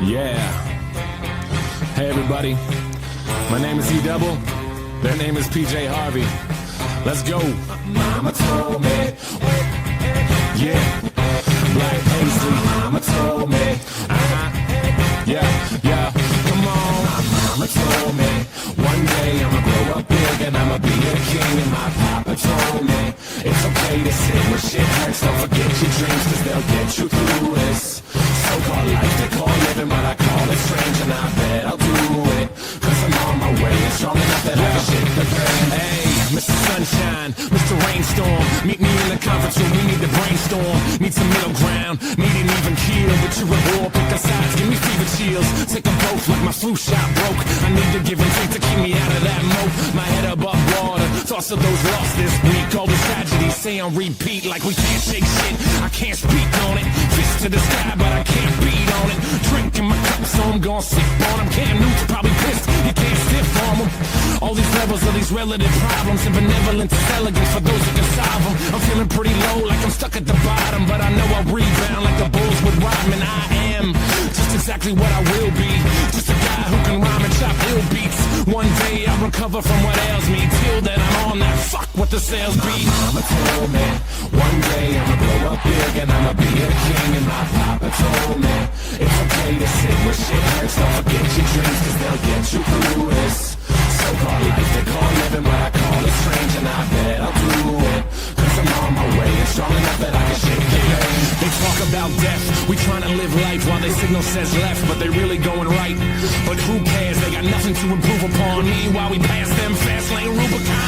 Yeah. Hey everybody, my name is E-Double, their name is PJ Harvey. Let's go. Mama told me. Yeah. Black Paisley. Mama told me. Yeah. Come on. Mama told me. One day I'ma grow up big and I'ma be a king. And my papa told me it's okay to sit when shit hurts. Don't forget your dreams, cause they'll get you through this so-called life they call living, but I call it strange. And I bet I'll do it, cause I'm on my way and strong enough that I can shake the pain. Hey, Mr. Sunshine, Mr. Rainstorm, meet me in the conference room, we need to brainstorm. Need some middle ground, need an even keel. But you're a war, pick a sides, give me fever chills. Take them both like my flu shot broke. I need to give and take to keep me out of that moat. My head above water, thoughts of those lost this week. All the tragedies say on repeat like we can't shake shit. I can't speak on it, fist to the sky but I can't beat on it. Drinking my cup so I'm gon' sip on them. Cam Newton's probably pissed, you can't stiff on them. All these levels of these relative problems and benevolence is elegant for those who can solve them. I'm feeling pretty low like I'm stuck at the bottom, but I know I'll rebound like the Bulls with Rodman. I am just exactly what I will be, just a guy who can rhyme and chop ill beats. One day I'll recover from what ails me. Till then I'm on that fuck what the sales be. Mama told me one day I'ma grow up big and I'ma be a king. And my papa told me it's okay to sit where shit hurts. Don't forget your dreams, cause they'll get you through this so-called life they call living, but I call it strange. And I bet I'll do it, cause I'm on my way and strong enough that I can shake the pain. They talk about death, we trying to live life while they signal says left, but they really going right. But who cares, they got nothing to improve upon. Meanwhile we pass them fast lane Rubicon.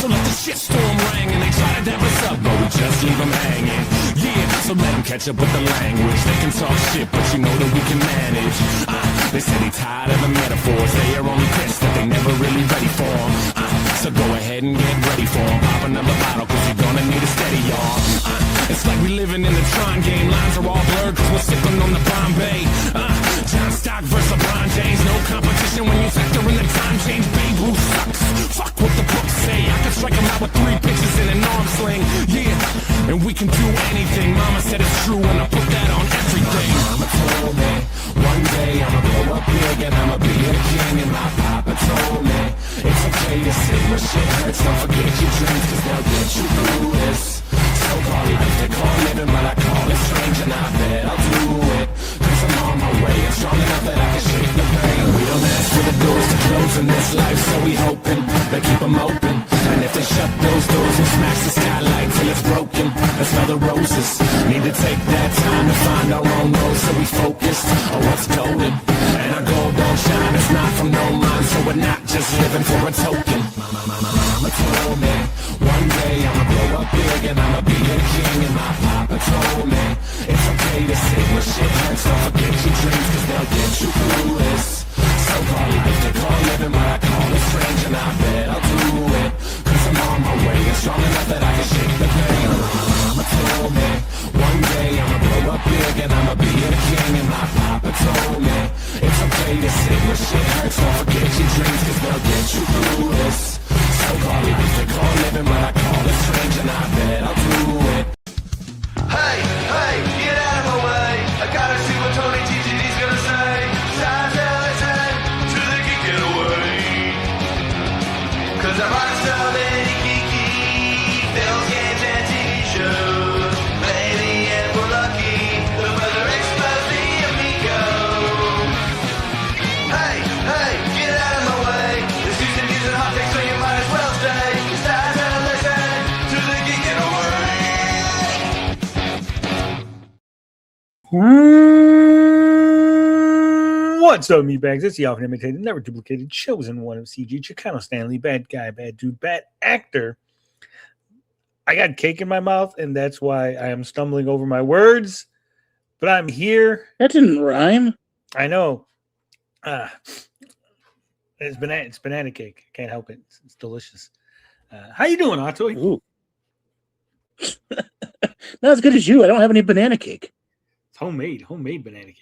So let the shitstorm ring and they try to dap us up, but we just leave them hanging. Yeah, so let them catch up with the language. They can talk shit, but you know that we can manage. They say they tired of the metaphors, they are only pissed that they never really ready for them. So go ahead and get ready for them. Pop another bottle, cause you're gonna need a steady, y'all. It's like we living in the Tron game. Lines are all blurred cause we're sipping on the Bombay. John Stock versus LeBron James. No competition when you factor in the time change. Babe Ruth sucks, fuck what the books say. I can strike him out with 3 pitches in an arm sling. Yeah, and we can do anything. Mama said it's true and I put that on everything. Mama told me one day I'ma grow up big and I'ma be a king. And my papa told me it's okay to sit where shit hurts. Don't forget your dreams, cause they'll get you through this so-called life they call living, but I call it strange. And I bet I'll do it, cause I'm on my way and strong enough that I can shake the pain. We don't ask for the doors to close in this life, so we hoping they keep them open. And if they shut those doors and smash the skylight till it's broken, let's smell the roses. Need to take that time to find our own road, so we focused on what's golden. And our gold don't shine, it's not from no mind, so we're not just living for a token. Mama told me one day I'ma grow up big and I'ma be a king. And my papa told me it's okay to sit where shit hurts. Don't forget your dreams, cause they'll get you through this so-called life they call living, but I call it strange. And I bet I'll do it, cause I'm on my way and strong enough that I can shake the pain. Mama told me one day I'ma grow up big and I'ma be a king. And my papa told me it's okay to sit where shit hurts. Don't forget your dreams, cause they'll get you through this so-called life they call living, but I call it strange. And I bet I'll do it. Hey, get out of my way. I gotta see what Tony TGD's gonna say. Time to listen to the Geek Getaway. Cause I run so many geeky films, games, and TV shows. Maybe if we're lucky, the weather expose the amigo. Hey, get out of my way. This season using hot takes, so you might as well stay. It's time to listen to the Geek Getaway. What's up, meatbags? It's the often imitated, never duplicated, chosen one of CG, Chicano Stanley, bad guy, bad dude, bad actor. I got cake in my mouth, and that's why I am stumbling over my words, but I'm here. That didn't rhyme. I know. It's banana cake. I can't help it. It's delicious. How you doing, Otto? Ooh. Not as good as you. I don't have any banana cake. It's homemade banana cake.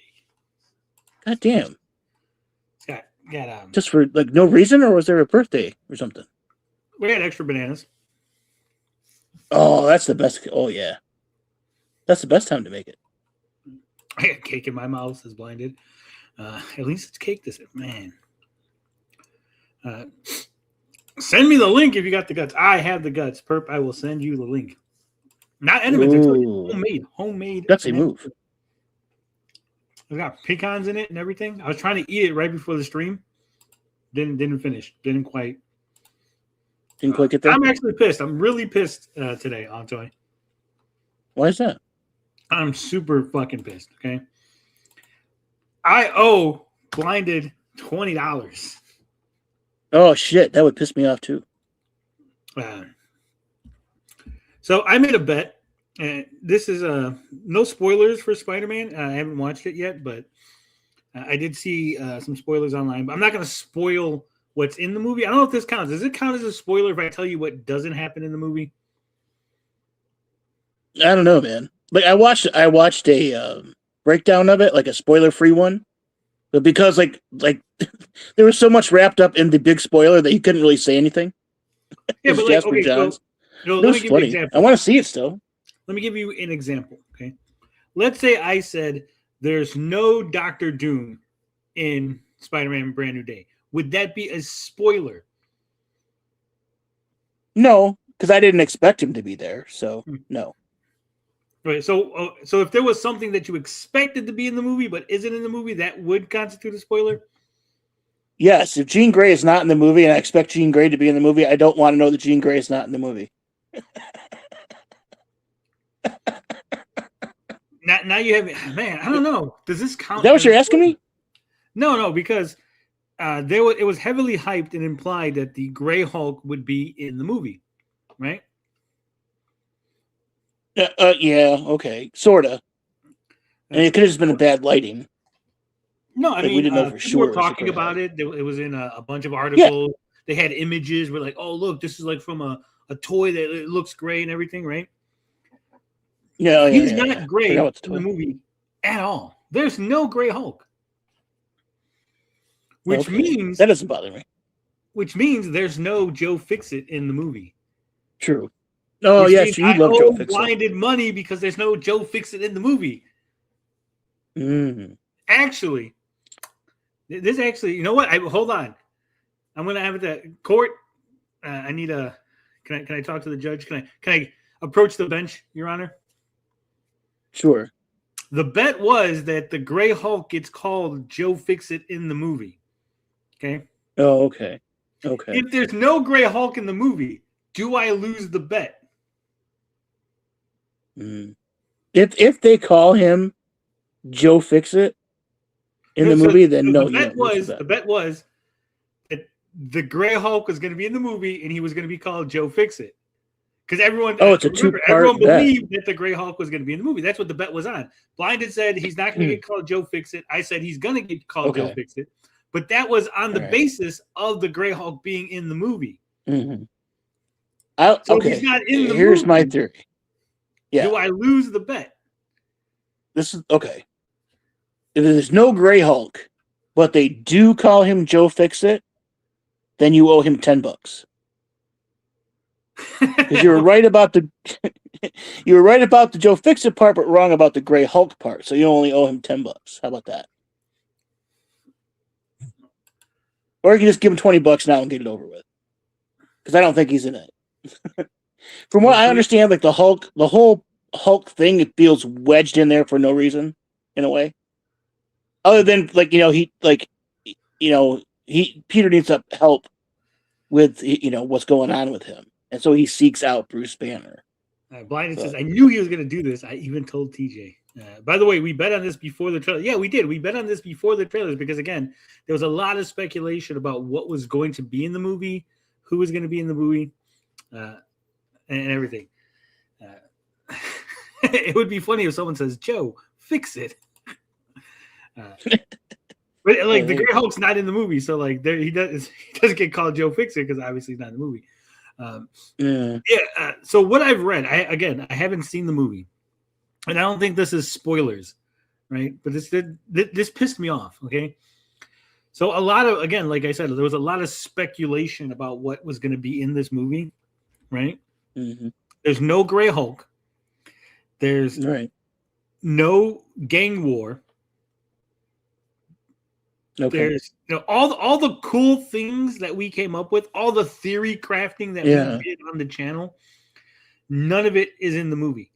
God damn. It's got just for like no reason, or was there a birthday or something? We had extra bananas. Oh, that's the best. Oh yeah, that's the best time to make it. I got cake in my mouth, says Blinded. At least it's cake this man. Send me the link if you got the guts. I have the guts. Perp, I will send you the link. Not Enemans, I told you. Homemade. That's a move. It's got pecans in it and everything. I was trying to eat it right before the stream. Didn't finish. Didn't quite get there. I'm actually pissed. I'm really pissed today, Antoine. Why is that? I'm super fucking pissed. Okay. I owe Blinded $20. Oh shit, that would piss me off too. So I made a bet. This is no spoilers for Spider-Man. I haven't watched it yet, but I did see some spoilers online. But I'm not going to spoil what's in the movie. I don't know if this counts. Does it count as a spoiler if I tell you what doesn't happen in the movie? I don't know, man. Like I watched a breakdown of it, like a spoiler-free one, but because like there was so much wrapped up in the big spoiler that you couldn't really say anything. Yeah, but like, okay, so let me give you an example. I want to see it still. Let me give you an example. Okay, let's say I said there's no Dr. Doom in Spider-Man Brand New Day. Would that be a spoiler? No, because I didn't expect him to be there. So no. Right. So if there was something that you expected to be in the movie but isn't in the movie, that would constitute a spoiler? Yes. If Jean Grey is not in the movie and I expect Jean Grey to be in the movie, I don't want to know that Jean Grey is not in the movie. Now you have, man, I don't know. Does this count? Is that what you're asking me? No, because it was heavily hyped and implied that the Gray Hulk would be in the movie, right? Yeah, okay, sorta. I mean, it could have just been a bad lighting. No, I mean, we didn't know for sure. People were talking about it. It was in a bunch of articles. Yeah. They had images where like, oh, look, this is like from a toy that it looks gray and everything, right? Yeah, he's not Gray in the movie at all. There's no Gray Hulk, which means that doesn't bother me. Which means there's no Joe Fixit in the movie. True. Oh yes, you love Joe Fixit. Blinded money because there's no Joe Fixit in the movie. Actually, this actually, you know what? Hold on. I'm gonna have it at court. I need a. Can I talk to the judge? Can I approach the bench, Your Honor? Sure. The bet was that the Gray Hulk gets called Joe Fixit in the movie. Okay. Oh, okay. Okay. If there's no Gray Hulk in the movie, do I lose the bet? If they call him Joe Fixit in the movie, then no. The bet was that the Gray Hulk was going to be in the movie and he was going to be called Joe Fixit. Because everyone, it's a two-part everyone bet. believed that the Gray Hulk was going to be in the movie. That's what the bet was on. Blinded said he's not going to get called Joe Fixit. I said he's going to get called Joe Fixit. But that was on the basis of the Gray Hulk being in the movie. Mm-hmm. So he's not in the Here's movie. My theory. Yeah. Do I lose the bet? This is okay. If there's no Gray Hulk, but they do call him Joe Fixit, then you owe him $10. Because you were right about the Joe Fixit part, but wrong about the Gray Hulk part. So you only owe him $10. How about that? Or you can just give him $20 now and get it over with. Because I don't think he's in it. From what I understand, like the whole Hulk thing, it feels wedged in there for no reason, in a way. Other than Peter needs help with what's going on with him. And so he seeks out Bruce Banner. Blinded says, I knew he was going to do this. I even told TJ. By the way, we bet on this before the trailer. Yeah, we did. We bet on this before the trailers because, again, there was a lot of speculation about what was going to be in the movie, who was going to be in the movie, and everything. It would be funny if someone says, Joe, fix it. But like the Gray Hulk's not in the movie, so like he doesn't get called Joe Fixer because obviously he's not in the movie. So what I've read, I haven't seen the movie, and I don't think this is spoilers, right? But this pissed me off. Okay, so a lot of, again, like I said, there was a lot of speculation about what was going to be in this movie, right? Mm-hmm. There's no Gray Hulk. There's no gang war. Okay. There's all the cool things that we came up with, all the theory crafting that we did on the channel. None of it is in the movie.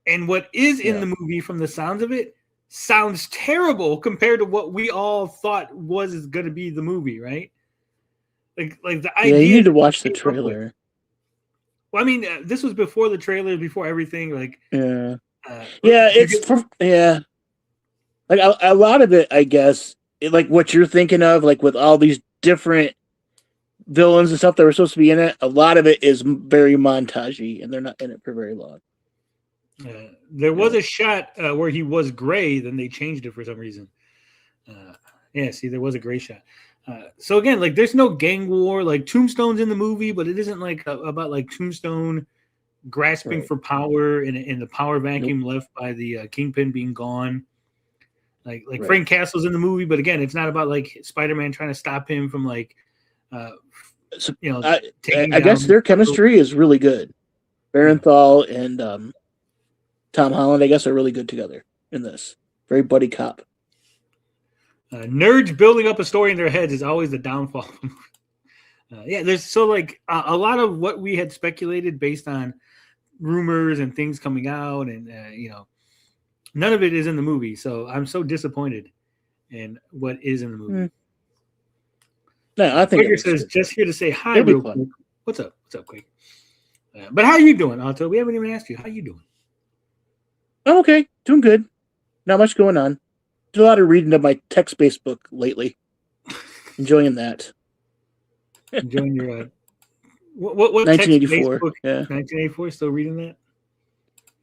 And what is in the movie, from the sounds of it, sounds terrible compared to what we all thought was going to be the movie, right? Like the idea. Yeah, you need to watch the trailer. Well, I mean, this was before the trailer, before everything. Like, like a lot of it, I guess, like what you're thinking of, like with all these different villains and stuff that were supposed to be in it. A lot of it is very montagey, and they're not in it for very long. There was a shot where he was gray, then they changed it for some reason. See, there was a gray shot. So again, like there's no gang war. Like Tombstone's in the movie, but it isn't like about like Tombstone grasping for power in the power vacuum left by the Kingpin being gone. Like Frank Castle's in the movie, but again, it's not about like Spider-Man trying to stop him from like, I guess their chemistry is really good. Barenthal and Tom Holland, I guess, are really good together in this. Very buddy cop. Nerds building up a story in their heads is always the downfall. There's so like a lot of what we had speculated based on rumors and things coming out, and none of it is in the movie. So I'm so disappointed in what is in the movie. No, I think Quaker says just here to say hi real quick. What's up? What's up, Quaker? But how are you doing, Otto? We haven't even asked you. How you doing? I'm okay. Doing good. Not much going on. Did a lot of reading of my text-based book lately. Enjoying that. Enjoying your what 1984. Book? Yeah. 1984. Still reading that?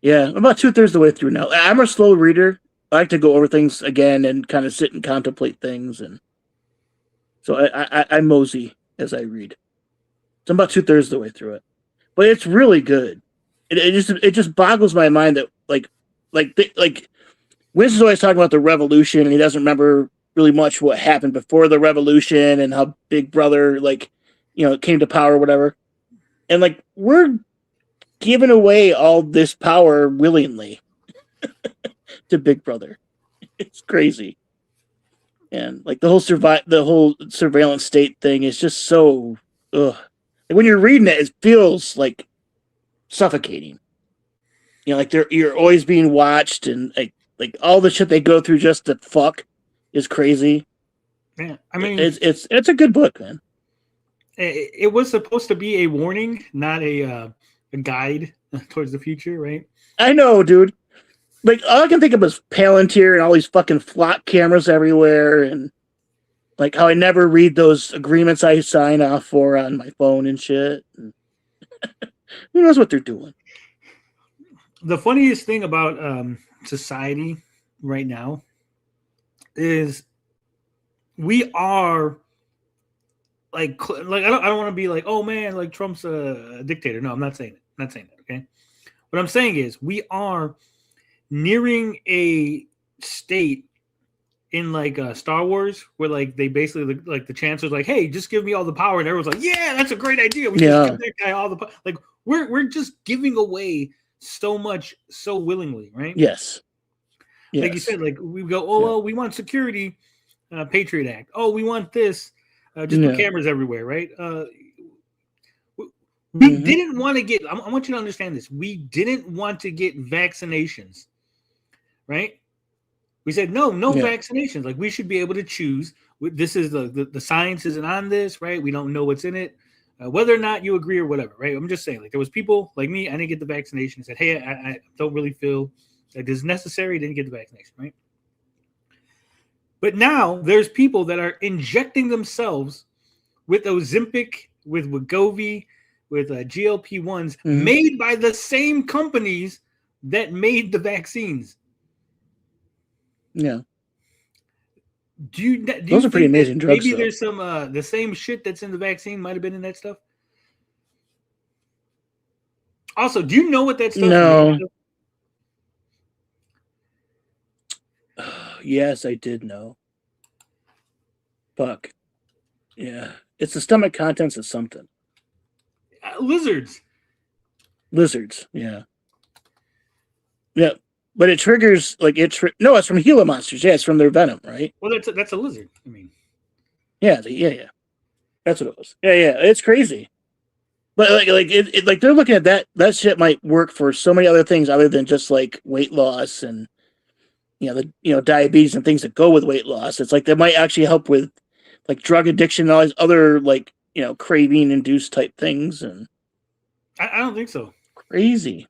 Yeah, I'm about 2/3 of the way through now. I'm a slow reader. I like to go over things again and kind of sit and contemplate things, and so I mosey as I read. So I'm about 2/3 of the way through it, but it's really good. It just boggles my mind that like Winston's always talking about the revolution, and he doesn't remember really much what happened before the revolution and how Big Brother came to power or whatever. And like we're giving away all this power willingly to Big Brother. It's crazy. And like the whole surveillance state thing is just so ugh. Like, when you're reading it, it feels like suffocating. Like you're always being watched, and like all the shit they go through just to fuck is crazy. Yeah, I mean, it's a good book, man. It was supposed to be a warning, not a guide towards the future, right? I know, dude. Like all I can think of is Palantir and all these fucking flock cameras everywhere, and like how I never read those agreements I sign off for on my phone and shit. Who knows what they're doing? The funniest thing about society right now is we are like I don't want to be like, oh man, like Trump's a dictator. No, I'm not saying it. I'm not saying that. Okay, what I'm saying is we are nearing a state in like Star Wars where like they basically like the chancellor's like, hey, just give me all the power, and everyone's like, yeah, that's a great idea. We just give that guy all the power. Like we're just giving away so much so willingly, right? Yes. Like you said, like we go, well, we want security, Patriot Act. Oh, we want this, just put cameras everywhere, right? We didn't want to get. I want you to understand this. We didn't want to get vaccinations, right? We said no vaccinations. Like we should be able to choose. This is the science isn't on this, right? We don't know what's in it. Whether or not you agree or whatever, right? I'm just saying, like there was people like me, I didn't get the vaccination. I said, hey, I don't really feel like this is necessary. Didn't get the vaccination, right? But now there's people that are injecting themselves with Ozempic, with Wegovy, with GLP-1s made by the same companies that made the vaccines. Yeah. Those are pretty amazing drugs. Maybe there's some the same shit that's in the vaccine might have been in that stuff. Also, do you know what that stuff No. Yes, I did know. Fuck. Yeah. It's the stomach contents of something. Lizards. Lizards, yeah. Yeah. but it triggers like no, it's from Gila monsters. Yeah, it's from their venom, right? Well, that's a lizard. I mean, Yeah, that's what it was. Yeah, it's crazy. But like they're looking at that shit might work for so many other things other than just like weight loss and diabetes and things that go with weight loss. It's like that might actually help with like drug addiction and all these other like craving induced type things. And I don't think so. Crazy.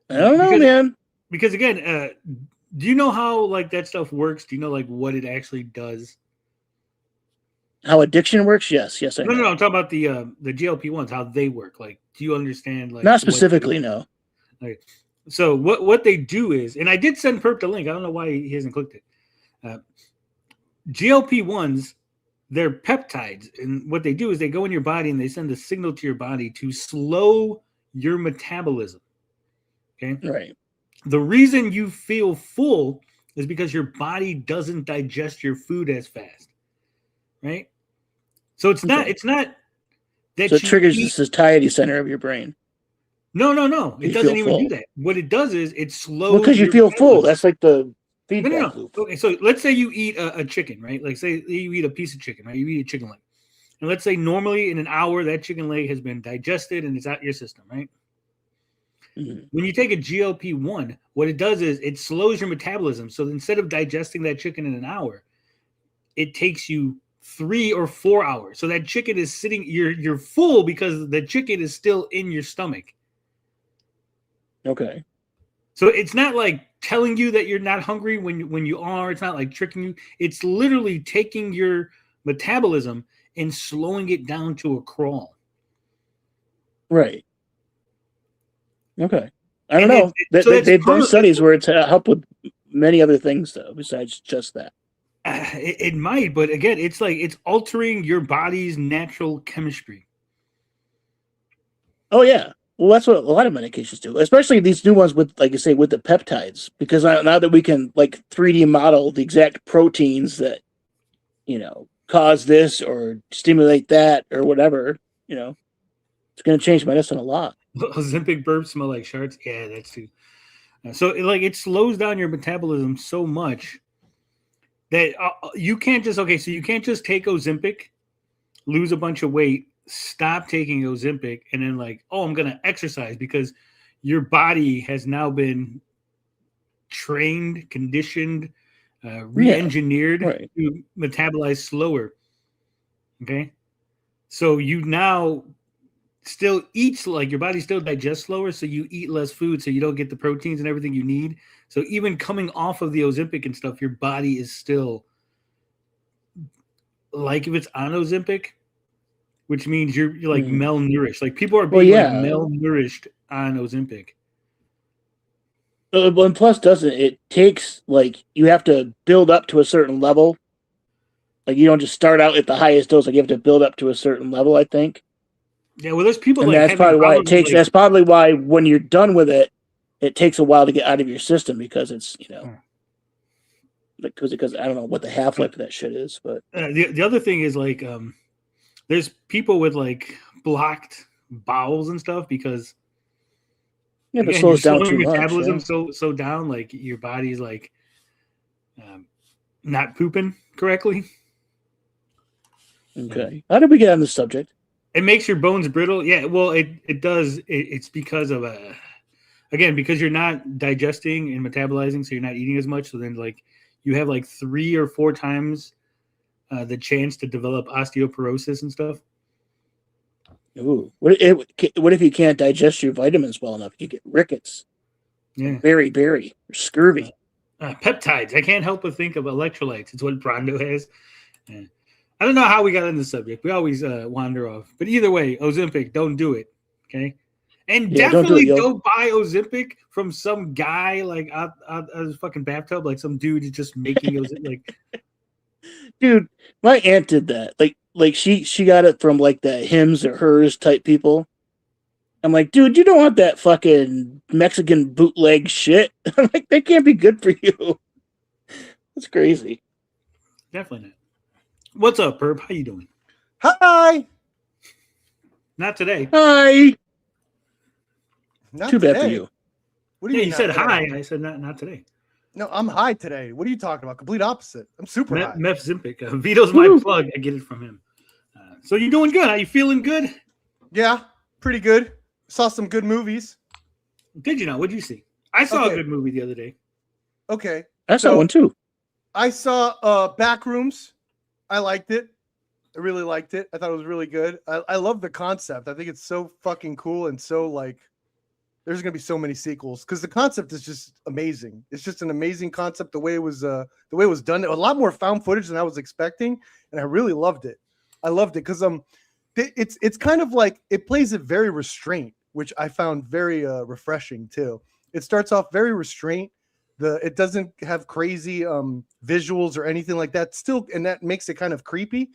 I don't know, man. Because again, do you know how like that stuff works? Do you know like what it actually does? How addiction works? Yes, I know. No. I'm talking about the GLP-1s, how they work. Like, do you understand? Like, not specifically, no. Like, so what they do is, and I did send Perp the link. I don't know why he hasn't clicked it. GLP-1s, they're peptides, and what they do is they go in your body and they send a signal to your body to slow your metabolism. Okay, right. The reason you feel full is because your body doesn't digest your food as fast, right? So it's not that so it triggers the satiety center of your brain. No. It doesn't even do that. What it does is it slows. Because you feel full. That's like the feedback loop. Okay, so let's say you eat a chicken, right? Like say you eat a piece of chicken, right? You eat a chicken leg. And let's say normally in an hour that chicken leg has been digested and it's out your system, right? Mm-hmm. When you take a GLP-1, what it does is it slows your metabolism. So instead of digesting that chicken in an hour, it takes you 3 or 4 hours. So that chicken is sitting, you're full because the chicken is still in your stomach. Okay. So it's not like telling you that you're not hungry when you are. It's not like tricking you. It's literally taking your metabolism and slowing it down to a crawl. Right. Okay. I don't know. They've done studies where it's helped with many other things, though, besides just that. It might, but again, it's like it's altering your body's natural chemistry. Oh, yeah. Well, that's what a lot of medications do, especially these new ones with, like you say, with the peptides, because now that we can like 3D model the exact proteins that, cause this or stimulate that or whatever, it's going to change medicine a lot. Ozempic burps smell like sharks. Yeah, that's too. So it slows down your metabolism so much that you can't just take Ozempic, lose a bunch of weight, stop taking Ozempic, and then I'm going to exercise, because your body has now been trained, conditioned, re-engineered to metabolize slower. Okay. So you now still eats, your body still digests slower, so you eat less food, so you don't get the proteins and everything you need. So even coming off of the Ozempic and stuff, your body is still like if it's on Ozempic, which means you're malnourished. Like people are being malnourished on Ozempic. And plus, it takes you have to build up to a certain level. Like you don't just start out at the highest dose. Like you have to build up to a certain level, I think. Yeah, well, there's people, and that's probably why it takes. That's probably why when you're done with it, it takes a while to get out of your system, because it's because I don't know what the half life of that shit is, but the other thing is there's people with blocked bowels and stuff, because it slows down too much. Metabolism so down, your body's not pooping correctly. Okay, how did we get on this subject? It makes your bones brittle. Yeah, well, it does. It's because of because you're not digesting and metabolizing, so you're not eating as much. So then, you have 3 or 4 times the chance to develop osteoporosis and stuff. Ooh, what if you can't digest your vitamins well enough? You get rickets. Yeah, berry, or scurvy. Peptides. I can't help but think of electrolytes. It's what Brondo has. Yeah. I don't know how we got on this subject. We always wander off. But either way, Ozempic, don't do it. Okay? And definitely don't buy Ozempic from some guy out of his fucking bathtub, some dude is just making Ozempic. Dude, my aunt did that. She got it from the Hims or Hers type people. I'm like, dude, you don't want that fucking Mexican bootleg shit. I'm like, that can't be good for you. That's crazy. Definitely not. What's up, Perp? How you doing? Hi. Not today. Hi. Not Too today. bad for you. What do you Yeah, mean? you said not today? hi. I said not today. No, I'm high today. What are you talking about? Complete opposite. I'm super high. Meth Zimpic. Vito's my Woo. plug. I get it from him. So you're doing good. Are you feeling good? Yeah, pretty good. Saw some good movies. Did you know? What did you see? I saw Okay. a good movie the other day. Okay. I saw So- one too. I saw Backrooms. I liked it. I really liked it. I thought it was really good. I love the concept. I think it's so fucking cool and so like there's gonna be so many sequels because the concept is just amazing. It's just an amazing concept. The way it was done, a lot more found footage than I was expecting, and I really loved it. I loved it because it's kind of like it plays it very restrained, which I found very refreshing too. It starts off very restrained. It doesn't have crazy visuals or anything like that. Still, and that makes it kind of creepy.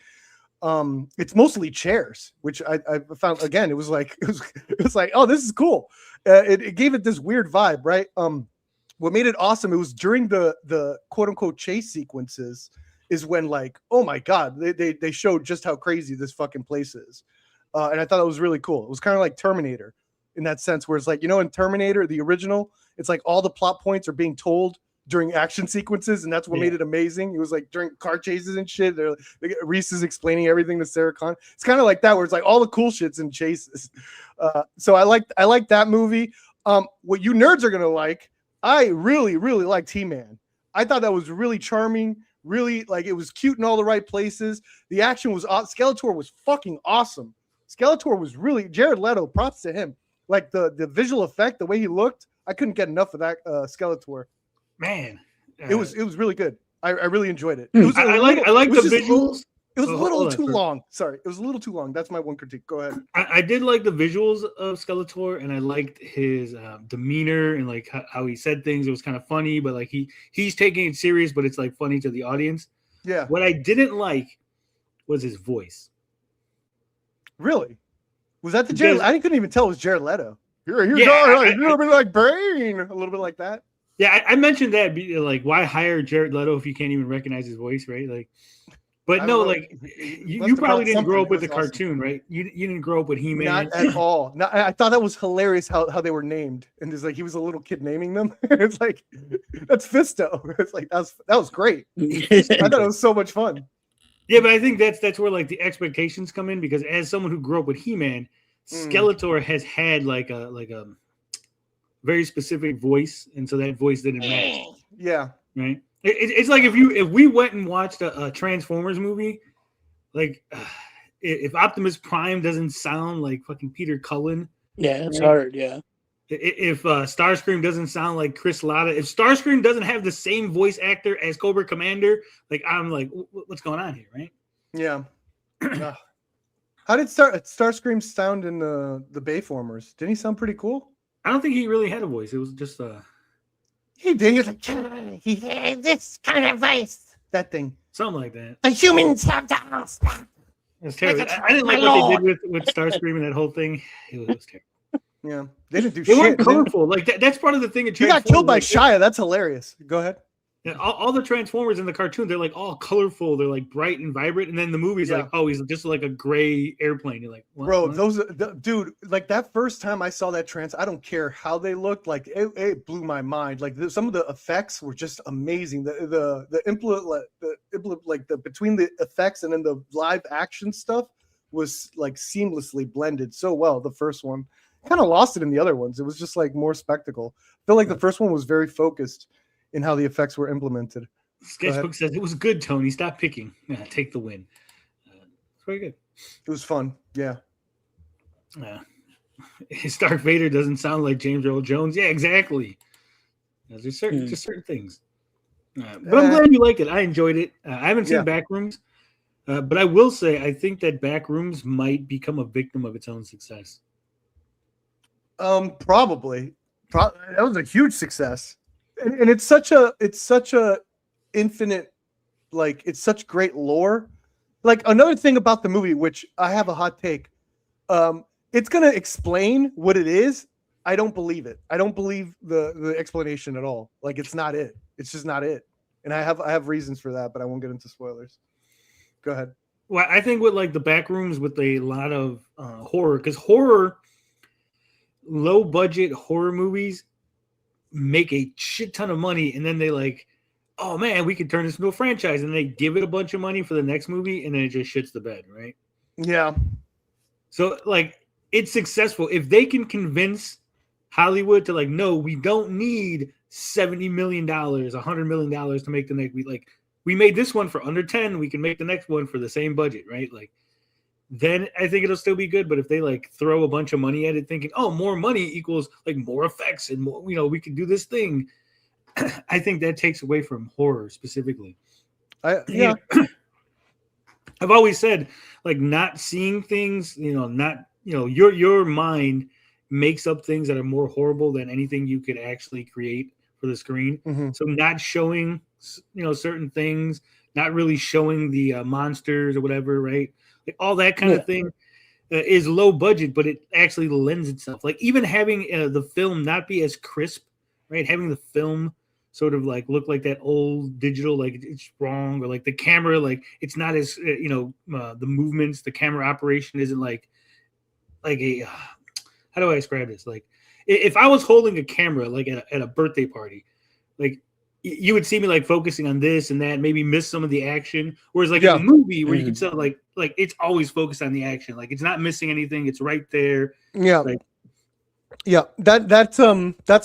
It's mostly chairs, which I found again. It was like oh, this is cool. It gave it this weird vibe, right? What made it awesome? It was during the quote unquote chase sequences is when like, oh my god, they showed just how crazy this fucking place is, and I thought it was really cool. It was kind of like Terminator in that sense, where it's like, you know, in Terminator the original, it's like all the plot points are being told during action sequences, and that's what made it amazing. It was like during car chases and shit. Reese is explaining everything to Sarah Connor. It's kind of like that, where it's like all the cool shit's in chases. So I like that movie. What you nerds are gonna like, I really liked He-Man. I thought that was really charming. Really, like, it was cute in all the right places. The action was Skeletor was fucking awesome. Skeletor was really Jared Leto. Props to him. Like the visual effect, the way he looked, I couldn't get enough of that Skeletor. Man, It was really good. I really enjoyed it. Hmm. It was I like the visuals. It was a Hold little on, too sorry. long. Sorry, it was a little too long. That's my one critique. Go ahead. I did like the visuals of Skeletor, and I liked his demeanor and like how he said things. It was kind of funny, but like he's taking it serious, but it's like funny to the audience. Yeah, What I didn't like was his voice. really. Was that the Jared? Because- I couldn't even tell it was Jared Leto. You're Yeah, a little bit like Brain, a little bit like that. Yeah, I mentioned that. Like, why hire Jared Leto if you can't even recognize his voice, right? Like, but I no, don't know. like He must you have probably felt didn't grow something. up with It the was awesome. cartoon, right? You didn't grow up with He-Man. Not at all. I thought that was hilarious how they were named, and it's like he was a little kid naming them. It's like that's Fisto. It's like that was great. I thought it was so much fun. Yeah, but I think that's where like the expectations come in, because as someone who grew up with He-Man, Skeletor has had like a very specific voice, and so that voice didn't match, Yeah. right? It's like if we went and watched a Transformers movie, like if Optimus Prime doesn't sound like fucking Peter Cullen, Yeah, it's right? hard. Yeah. If Starscream doesn't sound like Chris Latta, if Starscream doesn't have the same voice actor as Cobra Commander, like I'm like, what's going on here, right? Yeah. How did Starscream sound in the Bayformers? Didn't he sound pretty cool? I don't think he really had a voice. It was just He did. He was like, he had this kind of voice. That thing. something like that. The humans have to ask. It was terrible. I didn't like what they did with Starscream and that whole thing. It was terrible. Yeah. They didn't do They weren't shit. colorful. Like that's part of the thing. He got killed by Shia. That's hilarious. Go ahead. Yeah, all the Transformers in the cartoon, they're like all colorful. They're like bright and vibrant. And then the movie's Yeah. like, oh, he's just like a gray airplane. You're like, what? Bro, What? dude, like that first time I saw that I don't care how they looked, like it blew my mind. Like some of the effects were just amazing. The implement, like the between the effects and then the live action stuff was like seamlessly blended so well. The first one kind of lost it in the other ones. It was just like more spectacle. I feel like the first one was very focused in how the effects were implemented. Sketchbook says it was good, Tony. Stop picking. Yeah, take the win. It's very good. It was fun. Yeah. Stark Vader doesn't sound like James Earl Jones. Yeah, exactly. There's certain things. But I'm glad you liked it. I enjoyed it. I haven't seen Backrooms, but I will say I think that Backrooms might become a victim of its own success. Probably. That was a huge success, and it's such a infinite, like it's such great lore. Like another thing about the movie, which I have a hot take, it's gonna explain what it is. I don't believe it. I don't believe the explanation at all. Like it's not it. It's just not it. And I have reasons for that, but I won't get into spoilers. Go ahead. Well, I think with like the Backrooms with a lot of horror, because horror, low budget horror movies make a shit ton of money, and then they like, oh man, we could turn this into a franchise, and they give it a bunch of money for the next movie, and then it just shits the bed, right? Yeah. So like it's successful if they can convince Hollywood to like, no, we don't need $70 million, $100 million to make the next. We made this one for under 10. We can make the next one for the same budget, right? Like, then I think it'll still be good. But if they like throw a bunch of money at it, thinking, oh, more money equals like more effects and more, we can do this thing. I think that takes away from horror specifically. Yeah. I've always said like not seeing things, your mind makes up things that are more horrible than anything you could actually create for the screen. Mm-hmm. So not showing, certain things, not really showing the monsters or whatever, right? Like all that kind of thing is low budget, but it actually lends itself. Like even having the film not be as crisp, right? Having the film sort of like look like that old digital, like it's wrong, or like the camera, like it's not as the movements, the camera operation isn't like a how do I describe this? Like if I was holding a camera like at a birthday party, like you would see me like focusing on this and that, maybe miss some of the action. Whereas like in a movie where you can tell like it's always focused on the action, like it's not missing anything, it's right there. Yeah. Like, yeah, that's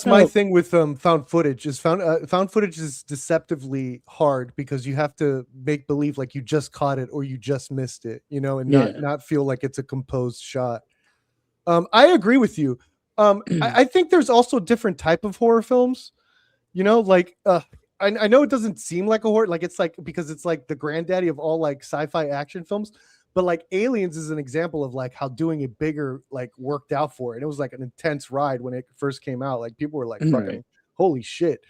my thing with found footage. Is found footage is deceptively hard because you have to make believe like you just caught it or you just missed it, and not feel like it's a composed shot. I agree with you. I think there's also different type of horror films. Like I know it doesn't seem like a horror, like it's like because it's like the granddaddy of all like sci-fi action films. But like Aliens is an example of like how doing it bigger like worked out for it. It was like an intense ride when it first came out. Like people were like, "Fucking holy shit!"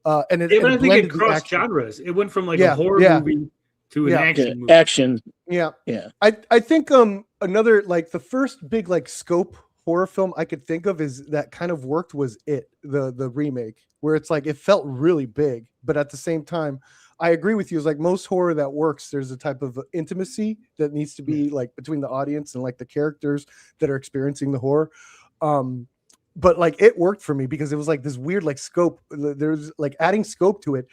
And it. I think it crossed genres. It went from like a horror movie to an action movie. Action. Yeah. I think another like the first big like scope horror film I could think of is that kind of worked was It, the remake, where it's like it felt really big, but at the same time. I agree with you. It's like most horror that works, there's a type of intimacy that needs to be like between the audience and like the characters that are experiencing the horror. But like it worked for me because it was like this weird like scope. There's like adding scope to it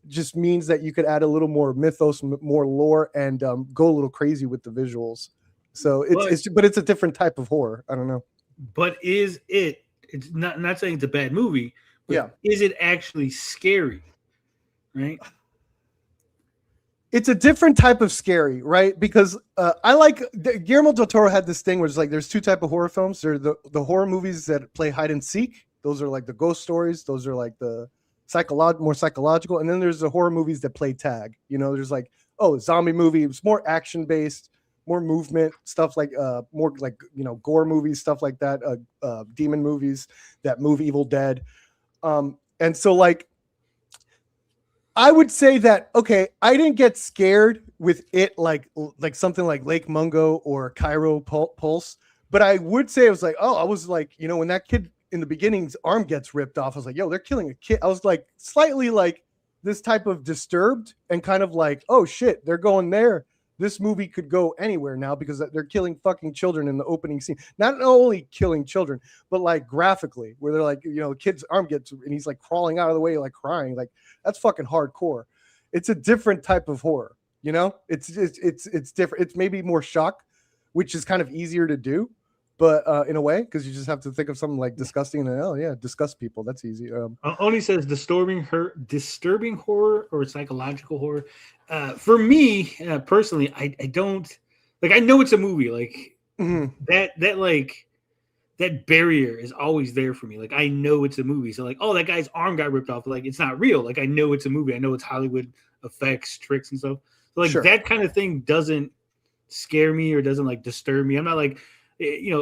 just means that you could add a little more mythos, more lore, and go a little crazy with the visuals. So it's a different type of horror. I don't know. But it's not saying it's a bad movie. But is it actually scary? Right. It's a different type of scary, right? Because I like Guillermo del Toro had this thing where it's like there's two type of horror films. There are the horror movies that play hide and seek. Those are like the ghost stories. Those are like the more psychological. And then there's the horror movies that play tag. There's like zombie movie. It's more action based, more movement stuff like more like gore movies, stuff like that. Demon movies that move Evil Dead. And so like. I would say that, okay, I didn't get scared with it like something like Lake Mungo or Cairo Pulse, but I would say it was like, I was like, when that kid in the beginning's arm gets ripped off, I was like, yo, they're killing a kid. I was like slightly like this type of disturbed and kind of like, oh shit, they're going there. This movie could go anywhere now because they're killing fucking children in the opening scene. Not only killing children, but like graphically, where they're like, kid's arm gets and he's like crawling out of the way, like crying. Like that's fucking hardcore. It's a different type of horror. It's different. It's maybe more shock, which is kind of easier to do, but in a way, because you just have to think of something like disgusting and disgust people. That's easy. Only says disturbing horror or psychological horror. For me personally, I don't like. I know it's a movie. Like that barrier is always there for me. Like I know it's a movie. So like, that guy's arm got ripped off. Like it's not real. Like I know it's a movie. I know it's Hollywood effects, tricks, and stuff. So like that kind of thing doesn't scare me or doesn't like disturb me. I'm not like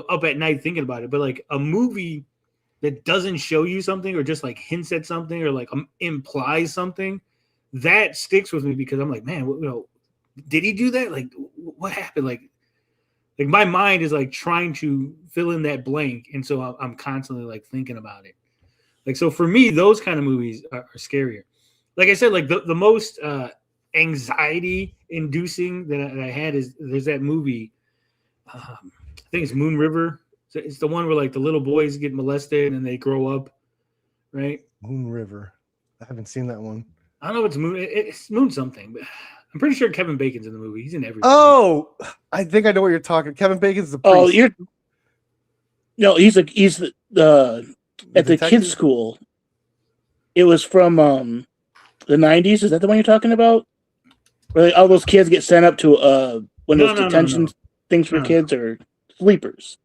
up at night thinking about it. But like a movie that doesn't show you something or just like hints at something or like implies something, that sticks with me because I'm like, man, did he do that? Like, what happened? Like my mind is like trying to fill in that blank, and so I'm constantly like thinking about it. Like, so for me, those kind of movies are scarier. Like I said, like the most anxiety inducing that I had is there's that movie. I think it's Moon River. It's the one where like the little boys get molested and they grow up, right? Moon River. I haven't seen that one. I don't know if it's Moon. It's Moon something, but I'm pretty sure Kevin Bacon's in the movie. He's in everything. Oh, I think I know what you're talking. Kevin Bacon's the priest. Oh, he's at the detective? kids' school. It was from the 90s. Is that the one you're talking about? Where all those kids get sent up to one of those detention things for kids or sleepers.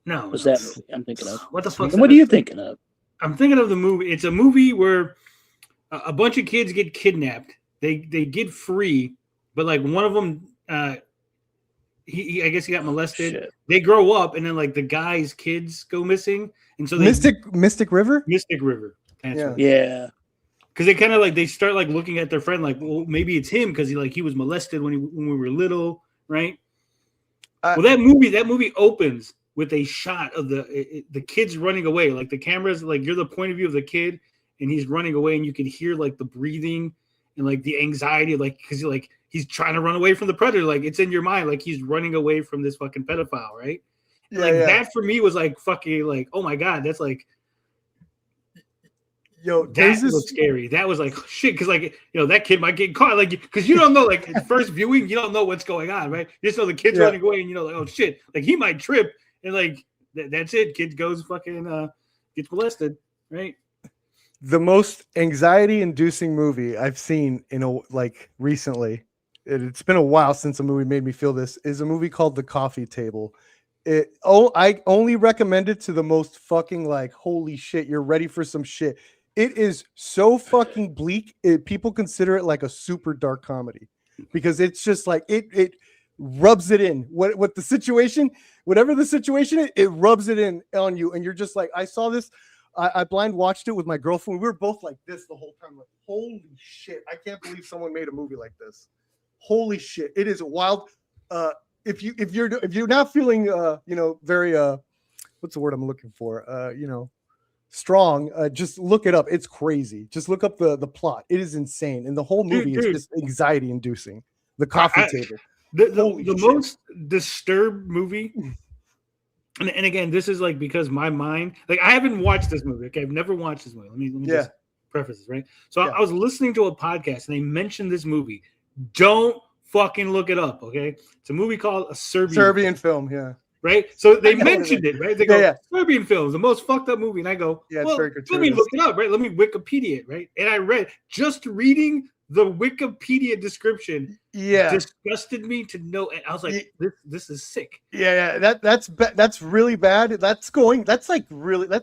No, was that movie I'm thinking of? What the fuck? What are you thinking of? I'm thinking of the movie. It's a movie where a bunch of kids get kidnapped. They get free, but like one of them, he I guess he got molested. Shit. They grow up, and then like the guy's kids go missing, and so they Mystic River. Mystic River. Yeah. Because they kind of like they start like looking at their friend like, well, maybe it's him because he was molested when we were little, right? Well, that movie opens with a shot of the kids running away. Like the camera's like you're the point of view of the kid, and he's running away, and you can hear like the breathing and like the anxiety, like because he's trying to run away from the predator. Like it's in your mind, like he's running away from this fucking pedophile, right? That for me was like fucking like, oh my god, that's like. Yo, that was scary. That was like shit because like that kid might get caught like because you don't know like first viewing you don't know what's going on, right? You just know the kid's running away and like oh shit like he might trip and like that's it. Kid goes fucking gets molested, right? The most anxiety-inducing movie I've seen recently. It's been a while since a movie made me feel this. Is a movie called The Coffee Table. I only recommend it to the most fucking like holy shit you're ready for some shit. It is so fucking bleak. People consider it like a super dark comedy because it's just like it rubs it in. What the situation, whatever the situation is, it rubs it in on you, and you're just like, I saw this. I blind watched it with my girlfriend. We were both like this the whole time. Like, holy shit! I can't believe someone made a movie like this. Holy shit! It is wild. If you're not feeling very what's the word I'm looking for? Strong, just look it up. It's crazy. Just look up the plot. It is insane, and the whole movie is just anxiety inducing. The Coffee Table, the most disturbed movie. And again, this is like because my mind, like I haven't watched this movie. Okay, I've never watched this movie. Let me just preface this, right? So I was listening to a podcast and they mentioned this movie. Don't fucking look it up, okay? It's a movie called a Serbian film, yeah. Right? So they mentioned it, right? They go, Serbian films, the most fucked up movie. And I go, well, let me look it up, right? Let me Wikipedia it, right? And I read, just reading the Wikipedia description disgusted me to no end. I was like, this is sick. That's really bad. That's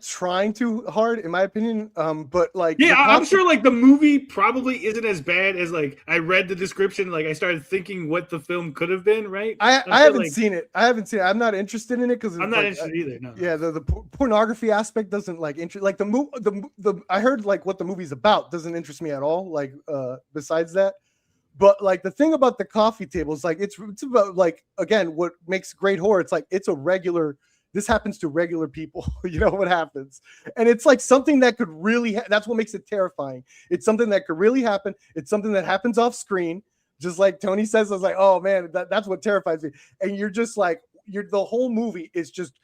trying too hard, in my opinion. But like, I'm sure like the movie probably isn't as bad as like I read the description, like I started thinking what the film could have been, right? I haven't seen it. I'm not interested in it because I'm not interested either. No. Yeah, the pornography aspect doesn't like interest. Like the I heard like what the movie's about doesn't interest me at all. Like besides that. But like the thing about The Coffee Table is like it's about like again what makes great horror. It's like this happens to regular people. You know what happens, and it's like something that could really. That's what makes it terrifying. It's something that could really happen. It's something that happens off screen, just like Tony says. I was like, oh man, that's what terrifies me. And you're just like the whole movie is just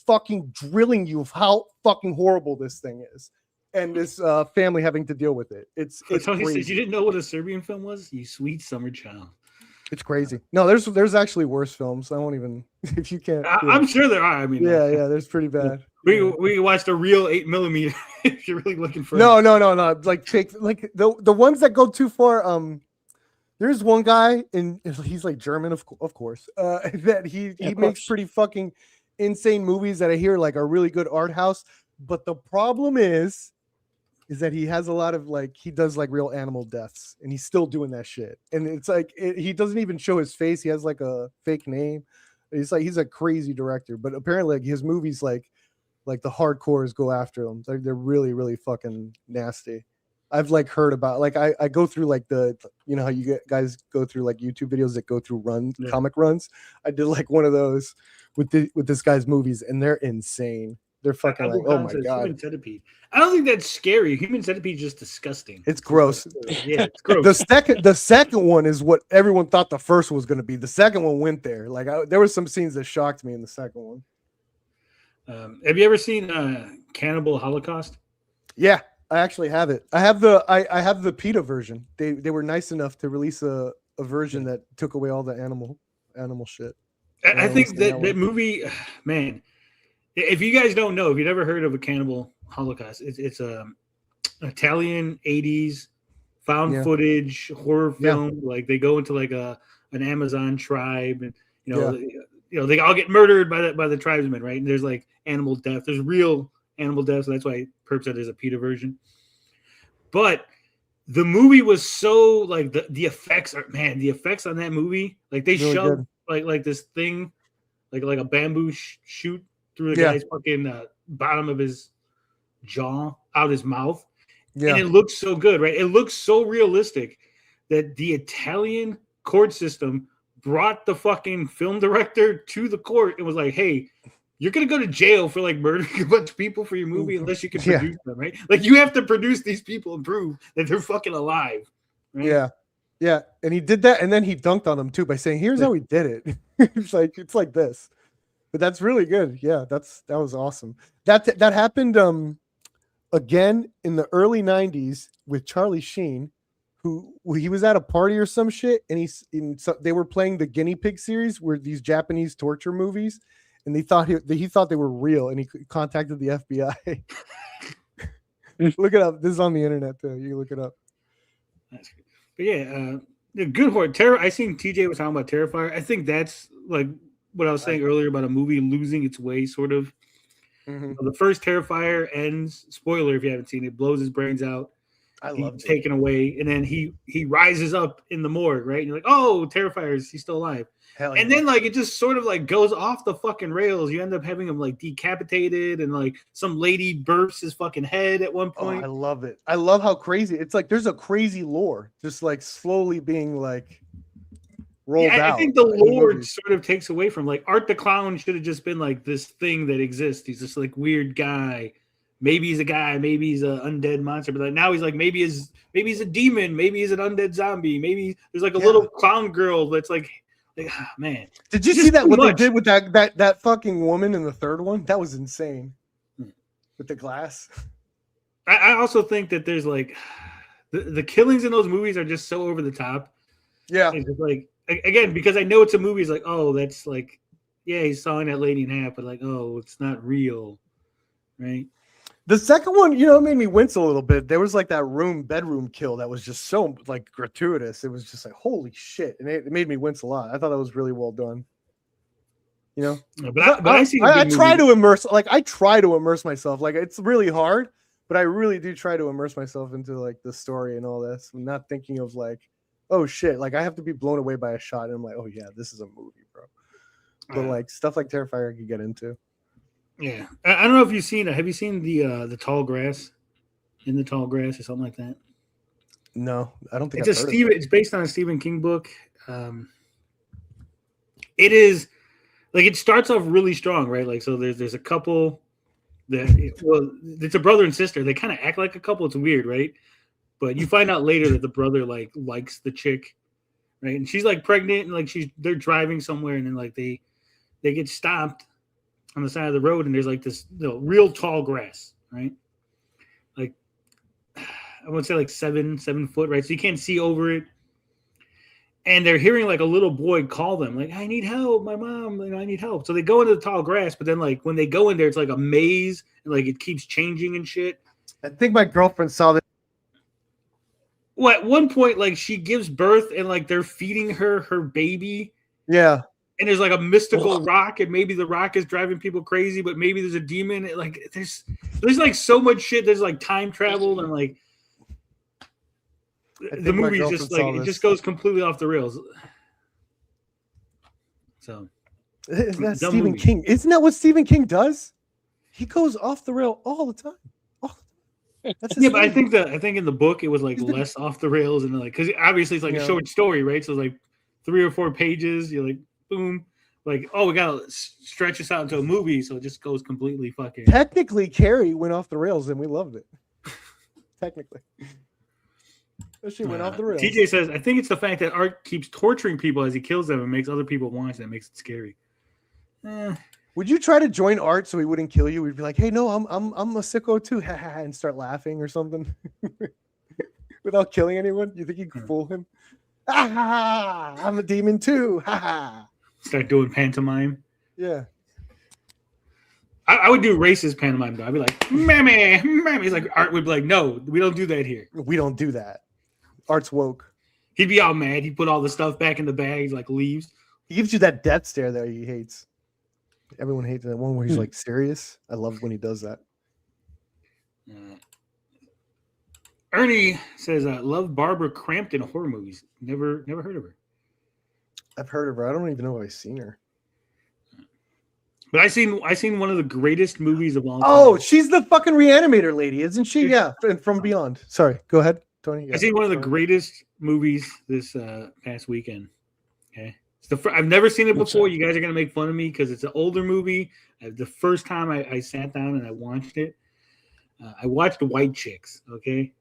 fucking drilling you of how fucking horrible this thing is. And this family having to deal with it. It's Tony crazy. says you didn't know what a Serbian film was? You sweet summer child. It's crazy. No, there's actually worse films. I won't even if you can't. I'm sure there are. I mean, there's pretty bad. We watched a real 8mm if you're really looking for. No. Like fake, like the ones that go too far. There's one guy and he's like German, of course. That he makes pretty fucking insane movies that I hear like are really good art house. But the problem is that he has a lot of like he does like real animal deaths and he's still doing that shit. And it's like he doesn't even show his face. He has like a fake name. It's like he's a crazy director, but apparently like his movies like the hardcores go after them. They're really, really fucking nasty. I've like heard about like I go through like the how you guys go through like YouTube videos that go through comic runs. I did like one of those with this guy's movies and they're insane. They're fucking like, oh my god. Human Centipede. I don't think that's scary. Human Centipede is just disgusting. It's gross. Yeah, it's gross. The second one is what everyone thought the first was going to be. The second one went there. Like there were some scenes that shocked me in the second one. Have you ever seen Cannibal Holocaust? Yeah, I actually have it. I have the PETA version. They were nice enough to release a version that took away all the animal shit. I think that movie, man. If you guys don't know, if you've never heard of a cannibal Holocaust, it's a Italian 80s found footage horror film. Like they go into like an Amazon tribe, and they all get murdered by the tribesmen, right? And there's like animal death. There's real animal death, so that's why Perp said there's a PETA version. But the movie was so like the effects are, man, the effects on that movie, like they really shoved like this thing, like a bamboo shoot through the guy's fucking bottom of his jaw out his mouth. Yeah. And it looks so good, right? It looks so realistic that the Italian court system brought the fucking film director to the court and was like, hey, you're going to go to jail for like murdering a bunch of people for your movie unless you can produce them, right? Like you have to produce these people and prove that they're fucking alive. Right? Yeah. Yeah. And he did that. And then he dunked on them too by saying, here's how he did it. it's like this. But that's really good. Yeah. That was awesome. That happened again in the early 90s with Charlie Sheen, who he was at a party or some shit. And they were playing the Guinea Pig series, where these Japanese torture movies. And he thought they were real, and he contacted the FBI. Look it up. This is on the internet too. You can look it up. But yeah, good horror. Terror. I seen TJ was talking about Terrifier. I think that's like what I was saying earlier about a movie losing its way, sort of. Mm-hmm. The first Terrifier ends. Spoiler if you haven't seen it. Blows his brains out. He's taken away, and then he rises up in the morgue, right? And you're like, oh, Terrifier, he's still alive. And then like it just sort of like goes off the fucking rails. You end up having him like decapitated, and like some lady bursts his fucking head at one point. I love it. I love how crazy it's like. There's a crazy lore just like slowly being like rolled out. I think the lore sort of takes away from like Art the Clown should have just been like this thing that exists. He's this like weird guy. Maybe he's a guy, maybe he's an undead monster, but like now he's like maybe he's a demon, maybe he's an undead zombie, maybe there's like a little clown girl that's like man. Did you see that? What they did with that fucking woman in the third one? That was insane. With the glass. I also think that there's like the killings in those movies are just so over the top. Yeah. It's just like again, because I know it's a movie, it's like, oh, that's like, yeah, he's sawing that lady in half, but like, oh, it's not real. Right. The second one, it made me wince a little bit. There was like that bedroom kill that was just so like gratuitous. It was just like, holy shit. And it made me wince a lot. I thought that was really well done. But I try to immerse myself. Like it's really hard, but I really do try to immerse myself into like the story and all this. I'm not thinking of like, oh shit. Like I have to be blown away by a shot. And I'm like, oh yeah, this is a movie, bro. But like stuff like Terrifier I could get into. Yeah, I don't know if you've seen it. Have you seen the Tall Grass, In the Tall Grass, or something like that? No, I don't think it's based on a Stephen King book. It is like it starts off really strong, right? Like so, there's a couple it's a brother and sister. They kind of act like a couple. It's weird, right? But you find out later that the brother like likes the chick, right? And she's like pregnant, and like they're driving somewhere, and then like they get stopped on the side of the road, and there's like this real tall grass, right? Like I would say like 7 foot, right? So you can't see over it. And they're hearing like a little boy call them, like, I need help, my mom, I need help. So they go into the tall grass, but then like when they go in there, it's like a maze, and like it keeps changing and shit. I think my girlfriend saw that. Well, at one point, like she gives birth, and like they're feeding her baby. Yeah. And there's like a mystical rock, and maybe the rock is driving people crazy, but maybe there's a demon. Like there's like so much shit. There's like time travel, and like the movie is just like it just goes completely off the rails. So isn't that Stephen King? Isn't that what Stephen King does? He goes off the rail all the time. But I think in the book it was like less off the rails, and like because obviously it's like a short story, right? So it's like 3 or 4 pages. You're like. Boom, like, oh, we gotta stretch this out into a movie, so it just goes completely fucking. Technically, Carrie went off the rails, and we loved it. Technically, she went off the rails. TJ says, I think it's the fact that Art keeps torturing people as he kills them and makes other people watch that makes it scary. Would you try to join Art so he wouldn't kill you? We'd be like, hey, no, I'm a sicko too, and start laughing or something without killing anyone. You think you could fool him? I'm a demon too. Start doing pantomime. Yeah. I would do racist pantomime though. I'd be like, mammy. He's like, Art would be like, no, we don't do that here. We don't do that. Art's woke. He'd be all mad. He'd put all the stuff back in the bag, like leaves. He gives you that death stare that he hates. Everyone hates that one where he's like serious. I love when he does that. Ernie says, love Barbara Crampton horror movies. Never heard of her. I've heard of her. I don't even know if I've seen her. But I seen one of the greatest movies of all time. Oh, she's the fucking reanimator lady, isn't she? Yeah, From Beyond. Sorry, go ahead, Tony. Yeah. I seen one of the greatest movies this past weekend. Okay, I've never seen it before. You guys are gonna make fun of me because it's an older movie. The first time I sat down and I watched it, I watched White Chicks. Okay,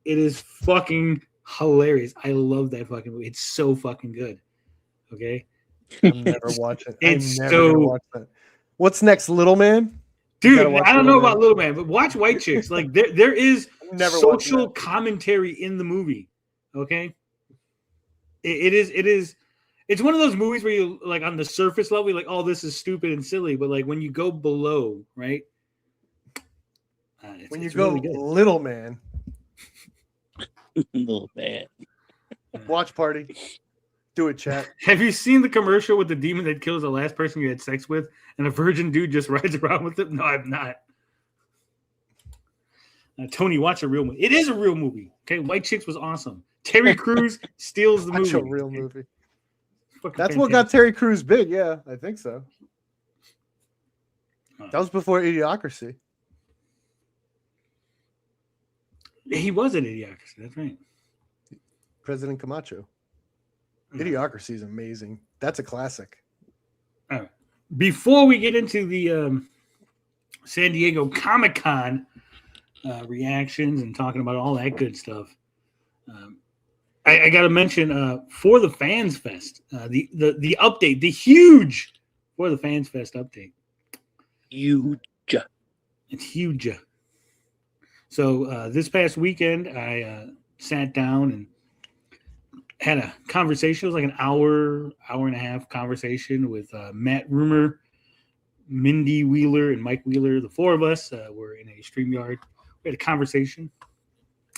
it is fucking hilarious. I love that fucking movie. It's so fucking good. Okay, I'm never watching. It's I'm so. Never watch that. What's next, Little Man? Dude, I don't know about Little Man, but watch White Chicks. Like there is social commentary in the movie. Okay, it is. It's one of those movies where you like on the surface level, you're like, oh, this is stupid and silly, but like when you go below, right? When you go really Little Man, Little Man, watch party. Do it, chat. Have you seen the commercial with the demon that kills the last person you had sex with and a virgin dude just rides around with it? No, I've not. Tony, watch a real movie. It is a real movie. Okay, White Chicks was awesome. Terry Crews steals the movie. Watch a real movie. Fucking That's fantastic. what got Terry Crews big. Yeah, I think so. That was before Idiocracy. He was an Idiocracy. That's right. President Camacho. Idiocracy is amazing. That's a classic. All right. Before we get into the San Diego Comic-Con reactions and talking about all that good stuff, I got to mention For the Fans Fest, the update, the huge For the Fans Fest update. Huge. It's huge. So this past weekend, I sat down and had a conversation. It was like an hour and a half conversation with Matt Rumor, Mindy Wheeler, and Mike Wheeler. The four of us were in a StreamYard. We had a conversation.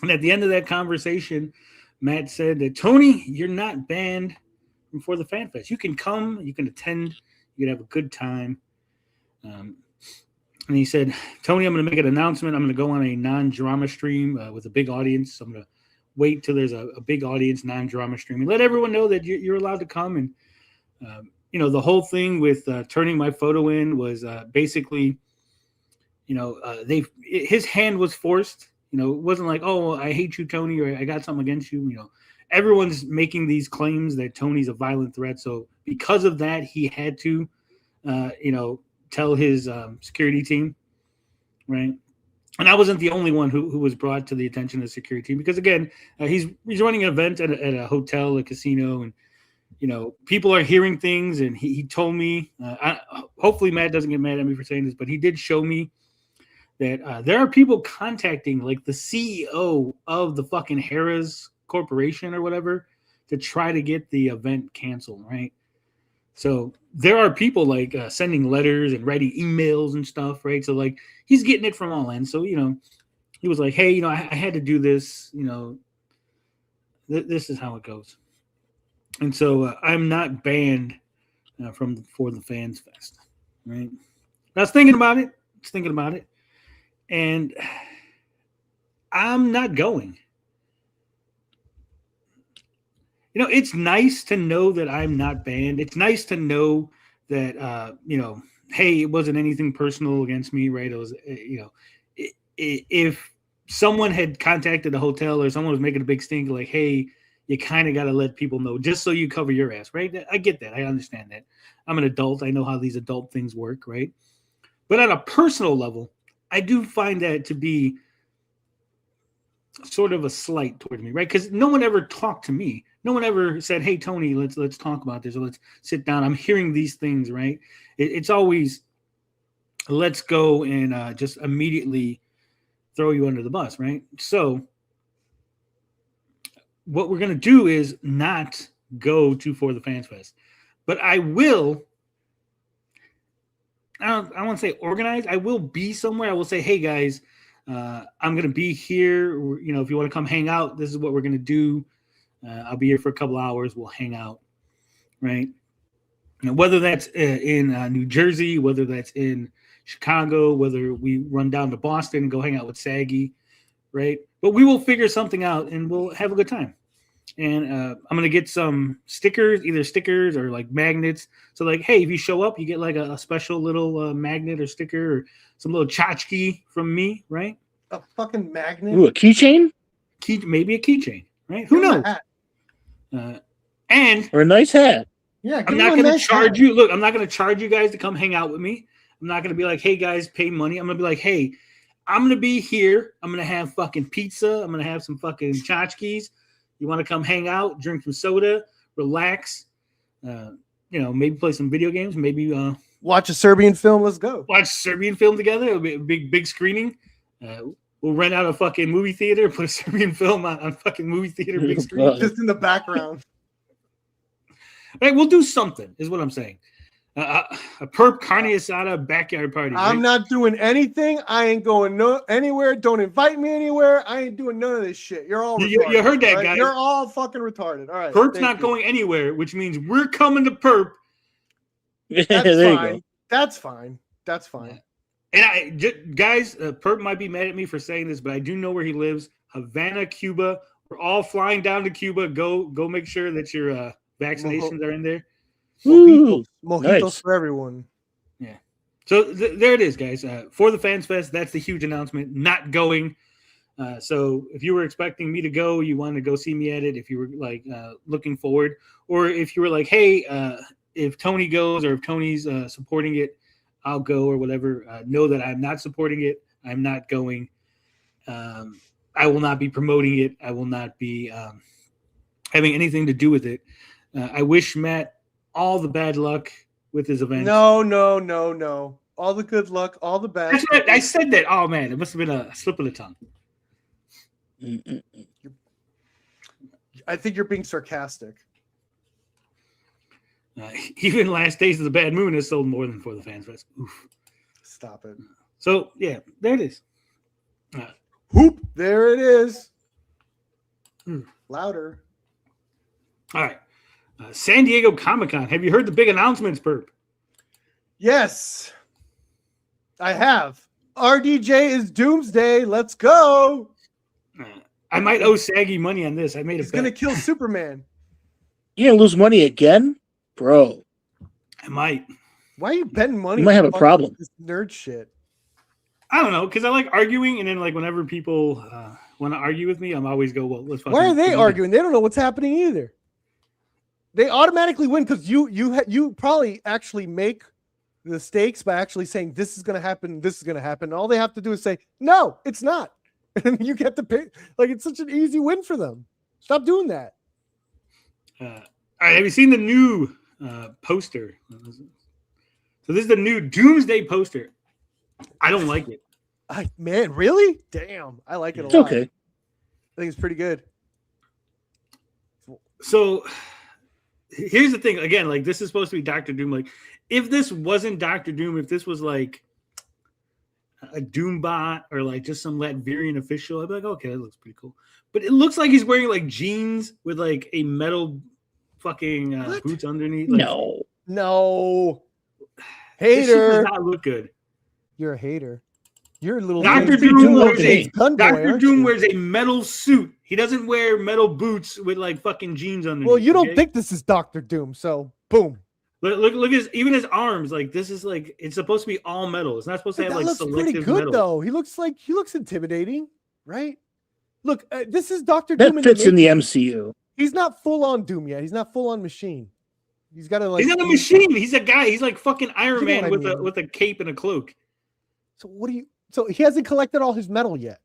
And at the end of that conversation, Matt said that, Tony, you're not banned from For the Fan Fest. You can come, you can attend, you can have a good time. And he said, Tony, I'm going to make an announcement. I'm going to go on a non-drama stream with a big audience. I'm going to wait till there's a big audience, non-drama stream, and let everyone know that you're allowed to come. And the whole thing with turning my photo in was basically, his hand was forced. It wasn't like, oh, I hate you, Tony, or I got something against you. Everyone's making these claims that Tony's a violent threat. So because of that, he had to, tell his security team, right? And I wasn't the only one who was brought to the attention of the security team because, again, he's running an event at a hotel, a casino, and people are hearing things. And he told me, hopefully Matt doesn't get mad at me for saying this, but he did show me that there are people contacting like the CEO of the fucking Harrah's Corporation or whatever to try to get the event canceled, right? So there are people like sending letters and writing emails and stuff, right? So like he's getting it from all ends. So, he was like, hey, I had to do this, this is how it goes. And so I'm not banned for the Fans Fest, right? I was thinking about it. And I'm not going. It's nice to know that I'm not banned. It's nice to know that, hey, it wasn't anything personal against me, right? It was, if someone had contacted the hotel or someone was making a big stink, like, hey, you kind of got to let people know just so you cover your ass, right? I get that. I understand that. I'm an adult. I know how these adult things work, right? But on a personal level, I do find that to be sort of a slight toward me, right? Because no one ever talked to me. No one ever said, hey, Tony, let's talk about this or let's sit down. I'm hearing these things, right? It's always let's go and just immediately throw you under the bus, right? So what we're going to do is not go to For the Fans Fest, but I will. I don't want to say organize. I will be somewhere. I will say, hey guys, I'm going to be here. You know, if you want to come hang out, this is what we're going to do. I'll be here for a couple hours. We'll hang out, right? You know, whether that's in New Jersey, whether that's in Chicago, whether we run down to Boston and go hang out with Saggy, right? But we will figure something out and we'll have a good time. And I'm going to get some stickers, either stickers or like magnets. So like, hey, if you show up, you get like a special little magnet or sticker or some little tchotchke from me, right? A fucking magnet? Ooh, a keychain? Maybe a keychain, right? Who knows? And or a nice hat. Yeah, I'm not going to charge you. Look, I'm not going to charge you guys to come hang out with me. I'm not going to be like, hey, guys, pay money. I'm going to be like, hey, I'm going to be here. I'm going to have fucking pizza. I'm going to have some fucking tchotchkes. You want to come hang out, drink some soda, relax, you know, maybe play some video games, maybe watch a Serbian film. Let's go. Watch a Serbian film together. It'll be a big screening. We'll rent out a fucking movie theater, put a Serbian film on fucking movie theater, big screen. Just in the background. Right, we'll do something, is what I'm saying. A perp carne asada backyard party. Right? I'm not doing anything. I ain't going anywhere. Don't invite me anywhere. I ain't doing none of this shit. You're all retarded. You heard that, right? guys. You're all fucking retarded. All right. Perp's not going anywhere, which means we're coming to Perp. That's there fine. You go. That's fine. That's fine. And guys, Perp might be mad at me for saying this, but I do know where he lives. Havana, Cuba. We're all flying down to Cuba. Go make sure that your vaccinations are in there. Mojitos nice. for everyone. Yeah. So there it is, guys. For the Fans Fest, that's the huge announcement. Not going. So if you were expecting me to go, you wanted to go see me at it. If you were like looking forward, or if you were like, hey, if Tony goes or if Tony's supporting it, I'll go or whatever. Know that I'm not supporting it. I'm not going. I will not be promoting it. I will not be having anything to do with it. I wish Matt all the bad luck with his event. No. All the good luck, all the best. I said that. Oh man, it must have been a slip of the tongue. I think you're being sarcastic. Even Last Days of the Bad Moon has sold more than For the Fans Fest. Oof. Stop it. So yeah, there it is. Whoop! There it is. Louder. All right. San Diego Comic-Con. Have you heard the big announcements, Perp? Yes, I have. RDJ is Doomsday. Let's go. I might owe Saggy money on this. I made a He's bet. going to kill Superman. You gonna lose money again? Bro. I might. Why are you betting money? You might have on a problem. This nerd shit. I don't know, because I like arguing, and then like whenever people want to argue with me, I'm always go, well, let's fucking. Why are they arguing? They don't know what's happening either. They automatically win because you probably actually make the stakes by actually saying this is going to happen, this is going to happen. All they have to do is say no, it's not, and you get to pay. Like it's such an easy win for them. Stop doing that. All right, have you seen the new poster? So this is the new Doomsday poster. I don't like it. Man, really? Damn, I like it a It's lot. okay. I think it's pretty good. So here's the thing. Again, like this is supposed to be Dr. Doom. Like if this wasn't Dr. Doom, if this was like a Doom bot or like just some Latvian official, I'd be like, okay, that looks pretty cool. But it looks like he's wearing like jeans with like a metal fucking boots underneath. Like, No. this shit does Hater. not look good. You're a hater. You're a little Dr. James Doom Gunn wears a boy, Dr. aren't Doom you? wears a metal suit. He doesn't wear metal boots with like fucking jeans underneath. Well, you don't okay? think this is Dr. Doom, so boom. Look at even his arms. Like this is like it's supposed to be all metal. It's not supposed to have That like looks selective pretty good metal. though. He looks intimidating, right? Look, this is Dr. That Doom. fits in the making. MCU. He's not full on Doom yet. He's not full on machine. He's got to like. He's not a machine. He's a guy. He's like fucking Iron You know Man what I mean. with a cape and a cloak. So what do you? So he hasn't collected all his metal yet.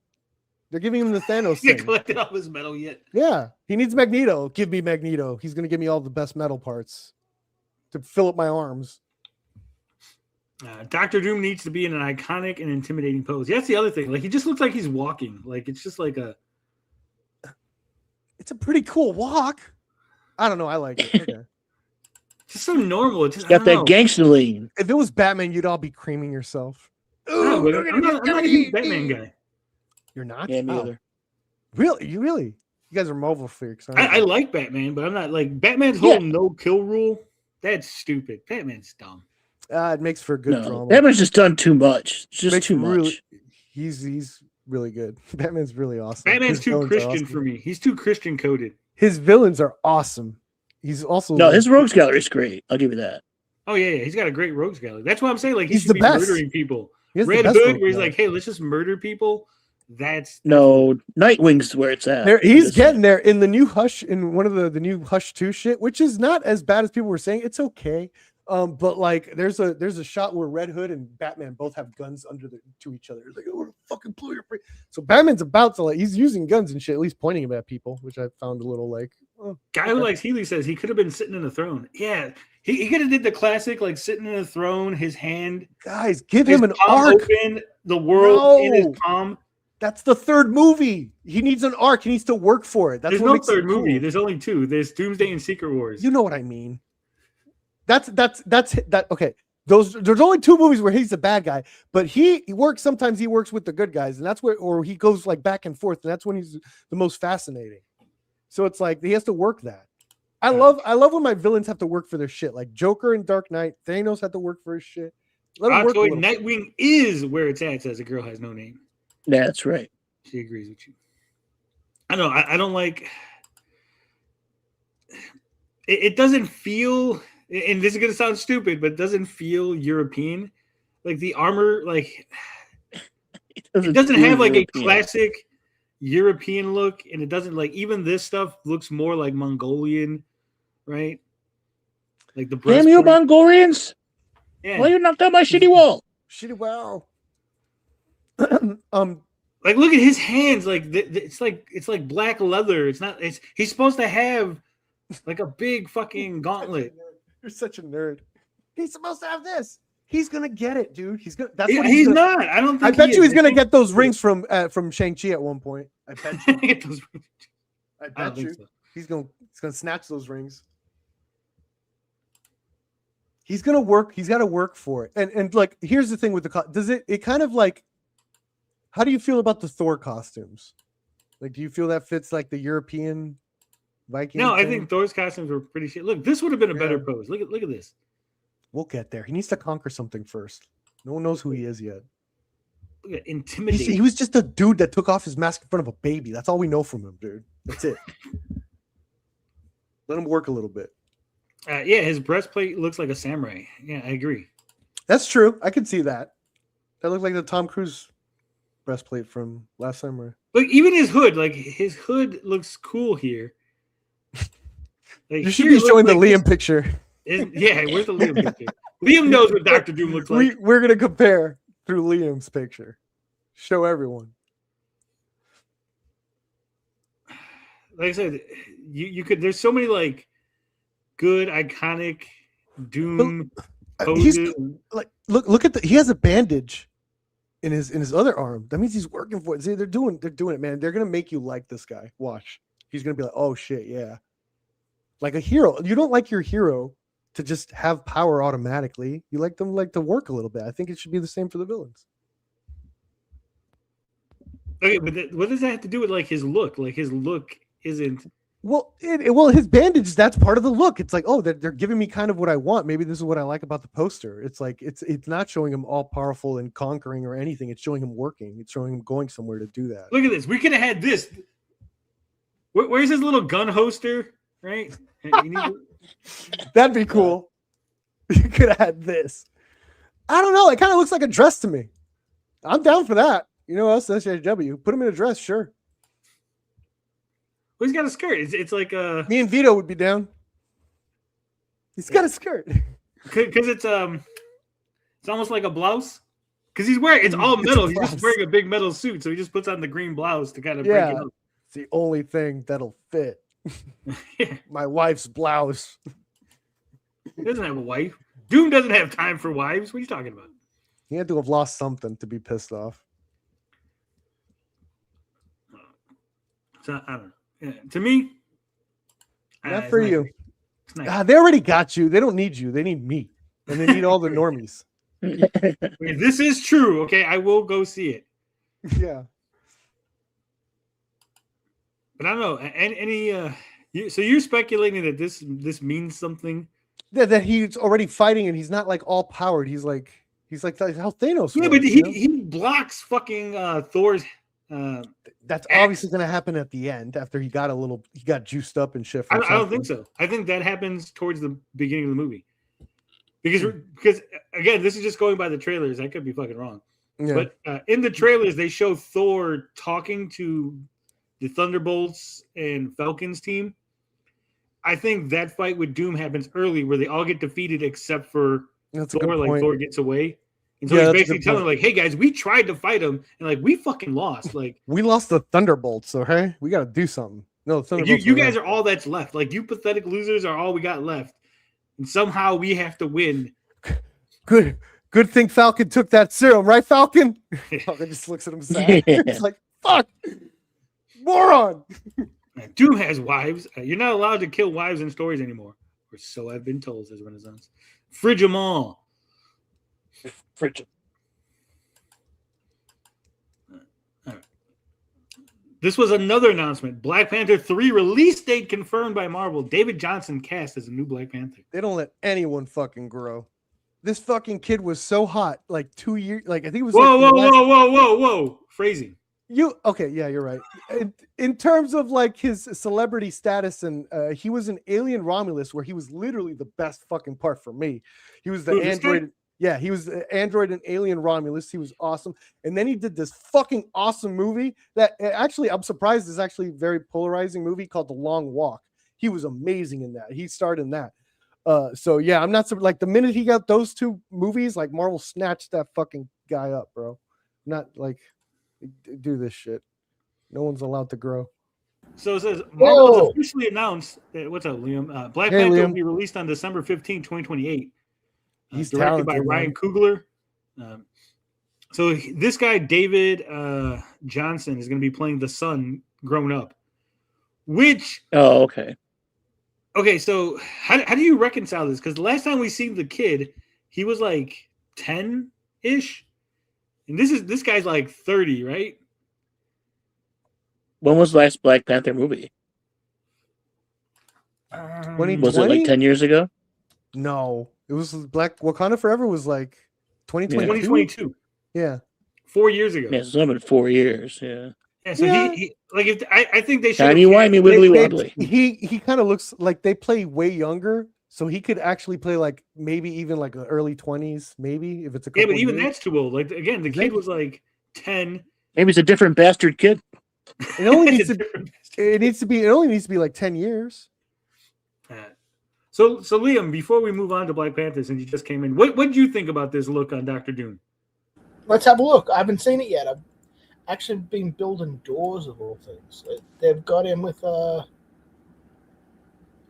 They're giving him the Thanos He hasn't thing. collected all his metal yet. Yeah, he needs Magneto. Give me Magneto. He's gonna give me all the best metal parts to fill up my arms. Dr. Doom needs to be in an iconic and intimidating pose. That's the other thing. Like he just looks like he's walking. Like it's just like a. It's a pretty cool walk. I don't know. I like it. Okay. Just so normal. It's just, Got I that don't know. gangster lean. If it was Batman, you'd all be creaming yourself. No, but I'm not a huge Batman guy. You're not? Yeah, me Oh. either. Really? You guys are Marvel freaks. I like Batman, but I'm not like Batman's whole no kill rule. That's stupid. Batman's dumb. It makes for good No, drama. Batman's just done too much. It's just Makes too really- much. He's really good. Batman's really awesome. Batman's His too villains are Christian awesome. for me. He's too Christian coded. His villains are awesome. He's also No, his rogues gallery is great. I'll give you that. Oh yeah, he's got a great rogues gallery. That's why I'm saying like he He's should the be best. murdering people. he has the Red best Hood, rogues where he's gallery. like, hey, let's just murder people. That's No, Nightwing's where it's at. He's Just- getting there in the new Hush, in one of the new Hush 2 shit, which is not as bad as people were saying. It's okay. But like there's a shot where Red Hood and Batman both have guns to each other. It's like, I want to fucking blow your brain. So Batman's about to like he's using guns and shit, at least pointing them at people, which I found a little like guy who likes Healy says he could have been sitting in a throne. Yeah, he could have did the classic like sitting in a throne, his hand, guys, give his him an palm arc. open, the world in his No. palm. That's the third movie. He needs an arc. He needs to work for it. That's There's what no makes it third movie. cool. There's only two. There's Doomsday and Secret Wars. You know what I mean. That's okay. There's only two movies where he's the bad guy, but he works sometimes he works with the good guys, and that's where or he goes like back and forth, and that's when he's the most fascinating. So it's like he has to work that. I love when my villains have to work for their shit. Like Joker and Dark Knight, Thanos had to work for his shit. Let him work a Octoid little bit. Nightwing is where it's at, says a girl has no name. That's right. She agrees with you. I don't know. I don't like it doesn't feel, and this is gonna sound stupid, but it doesn't feel European. Like the armor, like it doesn't have like a classic European look, and it doesn't like even this stuff looks more like Mongolian, right? Like the Damn you, breastplate. Mongolians! Yeah. Why you knocked out my shitty wall? Shitty wow. Like look at his hands, like it's like black leather. It's not. He's supposed to have like a big fucking gauntlet. You're such a nerd. He's supposed to have this. He's gonna get it, dude. He's gonna. That's what He's gonna, not. I don't. I Think bet he you is. he's gonna get those rings from Shang-Chi at one point. I bet you. Get those rings. I I don't bet think you. so. He's gonna snatch those rings. He's gonna work. He's got to work for it. And like, here's the thing with does it kind of like, how do you feel about the Thor costumes? Like, do you feel that fits like the European Viking? No, I thing? think Thor's costumes were pretty shit. Look, this would have been a better Yeah. pose. Look at this. We'll get there. He needs to conquer something first. No one knows who he is yet. Look at He intimidating. was just a dude that took off his mask in front of a baby. That's all we know from him, dude. That's it. Let him work a little bit. Yeah, his breastplate looks like a samurai. Yeah, I agree. That's true. I can see that. That looked like the Tom Cruise breastplate from Last Samurai. Look, even his hood, like his hood looks cool here. Like, You should here be it looks showing the like Liam picture. Yeah, where's the Liam picture? Liam knows what Dr. Doom looks like. We're gonna compare through Liam's picture. Show everyone. Like I said, you could. There's so many like good iconic Doom He's poses. like, look at he has a bandage in his other arm. That means he's working for it. See, they're doing it, man. They're gonna make you like this guy. Watch. He's gonna be like, oh shit, yeah. Like a hero. You don't like your hero to just have power automatically. You like them like to work a little bit. I think it should be the same for the villains. Okay, but what does that have to do with like his look? Like his look isn't. Well, well, his bandage, that's part of the look. It's like, oh, they're giving me kind of what I want. Maybe this is what I like about the poster. It's like it's not showing him all powerful and conquering or anything. It's showing him working. It's showing him going somewhere to do that. Look at this. We could have had this. Where's his little gun holster? Right? You need to- That'd be cool. You could have had this. I don't know. It kind of looks like a dress to me. I'm down for that. You know what else? SJW. Put him in a dress, sure. Well, he's got a skirt. It's like a Me and Vito would be down. He's got a skirt. because it's almost like a blouse. Because he's wearing it's all It's a metal. He's blouse. just wearing a big metal suit, so he just puts on the green blouse to kind of break Yeah. it up. It's the only thing that'll fit. Yeah. My wife's blouse. He doesn't have a wife. Doom doesn't have time for wives. What are you talking about? He had to have lost something to be pissed off. So I don't know. Yeah, to me, Not it's for nice. you. It's nice. They already got you. They don't need you. They need me. And they need all the normies. If this is true, okay, I will go see it. Yeah. But I don't know. So you're speculating that this means something? Yeah, that he's already fighting and he's not like all powered. He's like how Thanos. Yeah, was, but you know? he blocks fucking Thor's. That's obviously going to happen at the end after he got juiced up and shit. I don't think so. I think that happens towards the beginning of the movie. Because again, this is just going by the trailers. I could be fucking wrong. Yeah. But in the trailers, they show Thor talking to the Thunderbolts and Falcons team. I think that fight with Doom happens early, where they all get defeated except for Thor. Like Thor gets away, and so he's basically telling like, "Hey guys, we tried to fight him, and like we fucking lost. Like we lost the Thunderbolts, so hey, we got to do something." No, you guys are all that's left. Like you pathetic losers are all we got left, and somehow we have to win. Good thing Falcon took that serum, right, Falcon? Falcon just looks at him sad. It's like, fuck, moron. Doom has wives. You're not allowed to kill wives in stories anymore, or so I've been told. Says Renaissance. Fridge them all. Fridge 'em. All right. This was another announcement. Black Panther 3 release date confirmed by Marvel. David Johnson cast as a new Black Panther. They don't let anyone fucking grow. This fucking kid was so hot, like 2 years. Like I think it was. Whoa! Phrasing. Okay? Yeah, you're right. In terms of like his celebrity status, and he was an alien Romulus, where he was literally the best fucking part for me. He was the android. Yeah, he was the android and alien Romulus. He was awesome. And then he did this fucking awesome movie that actually I'm surprised is actually a very polarizing movie called The Long Walk. He was amazing in that. He starred in that. So yeah, I'm not like the minute he got those two movies, like Marvel snatched that fucking guy up, bro. Not like do this shit. No one's allowed to grow. So it says Marvel has officially announced that, what's up, Liam? Black Panther Liam. will be released on December 15, 2028. He's directed by Ryan Coogler. So this guy, David Johnson, is going to be playing the son grown up. Which okay. Okay, so how do you reconcile this? Because the last time we seen the kid, he was like 10-ish. And this guy's like 30, right? When was the last Black Panther movie? 2020? Was it like 10 years ago? No, it was Black Wakanda Forever was like 2022. 2022. Yeah. 4 years ago. Yeah, it's only been 4 years. Yeah. Yeah, so he like if I think they should. Timey-wimey, wibbly-wobbly. He kind of looks like they play way younger, so he could actually play like maybe even like the early 20s, maybe if it's a couple but even years. that's too old. Like again, the kid was like 10. Maybe it's a different bastard kid. It only needs to. It only needs to be like 10 years. So Liam, before we move on to Black Panther, since you just came in, what did you think about this look on Dr. Doom? Let's have a look. I haven't seen it yet. I've actually been building doors of all things. They've got him with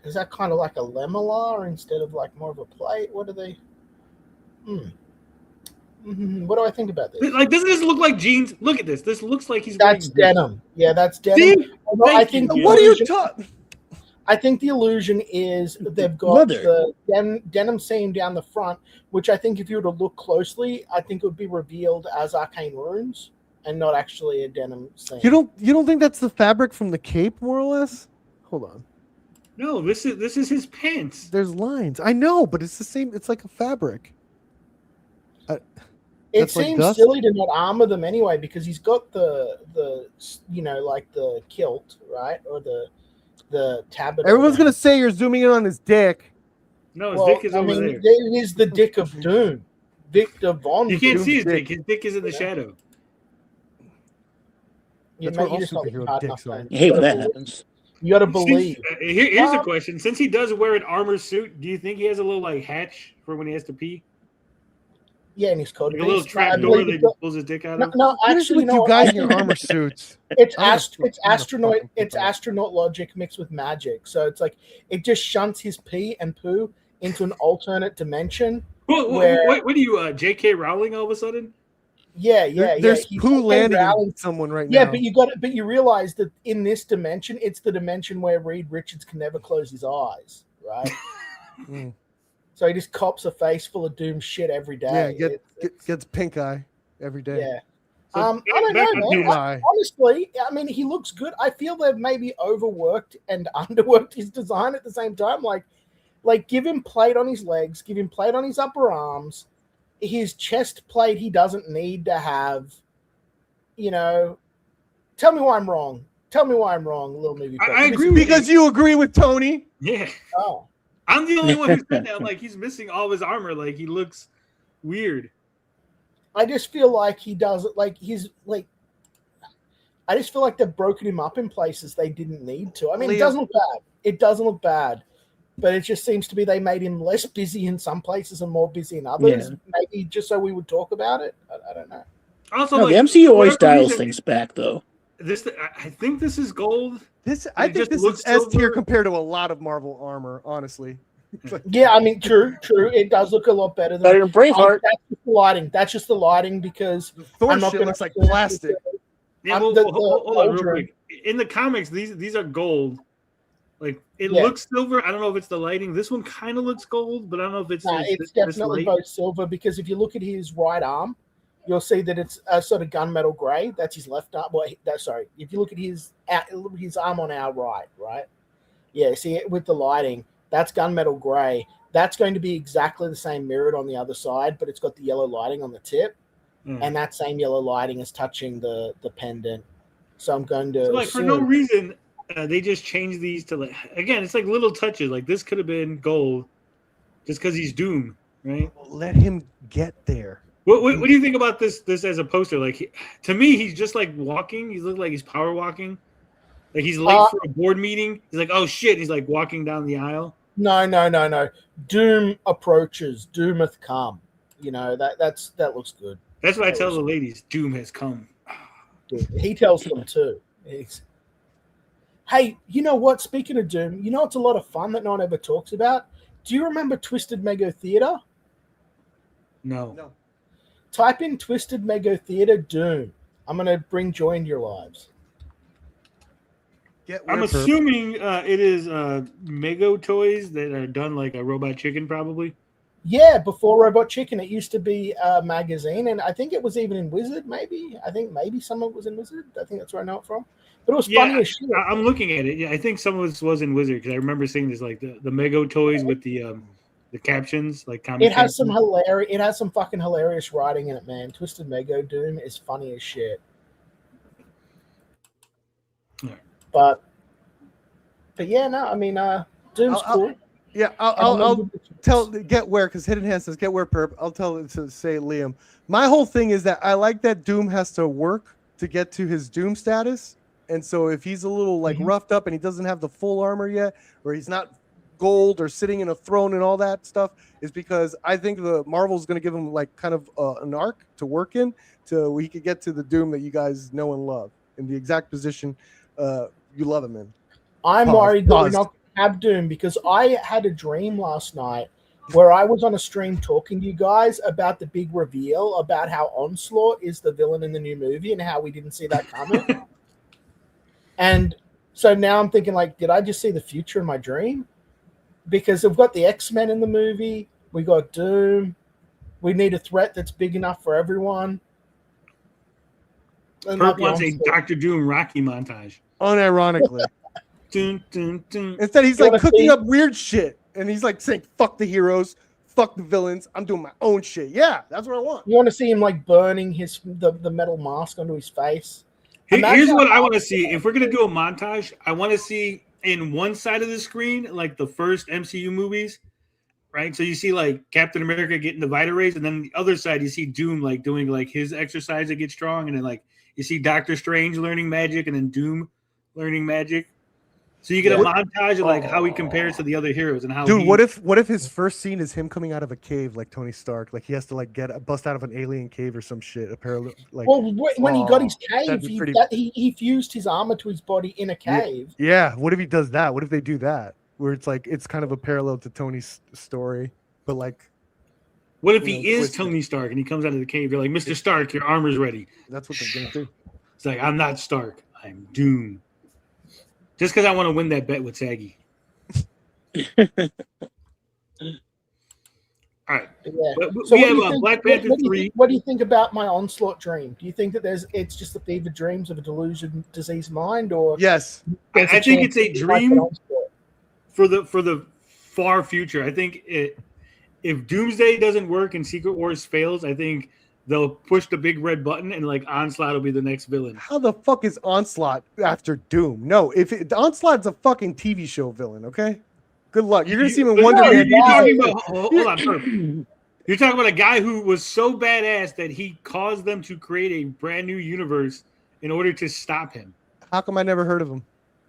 is that kind of like a lamella instead of like more of a plate? What are they? What do I think about this? Like, doesn't this look like jeans? Look at this. This looks like he's That's wearing denim. Yeah, that's denim. See? I think the What are you illusion- talking? I think the illusion is they've got the denim seam down the front, which I think if you were to look closely, I think it would be revealed as arcane runes and not actually a denim seam. You don't think that's the fabric from the cape, more or less? Hold on. No, this is his pants. There's lines. I know, but it's the same. It's like a fabric. It That's like seems dust? silly to not armor them anyway because he's got the like the kilt, right, or the tabard. Everyone's gonna say you're zooming in on his dick. No, his dick is over there. It is the dick of Doom, Victor Von. You can't Doom's see his dick. dick. His dick is in the shadow. That's Mate, what all just not superhero hard dicks enough, are. man. I hate when that happens. You got to believe. Here's a question: since he does wear an armor suit, do you think he has a little like hatch for when he has to pee? Yeah, and he's code. Like a little trap door that he pulls his dick out of? No, What is actually, with you no. guys in your armor suits? It's I'm astronaut. fucking It's astronaut logic mixed with magic. So it's like it just shunts his pee and poo into an alternate dimension. What are you, J.K. Rowling all of a sudden? Yeah. There's He's poo J.K. landing Rowling. someone right Yeah, now. but you realize that in this dimension, it's the dimension where Reed Richards can never close his eyes, right? So he just cops a face full of doom shit every day. Yeah, gets pink eye every day. Yeah. So I don't know, Doom man. eye. Honestly, I mean, he looks good. I feel they've maybe overworked and underworked his design at the same time. Like give him plate on his legs, give him plate on his upper arms. His chest plate he doesn't need to have. You know, tell me why I'm wrong. Tell me why I'm wrong, little movie. I agree with because you agree with Tony. Yeah. Oh. I'm the only one who said that. Like, he's missing all of his armor. Like, he looks weird. I just feel like he doesn't like he's like. I just feel like they've broken him up in places they didn't need to. I mean, It doesn't look bad. It doesn't look bad, but it just seems to be they made him less busy in some places and more busy in others. Yeah. Maybe just so we would talk about it. I don't know. Also, no, the MCU always dials things back, though. I think this is gold. I think this is S tier compared to a lot of Marvel armor, honestly. Yeah, I mean, true. It does look a lot better than Braveheart. That's just the lighting. That's just the lighting because the Thor shit looks like plastic. Yeah, hold on real quick. In the comics, these are gold. Like it looks silver. I don't know if it's the lighting. This one kind of looks gold, but I don't know if it's. No, it's definitely both silver because if you look at his right arm, you'll see that it's a sort of gunmetal gray. That's his left arm. Well, if you look at his arm on our right? Yeah, see it with the lighting. That's gunmetal gray. That's going to be exactly the same mirrored on the other side, but it's got the yellow lighting on the tip, and that same yellow lighting is touching the pendant. So I'm going to for no reason they just changed these to again. It's like little touches. Like this could have been gold, just because he's Doom, right? Let him get there. What do you think about this as a poster? Like to me, he's just like walking. He looks like he's power walking. Like he's late for a board meeting. He's like, oh shit! He's like walking down the aisle. No. Doom approaches. Doom hath come. You know that looks good. That's what I tell the ladies. Doom has come. He tells them too. Hey, you know what? Speaking of Doom, you know it's a lot of fun that no one ever talks about. Do you remember Twisted Mego Theater? No. Type in Twisted Mego Theater Doom. I'm gonna bring joy into your lives. I'm assuming it is Mego toys that are done like a Robot Chicken, probably. Yeah, before Robot Chicken, it used to be a magazine, and I think it was even in Wizard. Maybe maybe some of it was in Wizard. I think that's where I know it from. But it was funny as shit. I'm looking at it. Yeah, I think some of it was in Wizard because I remember seeing this like the Mego toys with the captions, like comic. It has some hilarious. It has some fucking hilarious writing in it, man. Twisted Mego Doom is funny as shit. But yeah, no, I mean, Doom's cool. I'll tell Getaway because Hidden Hand says Getaway perp. I'll tell it to say Liam. My whole thing is that I like that Doom has to work to get to his Doom status, and so if he's a little like roughed up and he doesn't have the full armor yet, or he's not gold or sitting in a throne and all that stuff, is because I think the Marvel's going to give him like kind of an arc to work in to he could get to the Doom that you guys know and love in the exact position you love him in. I'm worried that we're not going to have Doom because I had a dream last night where I was on a stream talking to you guys about the big reveal about how Onslaught is the villain in the new movie and how we didn't see that coming. And so now I'm thinking, like, did I just see the future in my dream? Because we've got the X-Men in the movie, we got Doom, we need a threat that's big enough for everyone. Perp wants a Dr. Doom Rocky montage. Unironically. Dun, dun, dun. Instead, he's like cooking up weird shit. And he's like saying, fuck the heroes, fuck the villains. I'm doing my own shit. Yeah, that's what I want. You want to see him like burning the metal mask onto his face? Here's what I want to see. If we're going to do a montage, I want to see in one side of the screen, like the first MCU movies, right? So you see like Captain America getting the Vita rays, and then the other side, you see Doom like doing like his exercise to get strong. And then like you see Doctor Strange learning magic and then Doom learning magic. So you get a montage of like how he compares to the other heroes and how. Dude, what if his first scene is him coming out of a cave like Tony Stark? Like he has to like bust out of an alien cave or some shit. Like when he got his cave, he fused his armor to his body in a cave. Yeah. What if he does that? What if they do that? where it's like it's kind of a parallel to Tony's story, but like. What if he is Tony Stark and he comes out of the cave? You're like, Mr. Stark, your armor's ready. That's what they're gonna do. It's like, I'm not Stark. I'm Doom. Just because I want to win that bet with Saggy. All right. Yeah. We have Black Panther 3. What do you think about my Onslaught dream? Do you think that it's just the fever dreams of a delusion, diseased mind, or yes? I think it's a dream for the far future. I think if Doomsday doesn't work and Secret Wars fails, I think they'll push the big red button and like Onslaught will be the next villain. How the fuck is Onslaught after Doom? No, Onslaught's a fucking TV show villain. Okay. Good luck. You're gonna see him in Wonder Man. Hold on. You're talking about a guy who was so badass that he caused them to create a brand new universe in order to stop him. How come I never heard of him?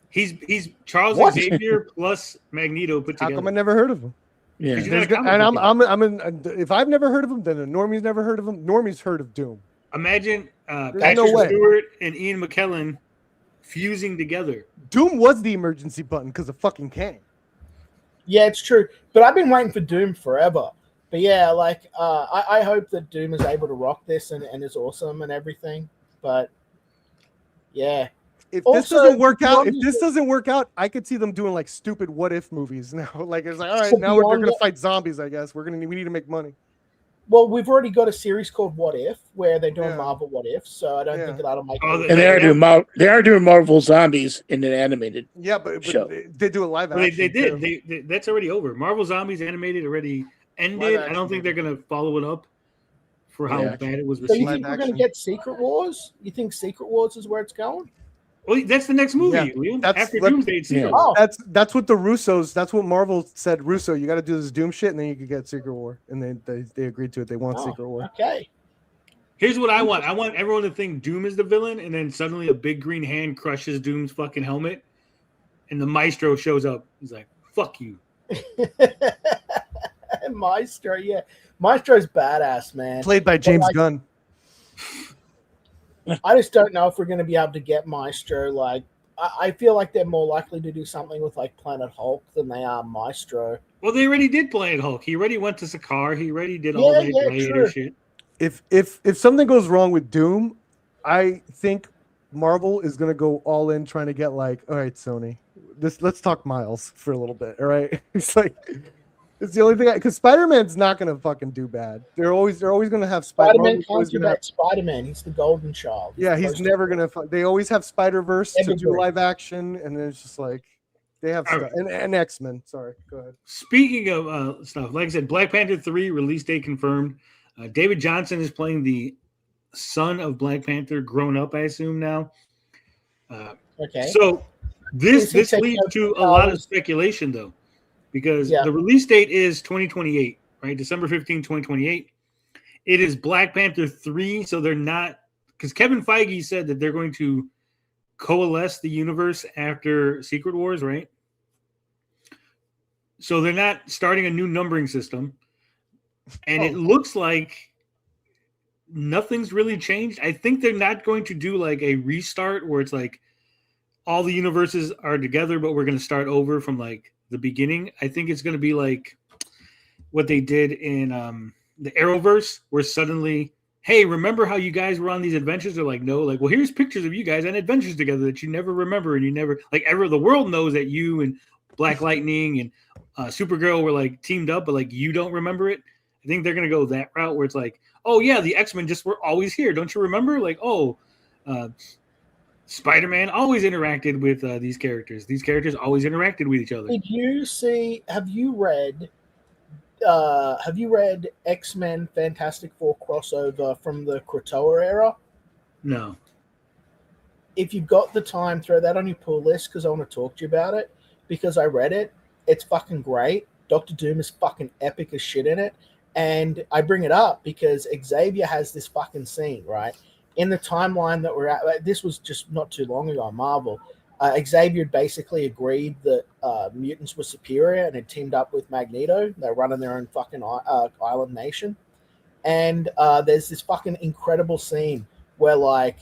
He's Charles Xavier plus Magneto put together. How come I never heard of him? Yeah, and I'm in. If I've never heard of him, then Normie's never heard of him. Normie's heard of Doom. Imagine Patrick Stewart and Ian McKellen fusing together. Doom was the emergency button because of fucking Kang. Yeah, it's true. But I've been waiting for Doom forever. But yeah, like I hope that Doom is able to rock this and is awesome and everything. But yeah. If this doesn't work out, I could see them doing like stupid what if movies now. Like it's like, all right, now we're gonna fight zombies, I guess. We need to make money. Well, we've already got a series called What If, where they're doing Marvel What If, so I don't think that'll make sense. And they are doing Marvel Zombies in an animated show. They do a live action. They did. That's already over. Marvel Zombies animated already ended. I don't think they're going to follow it up for how bad it was received. So you think we're going to get Secret Wars? You think Secret Wars is where it's going? Well, that's the next movie. After Doomsday, that's what the Russos. That's what Marvel said. Russo, you got to do this Doom shit, and then you could get Secret War. And they agreed to it. They want Secret War. Okay. Here's what I want. I want everyone to think Doom is the villain, and then suddenly a big green hand crushes Doom's fucking helmet, and the Maestro shows up. He's like, "Fuck you." Maestro, yeah. Maestro's badass, man. Played by James Gunn. I just don't know if we're going to be able to get Maestro. Like, I feel like they're more likely to do something with like Planet Hulk than they are Maestro. Well, they already did Planet Hulk. He already went to Sakaar. He already did all that Gladiator shit. If something goes wrong with Doom, I think Marvel is going to go all in trying to get like, all right, Sony, let's talk Miles for a little bit. All right, it's like. It's the only thing because Spider-Man's not gonna fucking do bad. They're always gonna have Spider-Man. Spider-Man. He's the golden child. He's never gonna. They always have Spider-Verse to do live action, and then it's just like they have stuff. And X-Men. Sorry, go ahead. Speaking of stuff, like I said, Black Panther 3 release date confirmed. David Johnson is playing the son of Black Panther, grown up, I assume now. Okay. So this leads to a lot of speculation, though. Because the release date is 2028, right? December 15, 2028. It is Black Panther 3, so they're not – because Kevin Feige said that they're going to coalesce the universe after Secret Wars, right? So they're not starting a new numbering system. And it looks like nothing's really changed. I think they're not going to do like a restart where it's like all the universes are together, but we're going to start over from like – the beginning. I think it's going to be like what they did in the Arrowverse, where suddenly, hey, remember how you guys were on these adventures? They're like, no, like, well, here's pictures of you guys on adventures together that you never remember, and you never the world knows that you and Black Lightning and Supergirl were like teamed up, but like you don't remember it. I think they're going to go that route where it's like, oh yeah, the X-Men just were always here, don't you remember? Like, Spider-Man always interacted with these characters. These characters always interacted with each other. Have you read X-Men Fantastic Four crossover from the Krakoa era? No. If you've got the time, throw that on your pull list because I want to talk to you about it because I read it. It's fucking great. Dr. Doom is fucking epic as shit in it. And I bring it up because Xavier has this fucking scene, right? In the timeline that we're at, this was just not too long ago on Marvel, Xavier basically agreed that mutants were superior and had teamed up with Magneto. They're running their own fucking island nation. And there's this fucking incredible scene where like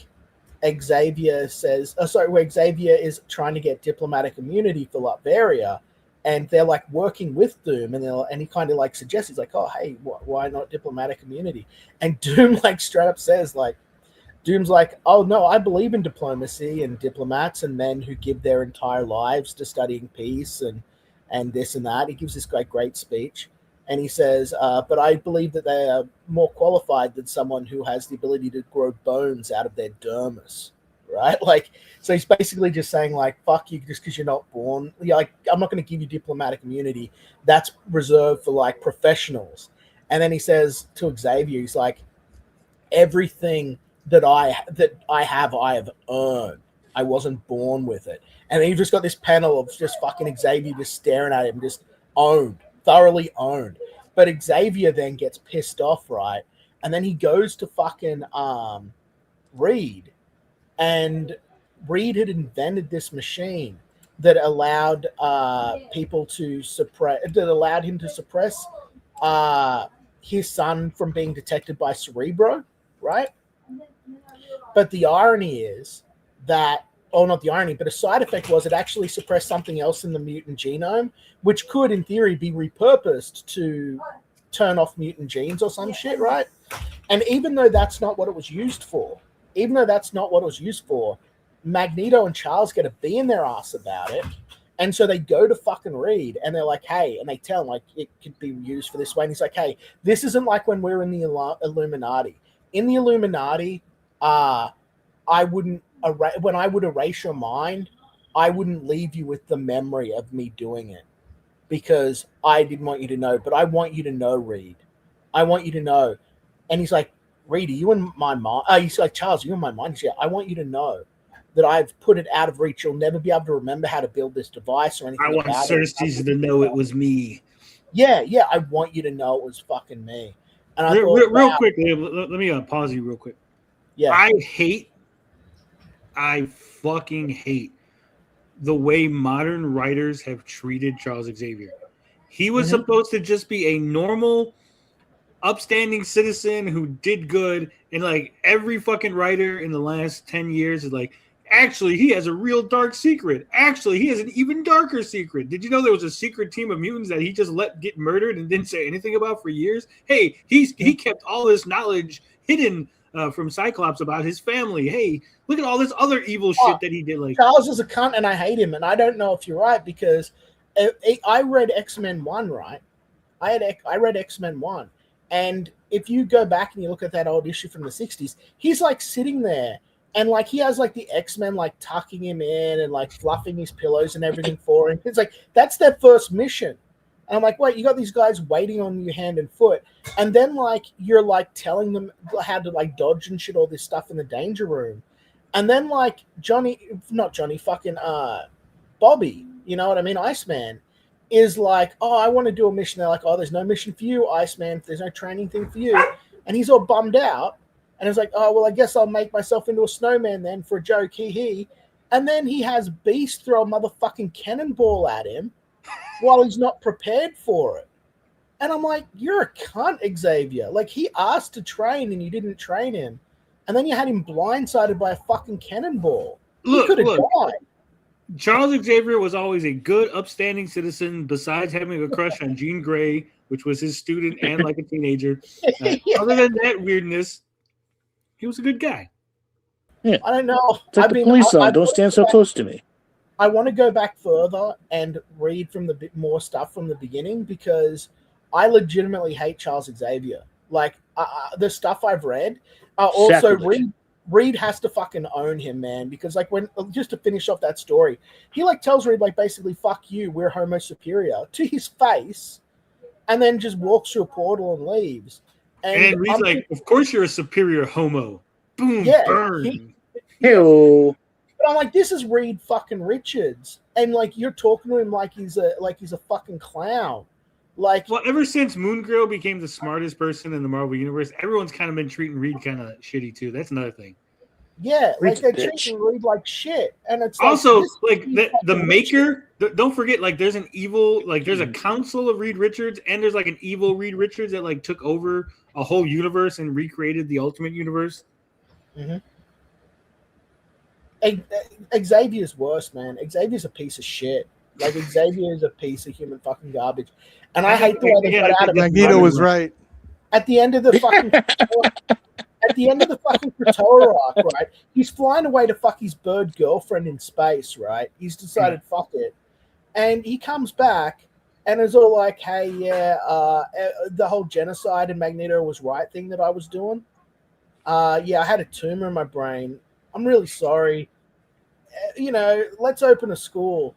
Xavier is trying to get diplomatic immunity for Latveria. and they're like working with Doom, and he kind of like suggests, he's like, oh hey, why not diplomatic immunity? And Doom like straight up says like, Doom's like, oh no, I believe in diplomacy and diplomats and men who give their entire lives to studying peace and this and that. He gives this great speech, and he says, but I believe that they are more qualified than someone who has the ability to grow bones out of their dermis, right? Like, so he's basically just saying like, fuck you, just because you're not born. Like, I'm not going to give you diplomatic immunity. That's reserved for like professionals. And then he says to Xavier, he's like, everything that I have earned. I wasn't born with it. And then you've just got this panel of just fucking Xavier just staring at him, just thoroughly owned. But Xavier then gets pissed off, right? And then he goes to fucking Reed, and Reed had invented this machine that allowed people to allowed him to suppress his son from being detected by Cerebro, right? But the irony is that, not the irony, but a side effect was it actually suppressed something else in the mutant genome, which could, in theory, be repurposed to turn off mutant genes or some shit, right? And even though that's not what it was used for, Magneto and Charles get a bee in their ass about it. And so they go to fucking Reed, and they're like, hey, and they tell him, like, it could be used for this way. And he's like, hey, this isn't like when we're in the Illuminati. In the Illuminati, when I would erase your mind, I wouldn't leave you with the memory of me doing it because I didn't want you to know. But I want you to know, Reed. I want you to know. And he's like, Reed, are you in my mind? He's like, Charles, are you in my mind? He's like, I want you to know that I've put it out of reach. You'll never be able to remember how to build this device or anything. I want Cersei to know it was me. Yeah, I want you to know it was fucking me. And I real quick, let me pause you real quick. Yeah, I fucking hate the way modern writers have treated Charles Xavier. He was supposed to just be a normal, upstanding citizen who did good, and like every fucking writer in the last 10 years is like, actually, he has a real dark secret. Actually, he has an even darker secret. Did you know there was a secret team of mutants that he just let get murdered and didn't say anything about for years? Hey, he kept all this knowledge hidden from Cyclops about his family. Hey, look at all this other evil shit that he did. Like, Charles is a cunt, and I hate him. And I don't know if you're right, because I read X-Men 1, right? I read X-Men 1. And if you go back and you look at that old issue from the 60s, he's like sitting there, and like he has like the X-Men like tucking him in and like fluffing his pillows and everything for him. It's like, that's their first mission. And I'm like, wait, you got these guys waiting on you hand and foot. And then like you're like telling them how to like dodge and shit, all this stuff in the danger room. And then like Bobby, you know what I mean? Iceman is like, oh, I want to do a mission. They're like, oh, there's no mission for you, Iceman. There's no training thing for you. And he's all bummed out. And it's like, oh, well, I guess I'll make myself into a snowman then for a joke, hee. And then he has Beast throw a motherfucking cannonball at him while he's not prepared for it. And I'm like, you're a cunt, Xavier. Like, he asked to train and you didn't train him. And then you had him blindsided by a fucking cannonball. He could have died. Charles Xavier was always a good, upstanding citizen, besides having a crush on Jean Grey, which was his student and like a teenager. Other than that weirdness, he was a good guy. Yeah. I don't know. It's like the police song, don't stand so close to me. I want to go back further and read from the bit more stuff from the beginning, because I legitimately hate Charles Xavier. Like, the stuff I've read. Also, Reed has to fucking own him, man, because like just to finish off that story, he like tells Reed like basically, fuck you, we're homo superior to his face, and then just walks through a portal and leaves. And Reed's like, of course you're a superior homo. Boom, burn. Ew. But I'm like, this is Reed fucking Richards, and like you're talking to him like he's a fucking clown. Like, well, ever since Moon Girl became the smartest person in the Marvel Universe, everyone's kind of been treating Reed kind of shitty too. That's another thing. Yeah, like they're treating Reed like shit, and it's also like the maker. Don't forget, like there's an evil, like there's a council of Reed Richards, and there's like an evil Reed Richards that like took over a whole universe and recreated the Ultimate Universe. Mm-hmm. Xavier's worse, man. Xavier's a piece of shit. Like Xavier is a piece of human fucking garbage, and I hate the way they got out of it. Magneto was right. At the end of the fucking Krakoa arc, right? He's flying away to fuck his bird girlfriend in space, right? He's decided fuck it, and he comes back and is all like, "Hey, yeah, the whole genocide and Magneto was right thing that I was doing. Yeah, I had a tumor in my brain. I'm really sorry. Let's open a school.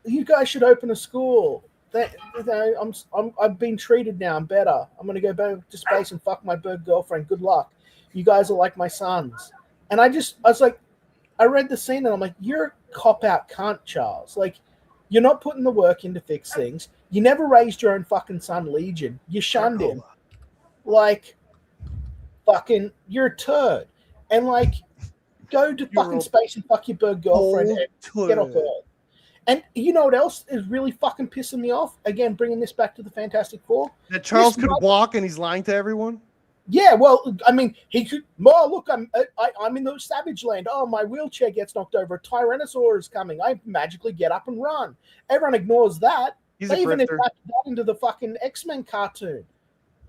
You guys should open a school. I've been treated now. I'm better. I'm gonna go back to space and fuck my bird girlfriend. Good luck. You guys are like my sons." And I was like, I read the scene and I'm like, you're a cop out cunt, Charles. Like, you're not putting the work in to fix things. You never raised your own fucking son, Legion. You shunned him. Like, fucking, you're a turd. And like, go to fucking space and fuck your bird girlfriend and get off Earth. And you know what else is really fucking pissing me off? Again, bringing this back to the Fantastic Four. That Charles could walk and he's lying to everyone? Yeah, well, I mean, he could. Oh, look, I'm in the Savage Land. Oh, my wheelchair gets knocked over. A Tyrannosaur is coming. I magically get up and run. Everyone ignores that. They even adapted that into the fucking X-Men cartoon.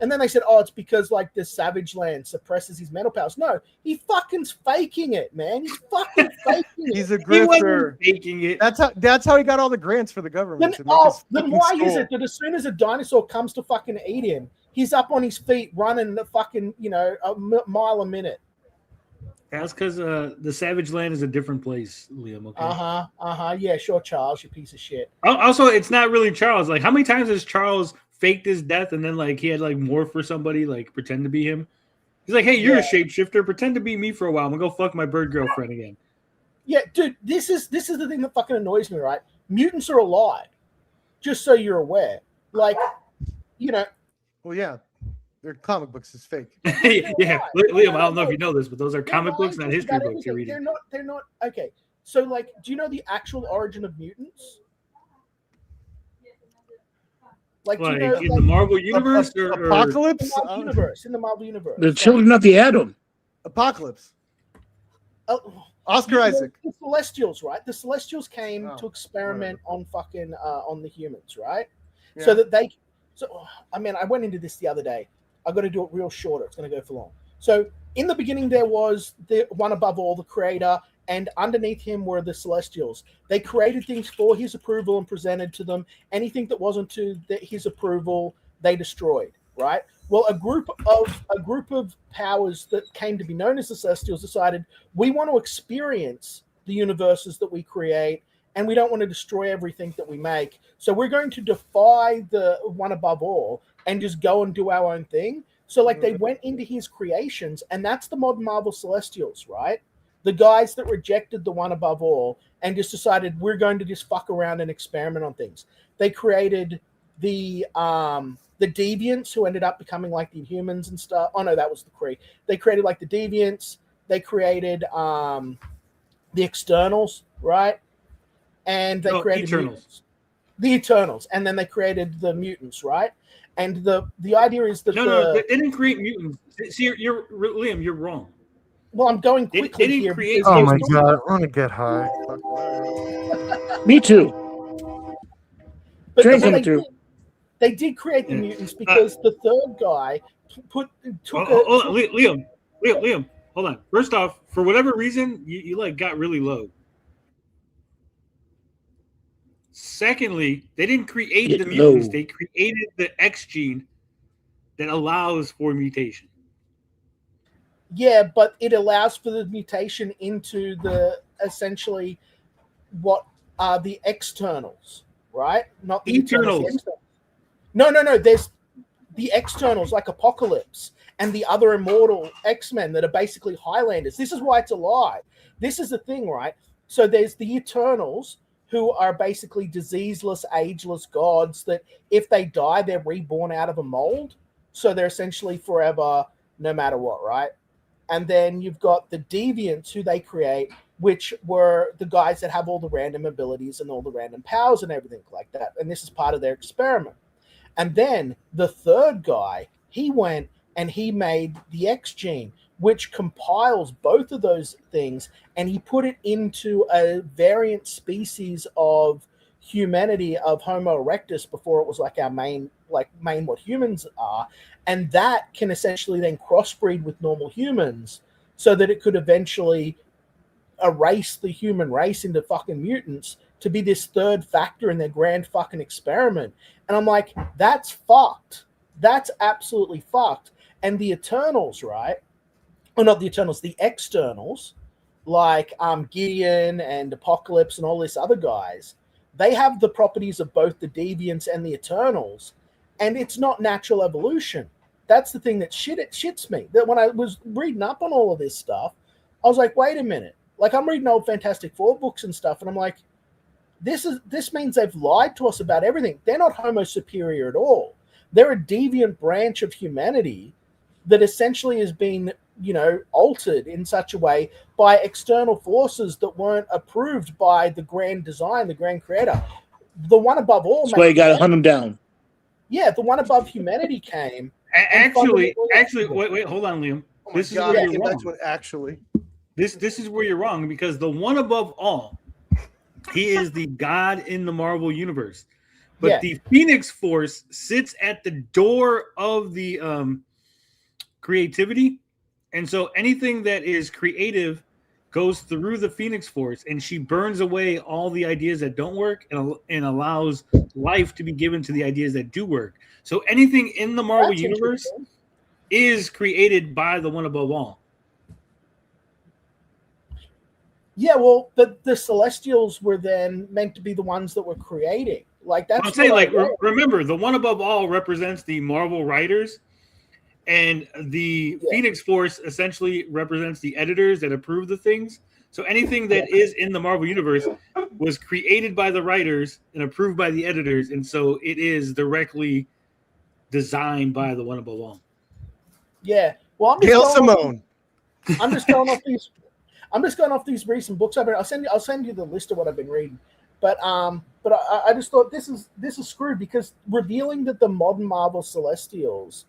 And then they said, oh, it's because, like, the Savage Land suppresses his mental powers. No, he fucking's faking it, man. He's fucking faking it. He's a grifter. Faking it. That's how he got all the grants for the government. Then why is it that as soon as a dinosaur comes to fucking eat him, he's up on his feet running a fucking, a mile a minute? That's because the Savage Land is a different place, Liam. Okay. Yeah, sure, Charles, you piece of shit. Also, it's not really Charles. Like, how many times has Charles faked his death and then like he had like morph for somebody, like pretend to be him? He's like, hey, you're a shapeshifter. Pretend to be me for a while. I'm gonna go fuck my bird girlfriend again. Yeah, dude, this is the thing that fucking annoys me, right? Mutants are alive. Just so you're aware. Like, Well, yeah. They're comic books is fake. Yeah. Liam, I don't know if you know this, but those are comic books, not history books you're reading. They're not okay. So like, do you know the actual origin of mutants? Like, in the Marvel universe or Apocalypse? In the Marvel universe. The children of the atom. Apocalypse. Oscar Isaac. The Celestials, right? The Celestials came to experiment on fucking on the humans, right? Yeah. So that they. So I mean, I went into this the other day. I've got to do it real short. It's going to go for long. So in the beginning, there was the one above all, the creator, and underneath him were the Celestials. They created things for his approval and presented to them. Anything that wasn't to his approval, they destroyed. Right. Well, a group of powers that came to be known as the Celestials decided we want to experience the universes that we create, and we don't want to destroy everything that we make. So we're going to defy the one above all and just go and do our own thing. So like they went into his creations, and that's the modern Marvel Celestials, right? The guys that rejected the one above all and just decided we're going to just fuck around and experiment on things. They created the Deviants, who ended up becoming like the Inhumans and stuff. Oh no, that was the Kree. They created like the Deviants. They created the Externals, right? And they created Eternals. The Eternals, and then they created the mutants, right? And the idea is that no, they didn't create mutants. See, you're Liam, you're wrong. Well, I'm going quickly they here. Create oh my god, I want to get high. Me too. But they did create the mutants because the third guy took Liam, hold on. First off, for whatever reason, you like got really low. Secondly, they didn't create the mutants. They created the X gene that allows for mutation. Yeah, but it allows for the mutation into the essentially what are the externals, right? Not the Eternals. No. There's the externals like Apocalypse and the other immortal X-Men that are basically Highlanders. This is why it's a lie. This is the thing, right? So there's the Eternals, who are basically diseaseless, ageless gods that if they die, they're reborn out of a mold. So they're essentially forever, no matter what, right? And then you've got the Deviants, who they create, which were the guys that have all the random abilities and all the random powers and everything like that. And this is part of their experiment. And then the third guy, he went and he made the X gene, which compiles both of those things, and he put it into a variant species of humanity of Homo erectus before it was like our main what humans are, and that can essentially then crossbreed with normal humans so that it could eventually erase the human race into fucking mutants to be this third factor in their grand fucking experiment. And I'm like, that's fucked. That's absolutely fucked. And the Eternals, right? Or not the Eternals, the Externals, like Gideon and Apocalypse and all these other guys, they have the properties of both the Deviants and the Eternals, and it's not natural evolution. That's the thing that shits me. That when I was reading up on all of this stuff, I was like, wait a minute. Like, I'm reading old Fantastic Four books and stuff, and I'm like, this means they've lied to us about everything. They're not Homo superior at all. They're a deviant branch of humanity that essentially has been, altered in such a way by external forces that weren't approved by the grand design, the grand creator. The one above all. That's why you got to hunt them down. Yeah, the one above humanity came. Actually, wait, hold on, Liam. Oh my God, I came back to it actually. This is where you're wrong, because the one above all, he is the God in the Marvel universe. But the Phoenix Force sits at the door of the creativity. And so anything that is creative goes through the Phoenix Force, and she burns away all the ideas that don't work and allows life to be given to the ideas that do work. So anything in the Marvel universe is created by the one above all. Yeah, well, the Celestials were then meant to be the ones that were creating. Like, that's I'm saying, like, remember, the one above all represents the Marvel writers, and the Phoenix Force essentially represents the editors that approve the things. So anything that is in the Marvel universe was created by the writers and approved by the editors, and so it is directly designed by the one above all. Yeah. Well, I'm just going off these recent books I've read. I'll send you the list of what I've been reading. But I just thought this is screwed, because revealing that the modern Marvel Celestials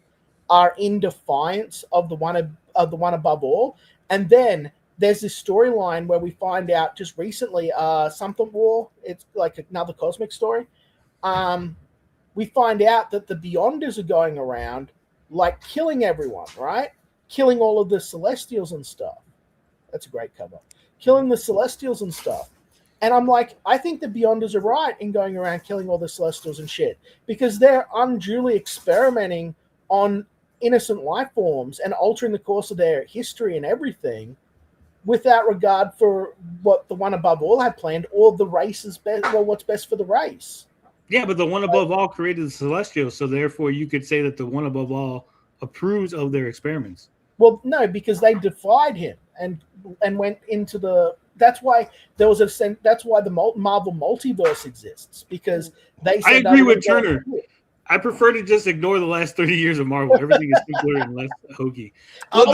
are in defiance of the one above all, and then there's this storyline where we find out just recently, something war. It's like another cosmic story. We find out that the Beyonders are going around like killing everyone, right? Killing all of the Celestials and stuff. That's a great cover. Killing the Celestials and stuff. And I'm like, I think the Beyonders are right in going around killing all the Celestials and shit, because they're unduly experimenting on innocent life forms and altering the course of their history and everything without regard for what the one above all had planned or the race's best, or what's best for the race. Yeah, but the one above all created the Celestials, so therefore you could say that the one above all approves of their experiments. Well, no, because they defied him and went into the. That's why there was that's why the Marvel multiverse exists, because they said, I agree with Turner. I prefer to just ignore the last 30 years of Marvel. Everything is simpler and less hokey. I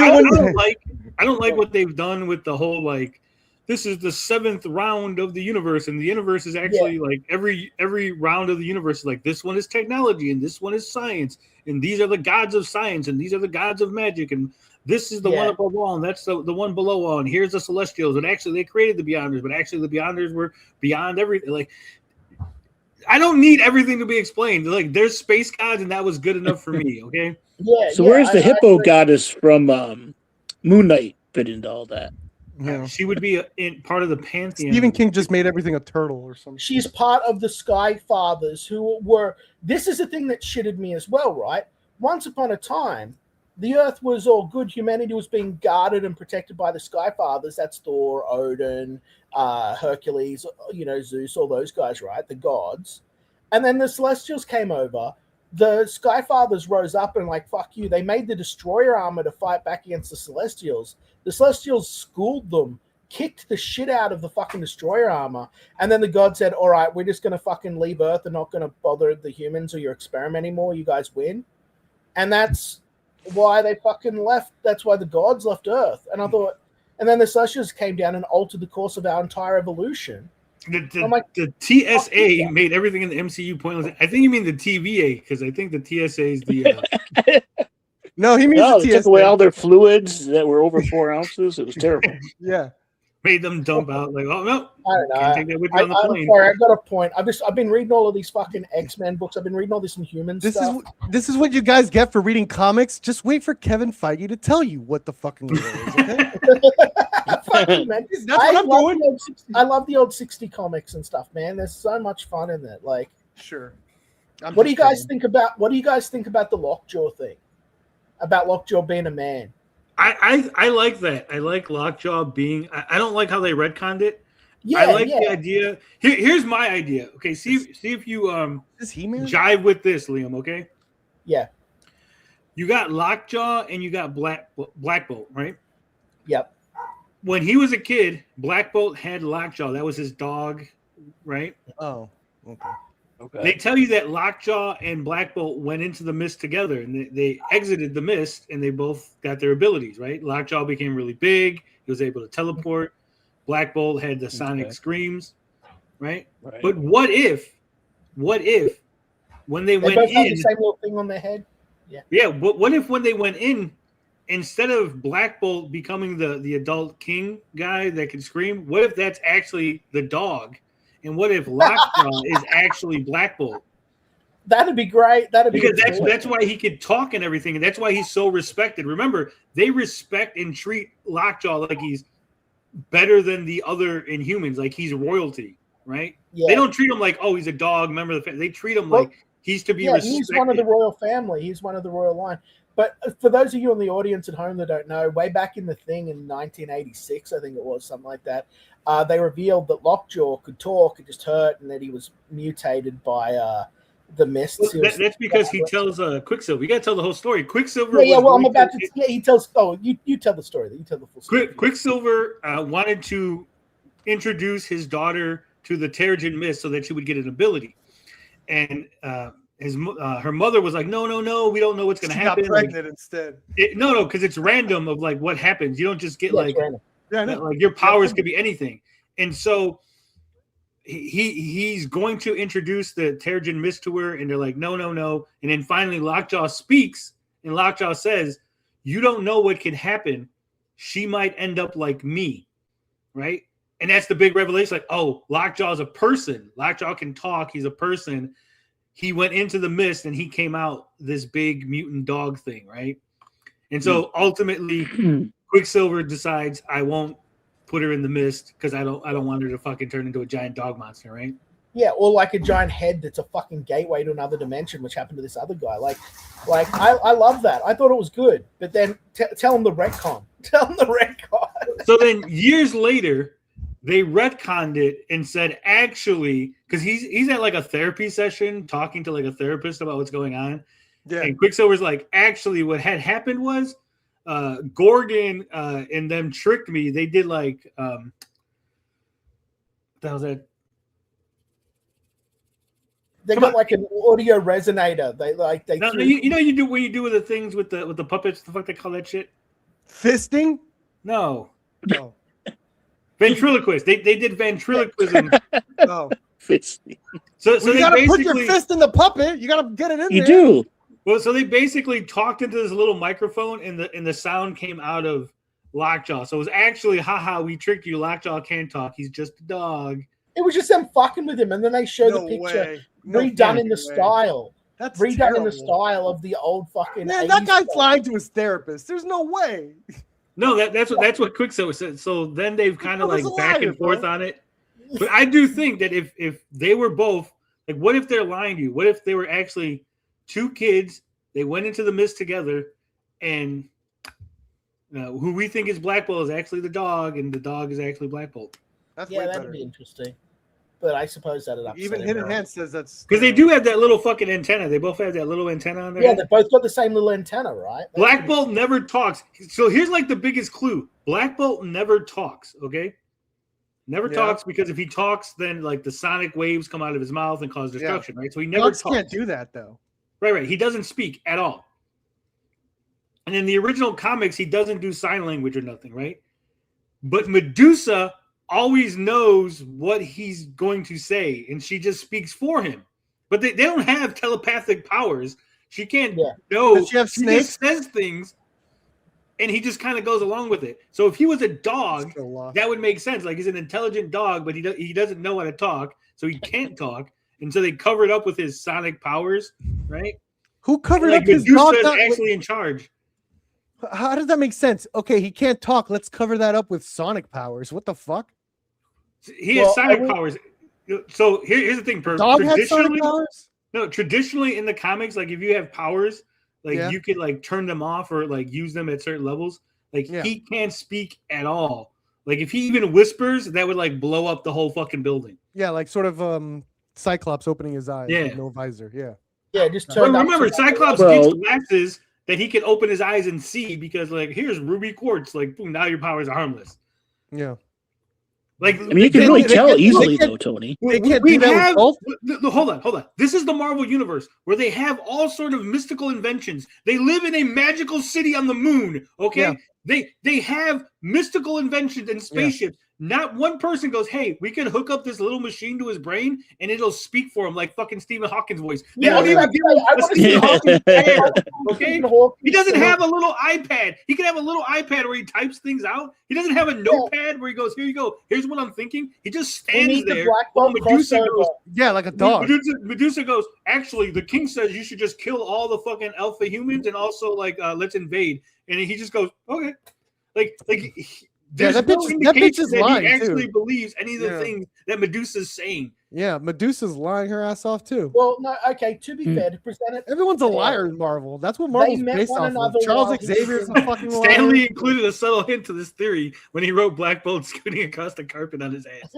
don't like what they've done with the whole, like, this is the 7th round of the universe, and the universe is actually like every round of the universe is like, this one is technology and this one is science, and these are the gods of science and these are the gods of magic, and this is the one above all, and that's the one below all, and here's the Celestials, and actually they created the Beyonders, but actually the Beyonders were beyond everything. Like, I don't need everything to be explained. Like, there's space gods, and that was good enough for me. Okay. Yeah. So where's the hippo goddess from Moon Knight fit into all that? Yeah. She would be in part of the pantheon. Stephen King just made everything a turtle or something. She's part of the Sky Fathers, who were. This is the thing that shitted me as well, right? Once upon a time, the Earth was all good. Humanity was being guarded and protected by the Sky Fathers. That's Thor, Odin, Hercules, Zeus, all those guys, right? The gods. And then the Celestials came over. The Sky Fathers rose up and, like, fuck you. They made the destroyer armor to fight back against the Celestials. The Celestials schooled them, kicked the shit out of the fucking destroyer armor. And then the gods said, all right, we're just going to fucking leave Earth and not going to bother the humans or your experiment anymore. You guys win. And that's why they fucking left. That's why the gods left Earth. And I thought, and then the Celestials came down and altered the course of our entire evolution. The TSA made everything in the MCU pointless. I think you mean the TVA, because I think the TSA is the. No, he means the TSA. They took away all their fluids that were over 4 ounces. It was terrible. Yeah. made them dump out. Like, oh no, I don't know. can't take that with you on the I'm plane. sorry, I've got a point. I've been reading all of these fucking X-Men books. I've been reading all this Inhumans stuff. This is what you guys get for reading comics. Just wait for Kevin Feige to tell you what the fucking lore is. Okay? Fuck you, man. That's what I'm doing. I love the old 60 comics and stuff, man. There's so much fun in it. Like, Sure. what do you guys think about the Lockjaw thing? About Lockjaw being a man? I like that. I like Lockjaw being. I don't like how they retconned it. Yeah, I like the idea. Here's my idea. Okay, see if you Is he man? jive with this, Liam. Okay. Yeah. You got Lockjaw and you got Black Bolt, right? Yep. When he was a kid, Black Bolt had Lockjaw. That was his dog, right? Oh, okay. Okay. They tell you that Lockjaw and Black Bolt went into the mist together, and they exited the mist, and they both got their abilities, right? Lockjaw became really big. He was able to teleport. Black Bolt had the sonic screams, right? But what if when they went both had in, the same little thing on their head? yeah, but what if when they went in, instead of Black Bolt becoming the adult king guy that can scream, what if that's actually the dog? And what if Lockjaw is actually Black Bolt? That'd be great. Because that's why he could talk and everything, and that's why he's so respected. Remember, they respect and treat Lockjaw like he's better than the other Inhumans, like he's royalty, right? Yeah. They don't treat him like, oh, he's a dog, member of the family. They treat him like he's to be respected. He's one of the royal family. He's one of the royal line. But for those of you in the audience at home that don't know, way back in the thing in 1986, I think it was, something like that, they revealed that Lockjaw could talk, it just hurt, and that he was mutated by the mist. Well, that's because he tells Quicksilver. You got to tell the whole story. Quicksilver. Yeah, well, I'm about to. Yeah, he tells. Oh, you tell the story. You tell the full story. Quicksilver wanted to introduce his daughter to the Terrigen Mist so that she would get an ability, and her mother was like, no, we don't know what's going to happen. Got pregnant instead. No, because it's random of like what happens. You don't just get like your powers could be anything, and so. He's going to introduce the Terrigen Mist to her, and they're like, no. And then finally Lockjaw speaks, and Lockjaw says, you don't know what could happen. She might end up like me, right? And that's the big revelation. Like, oh, Lockjaw is a person. Lockjaw can talk. He's a person. He went into the mist, and he came out this big mutant dog thing, right? And so ultimately, Quicksilver decides, I won't put her in the mist because I don't want her to fucking turn into a giant dog monster, right? Yeah, or like a giant head that's a fucking gateway to another dimension, which happened to this other guy. Like I love that. I thought it was good, but then tell him the retcon. Tell him the retcon. So then years later, they retconned it and said actually, because he's at like a therapy session talking to like a therapist about what's going on. Yeah. And Quicksilver's like, actually, what had happened was. Gorgon and them tricked me. They did like that was it. They got like an audio resonator. You do what you do with the things with the puppets. The fuck they call that shit? Fisting? No. Ventriloquist. They did ventriloquism. Oh, fisting. So you gotta put your fist in the puppet. You gotta get it in there. You do. Well, so they basically talked into this little microphone, and the sound came out of Lockjaw. So it was actually, haha, we tricked you. Lockjaw can't talk. He's just a dog. It was just them fucking with him, and then they show the picture redone in the style. That's redone terrible. in the style of the old fucking. Man, that guy's lying to his therapist. There's no way. No, that's what Quicksilver said. So then they've kind of like back and forth on it. But I do think that if they were both like, what if they're lying to you? What if they were actually two kids, they went into the mist together, and who we think is Black Bolt is actually the dog, and the dog is actually Black Bolt. That's that'd be interesting. But I suppose that'd upset even Hidden Hand says that's because they do have that little fucking antenna. They both have that little antenna on there. Yeah, they both got the same little antenna, right? Black Bolt never talks. So here's like the biggest clue: Black Bolt never talks. Okay, never talks, because if he talks, then like the sonic waves come out of his mouth and cause destruction, right? So he never talks. Can't do that though. Right. He doesn't speak at all. And in the original comics, he doesn't do sign language or nothing, right? But Medusa always knows what he's going to say, and she just speaks for him. But they don't have telepathic powers. She can't know. Does she have snakes? She just says things. and he just kind of goes along with it. So if he was a dog, Still lost. that would make sense. Like he's an intelligent dog, but he doesn't know how to talk, so he can't talk. And so they covered up with his sonic powers, right? Who covered Like up his Medusa dog? is actually in charge. How does that make sense? Okay, he can't talk. Let's cover that up with sonic powers. What the fuck? He has sonic powers. So here's the thing. Dog has sonic powers? No, traditionally in the comics, like if you have powers, like Yeah. you could like turn them off or like use them at certain levels. Like he can't speak at all. Like if he even whispers, that would like blow up the whole fucking building. Yeah, like sort of Cyclops opening his eyes Yeah. with no visor. Yeah. Yeah, just But turn. remember, Cyclops gets glasses that he can open his eyes and see because like here's ruby quartz. Like boom, now your powers are harmless. Yeah. Like I mean, you can really tell easily, though, Tony. They can't do that with both? Hold on. This is the Marvel universe where they have all sort of mystical inventions. They live in a magical city on the moon. Okay, they have mystical inventions and spaceships. Not one person goes, "Hey, we can hook up this little machine to his brain and it'll speak for him like fucking Stephen Hawking's voice." They don't even give him a Stephen Hawking pad, okay? He doesn't have a little iPad. He can have a little iPad where he types things out. He doesn't have a notepad where he goes, "Here you go. Here's what I'm thinking." He just stands there. While Medusa goes, like a dog. Medusa goes, "Actually, the king says you should just kill all the fucking alpha humans and also like let's invade." And he just goes, "Okay." There's that no bitch indication is that lying, he actually too. believes any of the things that Medusa's saying. Yeah, Medusa's lying her ass off too. Well, no, okay. To be fair, to present it, Everyone's a liar in Marvel. That's what Marvel's met based one off another of. Charles while he Xavier's was a fucking liar. Stanley included a subtle hint to this theory when he wrote Black Bolt scooting across the carpet on his ass.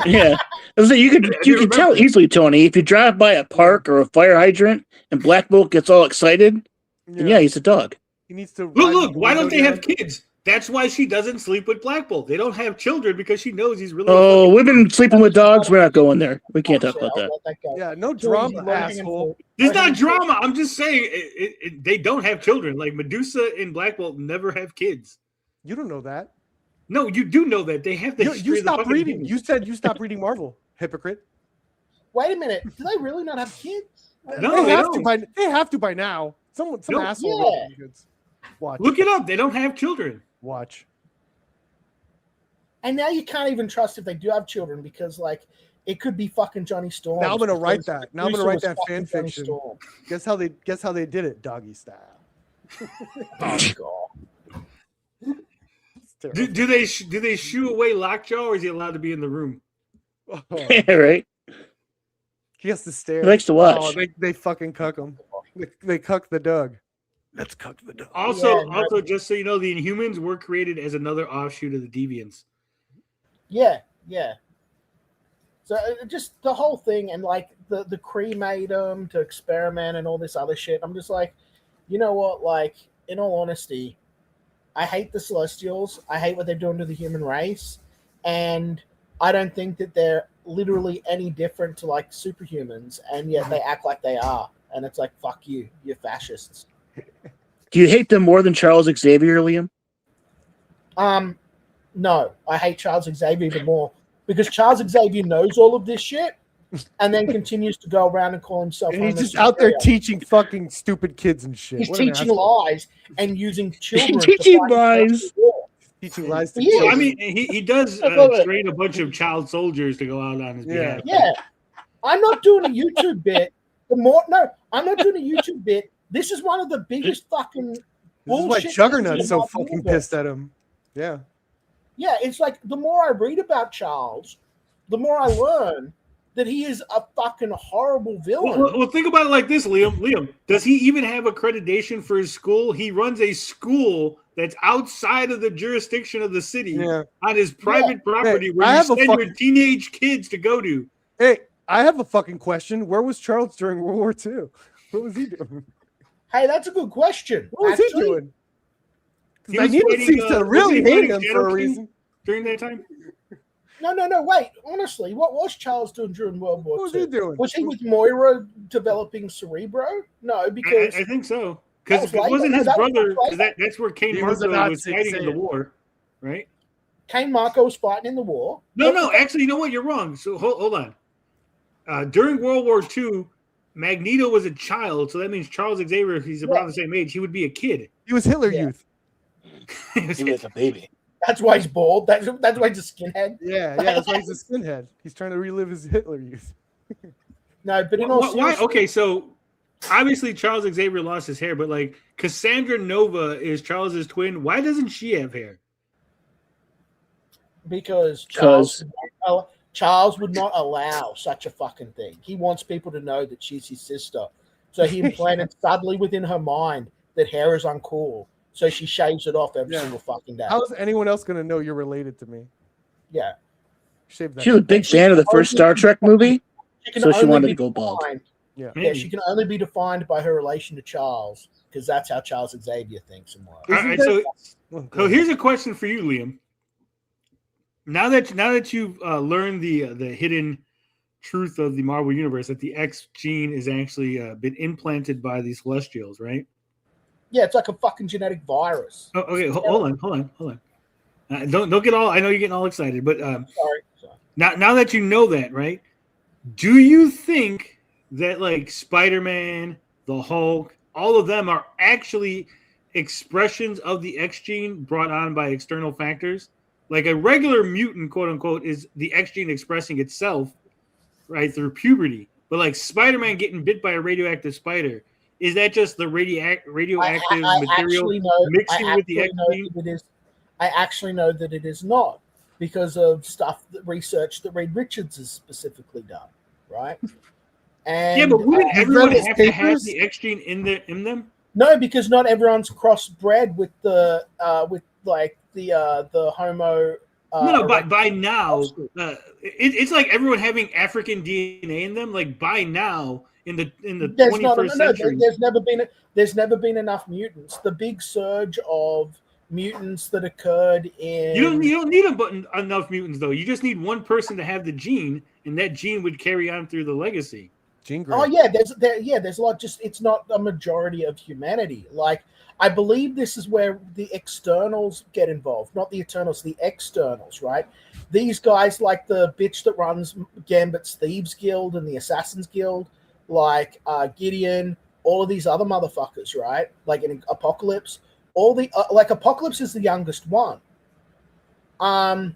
Yeah, you can tell easily, Tony. If you drive by a park or a fire hydrant and Black Bolt gets all excited, then he's a dog. He needs to look. Why don't they have kids? That's why she doesn't sleep with Black Bolt. They don't have children because she knows he's really. Oh, women sleeping with dogs. We're not going there. We can't talk about that. Yeah, no drama, asshole. There's not drama. I'm just saying they don't have children. Like Medusa and Black Bolt never have kids. You don't know that. No, you do know that they have. You stopped reading. You said you stopped reading Marvel. Hypocrite. Wait a minute. Do they really not have kids? No, they have to by now. Some asshole. Yeah. Watch. Look it up. They don't have children. Watch. And now you can't even trust if they do have children because, like, it could be fucking Johnny Storm. Now I'm gonna write that. Now I'm gonna write that fan Johnny fiction. Storm. Guess how they did it, doggy style. Oh god. Do they shoo away Lockjaw, or is he allowed to be in the room? Oh. Yeah, right. He has to stare. He likes to watch. Oh, they fucking cuck him. They cuck the dog. Let's cuck the dog. Also, just so you know, the Inhumans were created as another offshoot of the Deviants. Yeah. So just the whole thing, and like the Kree made them to experiment and all this other shit. I'm just like, you know what? Like, in all honesty, I hate the Celestials. I hate what they're doing to the human race, and I don't think that they're literally any different to like superhumans, and yet they act like they are. And it's like, fuck you, you're fascists. Do you hate them more than Charles Xavier, Liam? No, I hate Charles Xavier even more because Charles Xavier knows all of this shit and then continues to go around and call himself. And he's just out there teaching fucking stupid kids and shit. He's teaching lies and using children. Teaching lies. Teaching lies to kids. I mean, he does train a bunch of child soldiers to go out on his behalf. Yeah, I'm not doing a YouTube bit. I'm not doing a YouTube bit. This is one of the biggest fucking bullshit. This is why Juggernaut's so fucking pissed at him. Yeah. Yeah, it's like the more I read about Charles, the more I learn that he is a fucking horrible villain. Well, think about it like this, Liam. Liam, does he even have accreditation for his school? He runs a school that's outside of the jurisdiction of the city on his private property where you send your teenage kids to go to. Hey, I have a fucking question. Where was Charles during World War II? What was he doing? Hey, that's a good question. What was he doing? He like, he seems to really hate him for a reason. During that time? No. Wait, honestly, what was Charles doing during World War II? What was he doing? Was he with Moira developing Cerebro? No, because I think so. Because it wasn't his brother. That's where Kane Marco was fighting in the war, right? Kane Marco was fighting in the war. No. Actually, you know what? You're wrong. So hold on. During World War II, Magneto was a child, so that means Charles Xavier, if he's around the same age, he would be a kid. He was Hitler Youth. Maybe like a baby. That's why he's bald. That's why he's a skinhead. Yeah, that's why he's a skinhead. He's trying to relive his Hitler youth. No, but in all Why? seriousness, Okay, so obviously Charles Xavier lost his hair, but like Cassandra Nova is Charles's twin. Why doesn't she have hair? because Charles would not allow such a fucking thing. He wants people to know that she's his sister. So he implanted subtly within her mind that hair is uncool. So she shaves it off every single fucking day. How is anyone else going to know you're related to me? Yeah. Shave that. She was a big fan of the first Star Trek movie, so she wanted to go bald. Yeah, she can only be defined by her relation to Charles, because that's how Charles Xavier thinks and works. All right, so here's a question for you, Liam. Now that you've learned the hidden truth of the Marvel universe, that the X gene is actually been implanted by these Celestials, right? Yeah, it's like a fucking genetic virus. Oh, okay, hold on. Don't get all. I know you're getting all excited, but Sorry. now that you know that, right? Do you think that like Spider-Man, the Hulk, all of them are actually expressions of the X gene brought on by external factors? Like a regular mutant, quote unquote, is the X gene expressing itself, right, through puberty. But like Spider-Man getting bit by a radioactive spider, is that just the radioactive material mixing with the X gene? I actually know that it is not, because of research that Reed Richards has specifically done, right? And yeah, but wouldn't everyone have to have the X gene in them? No, because not everyone's crossbred with the homo. No, by now, it's like everyone having African DNA in them. Like by now, in the 21st century, there's never been enough mutants. The big surge of mutants that occurred in you don't need enough mutants though. You just need one person to have the gene, and that gene would carry on through the legacy. Gene oh yeah, there's a lot. Just it's not a majority of humanity. Like I believe this is where the externals get involved, not the Eternals, the externals, right? These guys, like the bitch that runs Gambit's Thieves Guild and the Assassins Guild, like Gideon, all of these other motherfuckers, right? Like in Apocalypse, all the like Apocalypse is the youngest one. And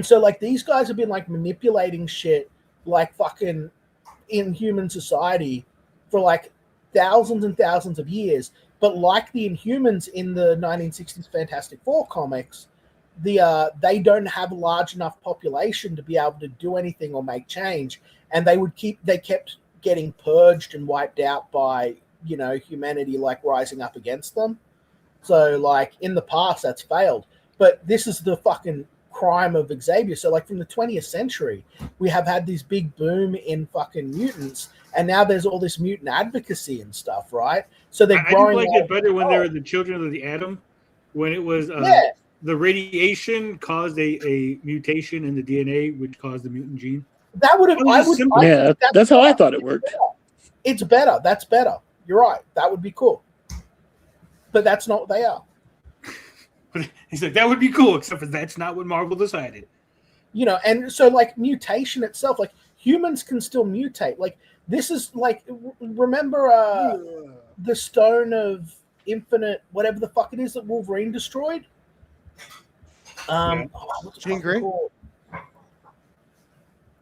so like these guys have been like manipulating shit like fucking in human society for like thousands and thousands of years. But like the Inhumans in the 1960s Fantastic Four comics, they don't have a large enough population to be able to do anything or make change, and they kept getting purged and wiped out by humanity like rising up against them. So like in the past that's failed, but this is the fucking crime of Xavier. So like from the 20th century, we have had this big boom in fucking mutants, and now there's all this mutant advocacy and stuff, right? So they're growing. I do like it better when they were the children of the atom, when it was the radiation caused a mutation in the DNA, which caused the mutant gene. That would have. That's how I thought it worked. It's better. That's better. You're right. That would be cool. But that's not what they are. He's like, that would be cool, except for that's not what Marvel decided. And so like mutation itself, like humans can still mutate. Like this is like, remember the Stone of Infinite, whatever the fuck it is that Wolverine destroyed? Jean Grey?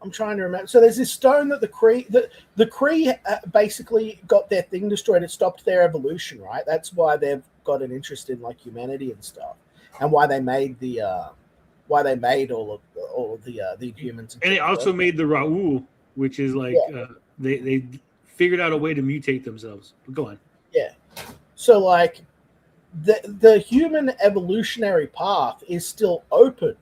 I'm trying to remember. So there's this stone that the Kree basically got their thing destroyed. It stopped their evolution, right? That's why they've got an interest in like humanity and stuff, and why they made all of the humans. And they also made the Raul, which is like they figured out a way to mutate themselves. But go on. Yeah. So like the human evolutionary path is still open,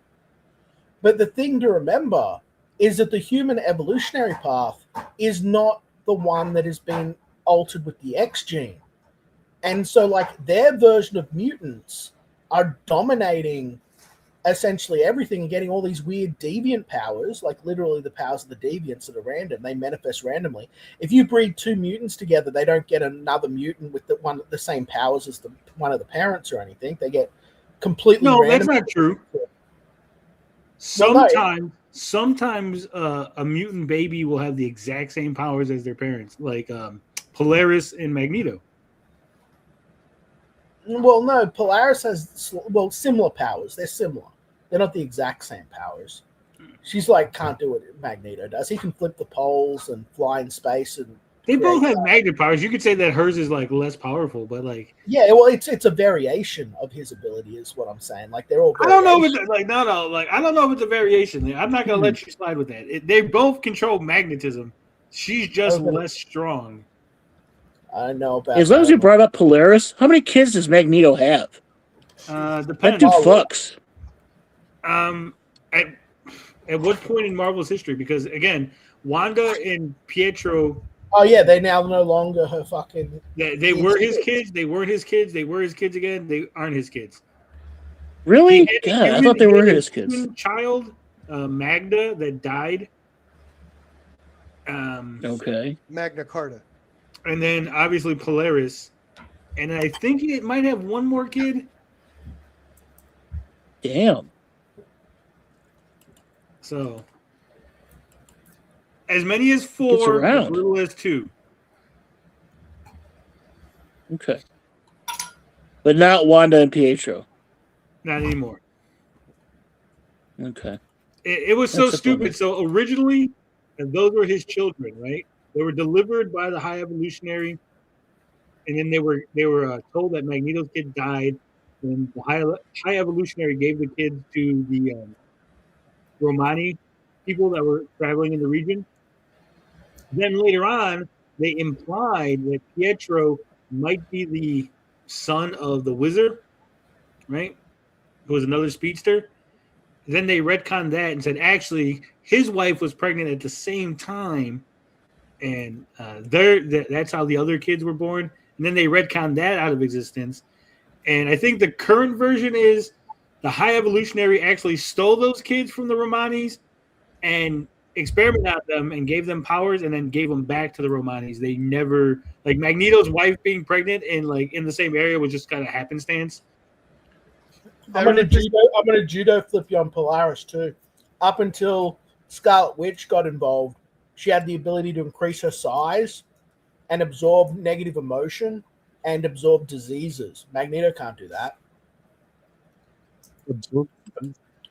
but the thing to remember is that the human evolutionary path is not the one that has been altered with the X gene. And so like their version of mutants are dominating essentially everything and getting all these weird deviant powers, like literally the powers of the deviants that are random. They manifest randomly. If you breed two mutants together, they don't get another mutant with the same powers as one of the parents or anything. They get completely random. That's not true. Sometimes a mutant baby will have the exact same powers as their parents, like Polaris and Magneto. Well, no, Polaris has similar powers. They're similar. They're not the exact same powers. She's like can't do what Magneto does. He can flip the poles and fly in space and. They both have magnet powers. You could say that hers is like less powerful, but like well, it's a variation of his ability, is what I'm saying. Like they're all. I don't know if it's like I don't know if it's a variation. I'm not gonna let you slide with that. They both control magnetism. She's just less strong. I know about. As long as you brought up Polaris, how many kids does Magneto have? Depending. That dude fucks. At what point in Marvel's history? Because again, Wanda and Pietro. Oh yeah, they now no longer her fucking. They were his kids. They weren't his kids. They were his kids again. They aren't his kids. Really? God, I thought they were his kids. Child, Magda, that died. Okay. Magna Carta. And then obviously Polaris, and I think it might have one more kid. Damn. So. As many as 4, as little as 2. Okay. But not Wanda and Pietro. Not anymore. Okay. It was so stupid. So originally, and those were his children, right? They were delivered by the High Evolutionary, and then they were told that Magneto's kid died, and the High Evolutionary gave the kids to the Romani people that were traveling in the region. Then later on, they implied that Pietro might be the son of the Wizard, right? Who was another speedster. Then they retconned that and said, actually, his wife was pregnant at the same time, and that's how the other kids were born. And then they retconned that out of existence. And I think the current version is the High Evolutionary actually stole those kids from the Romanis and experimented on them and gave them powers and then gave them back to the Romanis. They never, like Magneto's wife being pregnant and like in the same area was just kind of happenstance. I'm gonna judo flip you on Polaris too. Up until Scarlet Witch got involved, she had the ability to increase her size and absorb negative emotion and absorb diseases. Magneto can't do that.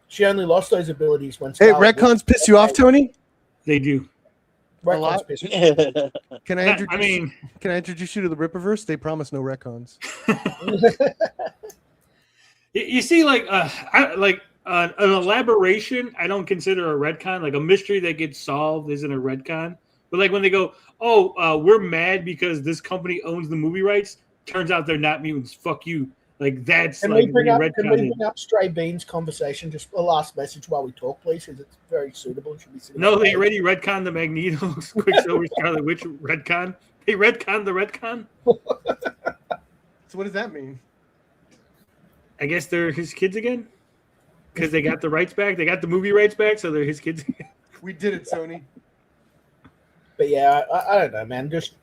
She only lost those abilities when. Hey, retcons piss you off, Tony? They do. Retcons piss you off. Can I introduce you to the Rippaverse? They promise no retcons. You see, like an elaboration, I don't consider a retcon. Like a mystery that gets solved isn't a retcon. But like when they go, we're mad because this company owns the movie rights. Turns out they're not mutants. Fuck you. Like that's can like we bring up Stray Bean's conversation? Just a last message while we talk, please, because it's very suitable. Should be no, they already retconned the Magneto, Quicksilver, Scarlet Witch retcon. They retconned the retcon. So what does that mean? I guess they're his kids again because they got the rights back. They got the movie rights back, so they're his kids again. We did it, Sony. But yeah, I don't know, man. Just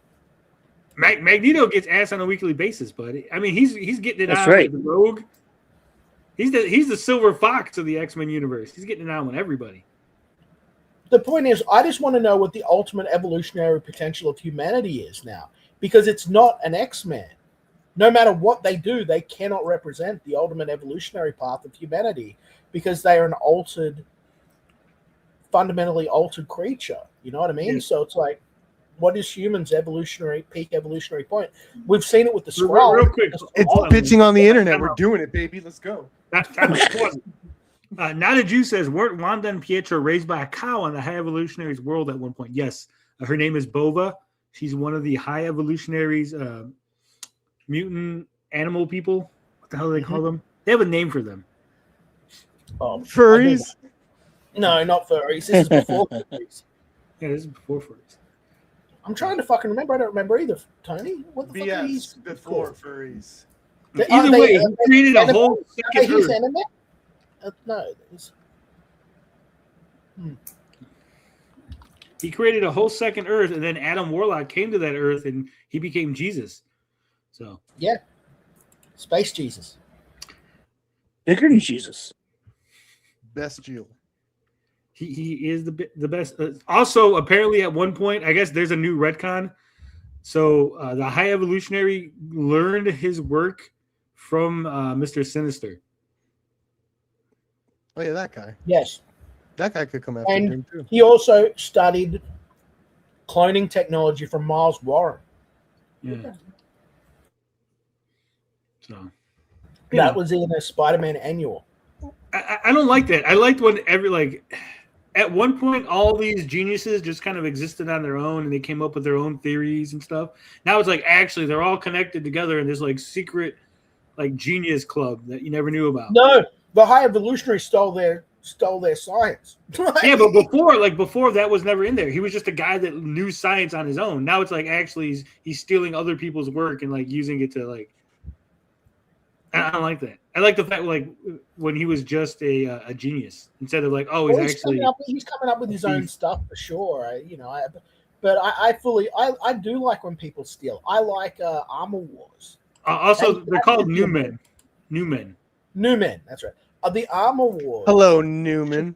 Magneto gets ass on a weekly basis, but I mean, he's getting it That's on right. with the Rogue. He's the Silver Fox of the X-Men universe. He's getting it on with everybody. The point is, I just want to know what the ultimate evolutionary potential of humanity is now, because it's not an X-Men. No matter what they do, they cannot represent the ultimate evolutionary path of humanity because they are an fundamentally altered creature. You know what I mean? Yeah. So it's like, what is humans' peak evolutionary point? We've seen it with the Skrull. Real quick, it's bitching on the internet. We're doing it, baby. Let's go. Not a Jew says, weren't Wanda and Pietro raised by a cow on the High Evolutionaries world at one point? Yes. Her name is Bova. She's one of the High Evolutionaries, mutant animal people. What the hell do they call them? They have a name for them. Furries? No, not furries. This is before furries. Yeah, this is before furries. I'm trying to fucking remember. I don't remember either, Tony. What the fuck are these before furries? Either way, he created a whole second Earth. No. He created a whole second Earth, and then Adam Warlock came to that Earth, and he became Jesus. So yeah, Space Jesus. Bigger than Jesus. Best Jill. He is the best. Also, apparently, at one point, I guess there's a new retcon. So the High Evolutionary learned his work from Mr. Sinister. Oh yeah, that guy. Yes. That guy could come after And Doom too. he also studied cloning technology from Miles Warren. Yeah. So That was in a Spider-Man annual. I don't like that. I liked when at one point all these geniuses just kind of existed on their own and they came up with their own theories and stuff. Now it's like actually they're all connected together in this like secret like genius club that you never knew about. No, the High Evolutionary stole their science. Yeah, but before that was never in there. He was just a guy that knew science on his own. Now it's like actually he's stealing other people's work and like using it to like. I don't like that. I like the fact like when he was just a genius instead of like he's coming up with his own stuff for sure. I do like when people steal. I like Armor Wars. Also, they're called New Men. New Men. New Men. That's right. The Armor Wars. Hello, Newman.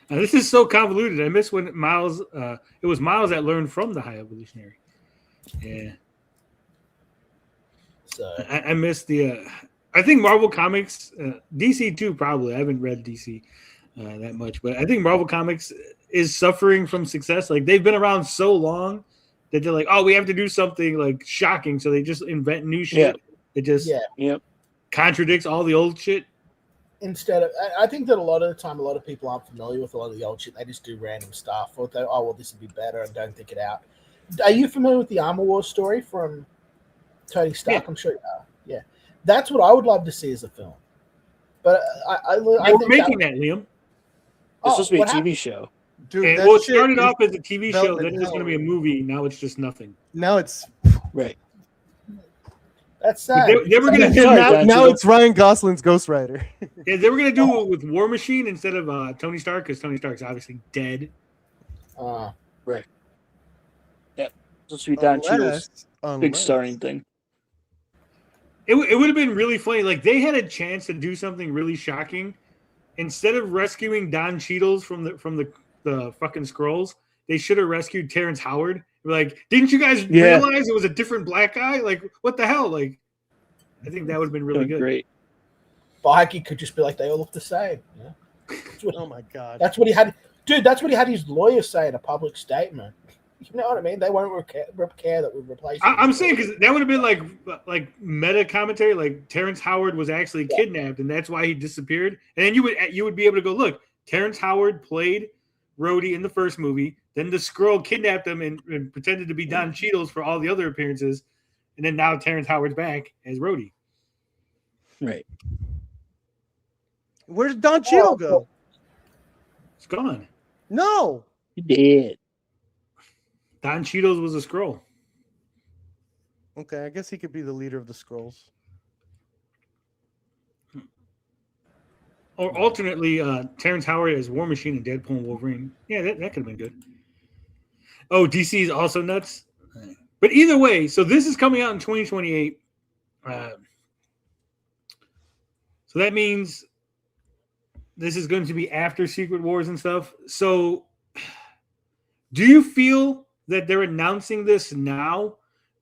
Now, this is so convoluted. I miss when Miles. It was Miles that learned from the High Evolutionary. Yeah. So I miss the. I think Marvel Comics, DC too. Probably I haven't read DC that much, but I think Marvel Comics is suffering from success. Like they've been around so long that they're like, oh, we have to do something like shocking, so they just invent new shit. It just contradicts all the old shit. Instead of, I think that a lot of the time, a lot of people aren't familiar with a lot of the old shit. They just do random stuff, or they, oh well, this would be better, and don't think it out. Are you familiar with the Armor Wars story from Tony Stark? Yeah. I'm sure you are. Yeah, that's what I would love to see as a film. But I think making that, Liam. It's supposed to be a TV show. Dude, it started off as a TV show, then it's going to be a movie. Now it's just nothing. Now it's right. That's sad. They were going to now it's Ryan Gosling's Ghost Rider. Yeah, they were going to do it with War Machine instead of Tony Stark because Tony Stark's obviously dead. Right. Yeah, supposed to be Don Cheadle's big starring thing. It would have been really funny. Like they had a chance to do something really shocking. Instead of rescuing Don Cheadle from the fucking Skrulls, they should have rescued Terrence Howard. Like, didn't you guys realize it was a different black guy? Like, what the hell? Like, I think that would have been really good. Great. Mikey could just be like, they all look the same. Yeah. Oh my god. That's what he had. Dude, that's what he had his lawyer say in a public statement. You know what I mean? They won't care that we replace. I'm saying because that would have been like meta commentary. Like Terrence Howard was actually kidnapped, and that's why he disappeared. And then you would be able to go look. Terrence Howard played Rhodey in the first movie. Then the Skrull kidnapped him and pretended to be Don Cheadle for all the other appearances. And then now Terrence Howard's back as Rhodey. Right. Where did Don Cheadle go? It's gone. No. He did. Don Cheadle was a Skrull. Okay, I guess he could be the leader of the Skrulls. Or alternately, Terrence Howard as War Machine and Deadpool and Wolverine. Yeah, that could have been good. Oh, DC is also nuts. But either way, so this is coming out in 2028. So that means this is going to be after Secret Wars and stuff. So do you feel that they're announcing this now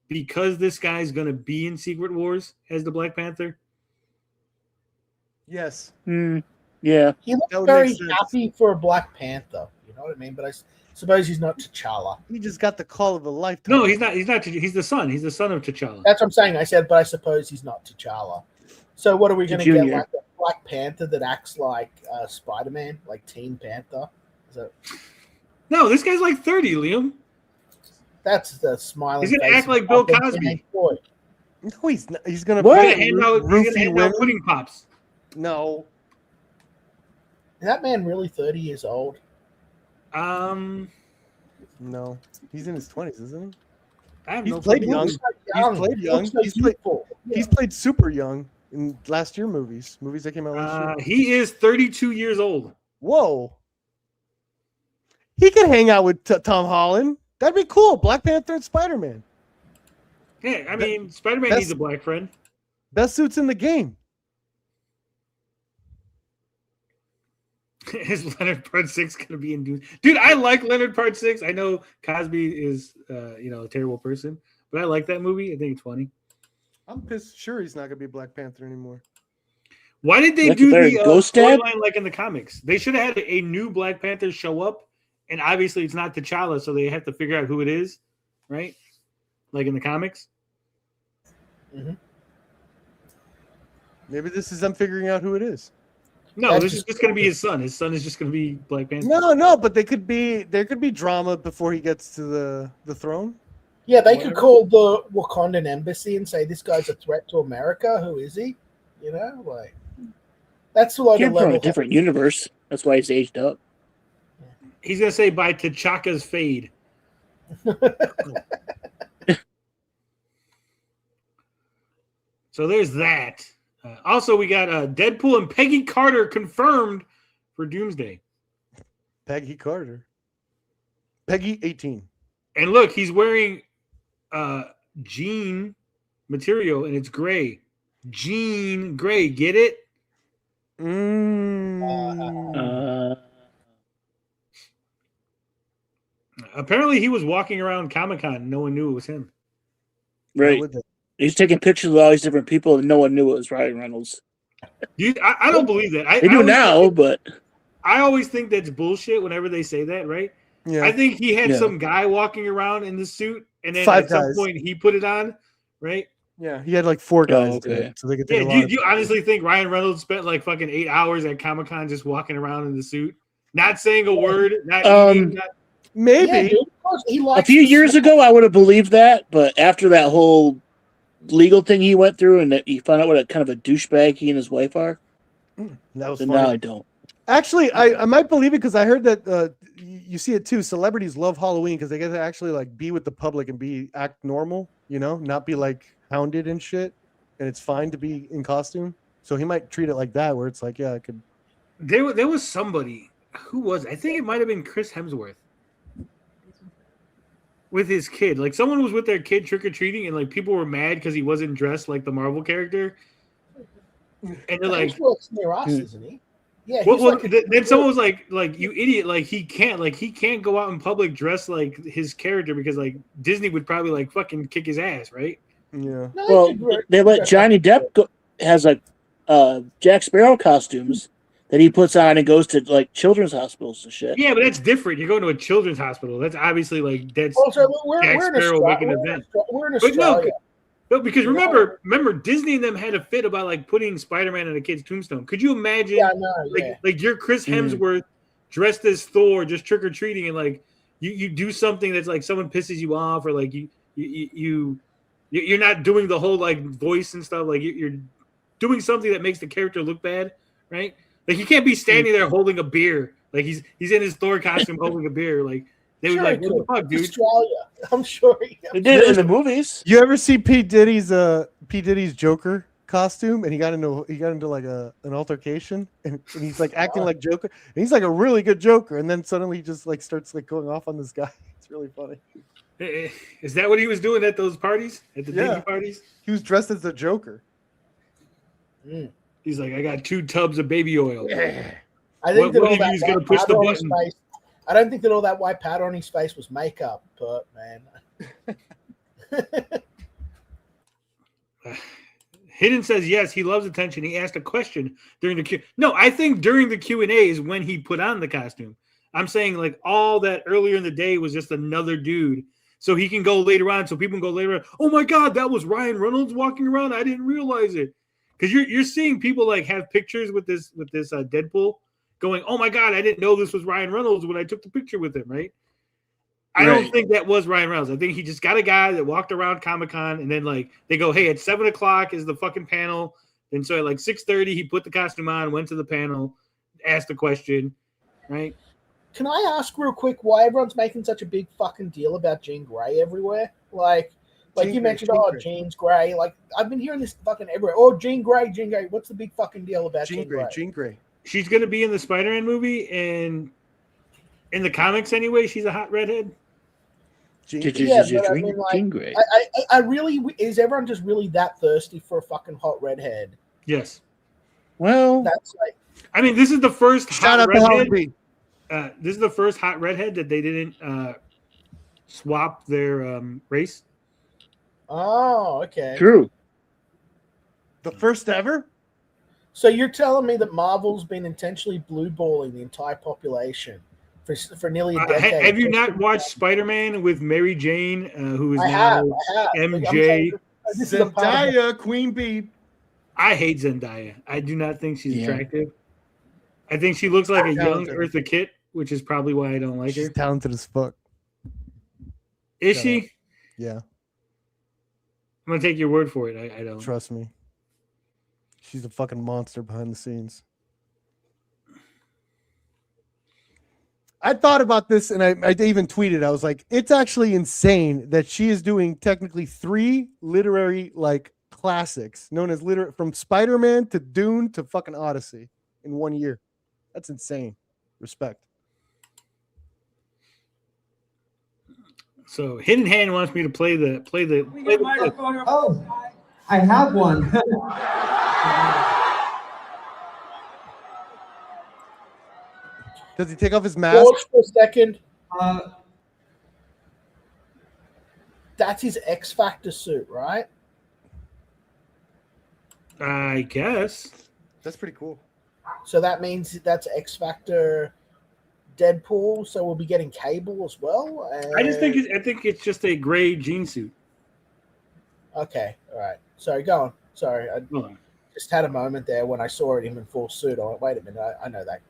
because this guy's going to be in Secret Wars as the Black Panther? Yes. Yeah. He looks very happy for a Black Panther. You know what I mean? But I suppose he's not T'Challa. He just got the call of a lifetime. No, he's not. He's not. He's the son. He's the son of T'Challa. That's what I'm saying. I said, but I suppose he's not T'Challa. So what are we going to get? Like a Black Panther that acts like Spider-Man, like Teen Panther? No, this guy's like 30, Liam. That's the smiling. He's gonna act like Bill Cosby. No, he's not. He's gonna hand out pudding pops. No. Is that man really 30 years old? No. He's in his 20s, isn't he? He's played young. He's played young. He's played super young in last year movies that came out last year. He is 32 years old. Whoa. He could hang out with Tom Holland. That'd be cool. Black Panther and Spider-Man. Yeah, I mean, Spider-Man needs a black friend. Best suits in the game. Is Leonard Part 6 going to be in Dune? Dude, I like Leonard Part 6. I know Cosby is, a terrible person, but I like that movie. I think it's funny. I'm pissed. Sure, he's not gonna be Black Panther anymore. Why did they Like do they're the Ghost Dad? storyline like in the comics? They should have had a new Black Panther show up, and obviously it's not T'Challa, so they have to figure out who it is, right? Like in the comics. Mm-hmm. Maybe this is them figuring out who it is. No, this is just going to be his son. His son is just going to be Black Panther. No, but there could be drama before he gets to the throne. Yeah, they could call the Wakandan embassy and say this guy's a threat to America. Who is he? You know, like that's like Came from a different universe. That's why he's aged up. He's going to say by T'Chaka's fade. So there's that. Also, we got Deadpool and Peggy Carter confirmed for Doomsday. Peggy Carter. Peggy 18. And look, he's wearing jean material, and it's gray. Jean gray. Get it? Apparently, he was walking around Comic-Con. No one knew it was him. Right. He's taking pictures of all these different people, and no one knew it was Ryan Reynolds. I don't believe that. They do now, but I always think that's bullshit whenever they say that, right? Yeah. I think he had some guy walking around in the suit, and then Five at some guys. point he put it on, right? Yeah, he had like 4 guys. okay. So they could Yeah, take do you honestly think Ryan Reynolds spent like fucking 8 hours at Comic-Con just walking around in the suit, not saying a word, not eating, maybe. Yeah, dude, he a likes few the years ago, I would have believed that. But after that whole legal thing he went through, and that he found out what a kind of a douchebag he and his wife are, That was then funny. now I don't. Actually, I might believe it because I heard that you see it too. Celebrities love Halloween because they get to actually like be with the public and act normal, you know, not be like hounded and shit. And it's fine to be in costume. So he might treat it like that, where it's like, yeah, I could. There was somebody who was. I think it might have been Chris Hemsworth with his kid. Like someone was with their kid trick or treating, and like people were mad because he wasn't dressed like the Marvel character. And they're like, Hemsworth's near us, isn't he? Yeah. Then someone was like, you idiot! Like he can't go out in public dressed like his character because like Disney would probably like fucking kick his ass, right? Yeah. No, Well, they let Johnny Depp has like Jack Sparrow costumes that he puts on and goes to like children's hospitals and shit. Yeah, but that's different. You're going to a children's hospital. That's obviously like that's Also, Jack we're in Sparrow Australia. making an event. We're in But Australia. no, because remember, Disney and them had a fit about like putting Spider-Man on a kid's tombstone. Could you imagine? Yeah, no, like you're Chris Hemsworth dressed as Thor, just trick or treating, and like you do something that's like someone pisses you off, or like you're not doing the whole like voice and stuff. Like you're doing something that makes the character look bad, right? Like he can't be standing there holding a beer, like he's in his Thor costume holding a beer, like. They were like, "What the fuck, dude?" Australia. I'm sure. They did it in the movies. You ever see P. Diddy's Joker costume, and he got into like an altercation, and he's like acting like Joker, and he's like a really good Joker, and then suddenly he just like starts like going off on this guy. It's really funny. Is that what he was doing at those parties? At the Disney parties? He was dressed as the Joker. He's like, I got 2 tubs of baby oil. I think What if he's gonna push the button? I don't think that all that white powder on his face was makeup, but man. Hidden says yes, he loves attention. He asked a question during the Q. No, I think during the Q&A is when he put on the costume. I'm saying like all that earlier in the day was just another dude. So he can go later on. So people can go later on. Oh my God, that was Ryan Reynolds walking around. I didn't realize it. Because you're seeing people like have pictures with this Deadpool going, oh my God, I didn't know this was Ryan Reynolds when I took the picture with him, right? I don't think that was Ryan Reynolds. I think he just got a guy that walked around Comic-Con, and then like they go, hey, at 7:00 is the fucking panel. And so at like 6:30, he put the costume on, went to the panel, asked the question, right? Can I ask real quick why everyone's making such a big fucking deal about Jean Grey everywhere? Like you mentioned, Jean's Grey. Like I've been hearing this fucking everywhere. Oh, Jean Grey. What's the big fucking deal about Jean Grey? Jean Grey. She's going to be in the Spider-Man movie, and in the comics anyway, she's a hot redhead. Jean Grey. I really is everyone just really that thirsty for a fucking hot redhead? Yes. Well, That's like I mean, this is the first Shout hot out to Helen redhead. B. This is the first hot redhead that they didn't swap their race. oh, okay. true. The first ever? So you're telling me that Marvel's been intentionally blueballing the entire population for nearly a decade? Have you not watched Spider-Man with Mary Jane, who is I now have. MJ? This is a part of Zendaya, Queen Bee. I hate Zendaya. I do not think she's Yeah. attractive. I think she looks like a young Talented. Eartha Kitt, which is probably why I don't like She's her. talented as fuck. Is Shut she? Yeah, I'm gonna take your word for it. I don't. trust me. She's a fucking monster behind the scenes. I thought about this and I even tweeted. I was like, it's actually insane that she is doing technically 3 literary like classics known as from Spider-Man to Dune to fucking Odyssey in 1 year. That's insane. Respect. So Hidden Hand wants me to play the clip. Oh, I have one. Does he take off his mask? Pause for a second. Uh, That's his X Factor suit, right? I guess. That's pretty cool. So that means that's X Factor Deadpool. So we'll be getting Cable as well. I just think it's just a gray jean suit. Okay, all right. Sorry, go on. Sorry, I Hold on. just had a moment there when I saw him in full suit. I went, wait a minute, I know that.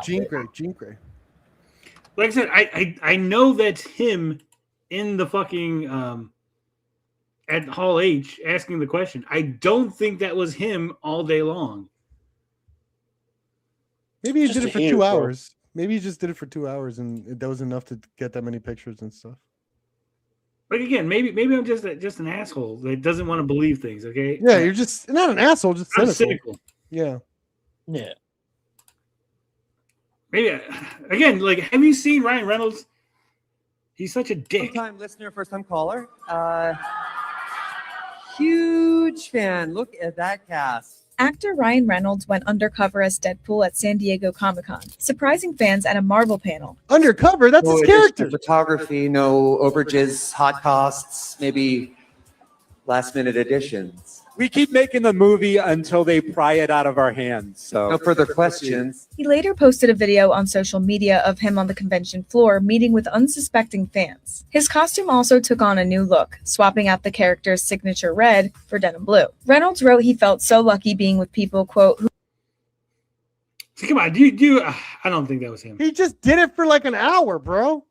Jean outfit. Grey. Like I said, I know that's him in the fucking at Hall H asking the question. I don't think that was him all day long. Maybe he Just did a it for handful. 2 hours. Maybe he just did it for 2 hours and that was enough to get that many pictures and stuff. Like again, maybe I'm just an asshole that doesn't want to believe things. Okay. Yeah, you're just not an asshole, just I'm cynical. cynical. Yeah. Yeah. Maybe again, like, have you seen Ryan Reynolds? He's such a dick. First-time listener, first-time caller. Huge fan. Look at that cast. Actor Ryan Reynolds went undercover as Deadpool at San Diego Comic-Con, surprising fans at a Marvel panel. Undercover, that's his additional character. photography, no overages, hot costs, maybe last-minute additions. We keep making the movie until they pry it out of our hands. So No further questions. He later posted a video on social media of him on the convention floor meeting with unsuspecting fans. His costume also took on a new look, swapping out the character's signature red for denim blue. Reynolds wrote he felt so lucky being with people, quote, who So come on, do you I don't think that was him. He just did it for like an hour, bro.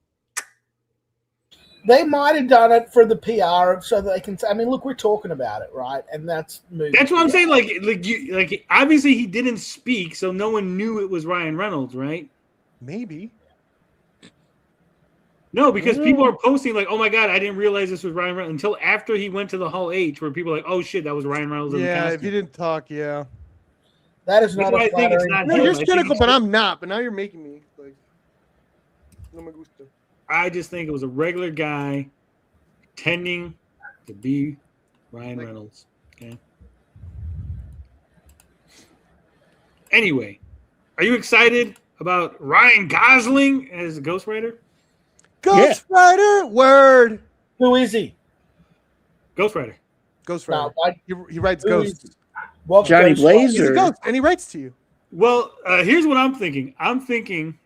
They might have done it for the PR so that they can. I mean, look, we're talking about it, right? And that's movie. That's what I'm saying. Like obviously he didn't speak, so no one knew it was Ryan Reynolds, right? Maybe. No, because people are posting like, "Oh my god, I didn't realize this was Ryan Reynolds," until after he went to the Hall H, where people are like, "Oh shit, that was Ryan Reynolds." In the Yeah, if costume." you didn't talk, yeah. That is That's not why a I think it's flattering. not No, him. you're I think cynical, it's- but I'm not. But now you're making me like. No me gusta. I just think it was a regular guy pretending to be Ryan Reynolds. Okay. Anyway, are you excited about Ryan Gosling as Ghost Rider? Ghost Rider, word. Who is he? Ghost Rider. Ghost No, Rider. He writes who ghosts. is- what Johnny Ghost Blaze He's a or ghost, and he writes to you. Well, here's what I'm thinking. I'm thinking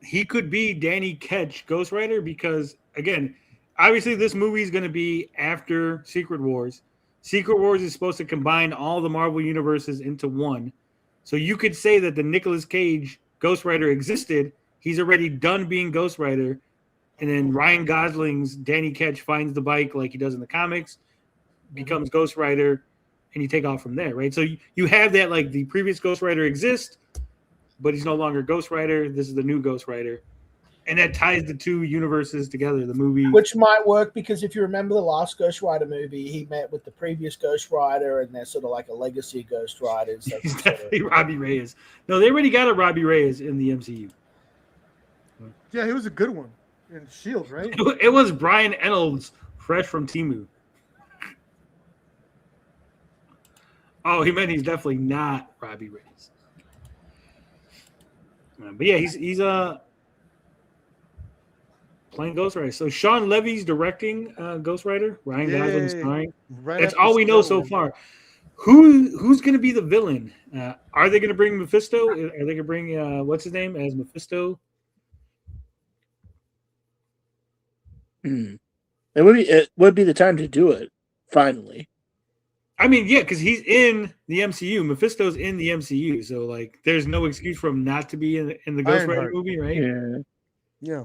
he could be Danny Ketch, Ghost Rider, because again, obviously this movie is going to be after Secret Wars. Secret Wars is supposed to combine all the Marvel universes into one. So you could say that the Nicolas Cage Ghost Rider existed. He's already done being Ghost Rider. And then Ryan Gosling's Danny Ketch finds the bike like he does in the comics, becomes Ghost Rider, and you take off from there, right? So you have that, like, the previous Ghost Rider exists, but he's no longer Ghost Rider. This is the new Ghost Rider. And that ties the two universes together, the movie. Which might work because if you remember the last Ghost Rider movie, he met with the previous Ghost Rider, and they're sort of like a legacy of Ghost Riders. So He's definitely Robbie Reyes. No, they already got a Robbie Reyes in the MCU. Yeah, he was a good one in Shield, right? It was Brian Reynolds, fresh from Temu. Oh, he meant he's definitely not Robbie Reyes. But yeah, he's playing Ghost Rider. So Sean Levy's directing Ghost Rider. Ryan Gosling's starring. Right That's after all we know so Spider-Man. far. Who's going to be the villain? Are they going to bring Mephisto? Are they going to bring what's his name as Mephisto? It would be the time to do it. Finally. I mean, yeah, because he's in the MCU. Mephisto's in the MCU, so like, there's no excuse for him not to be in the Ghost Rider Ironheart. movie, right? Yeah.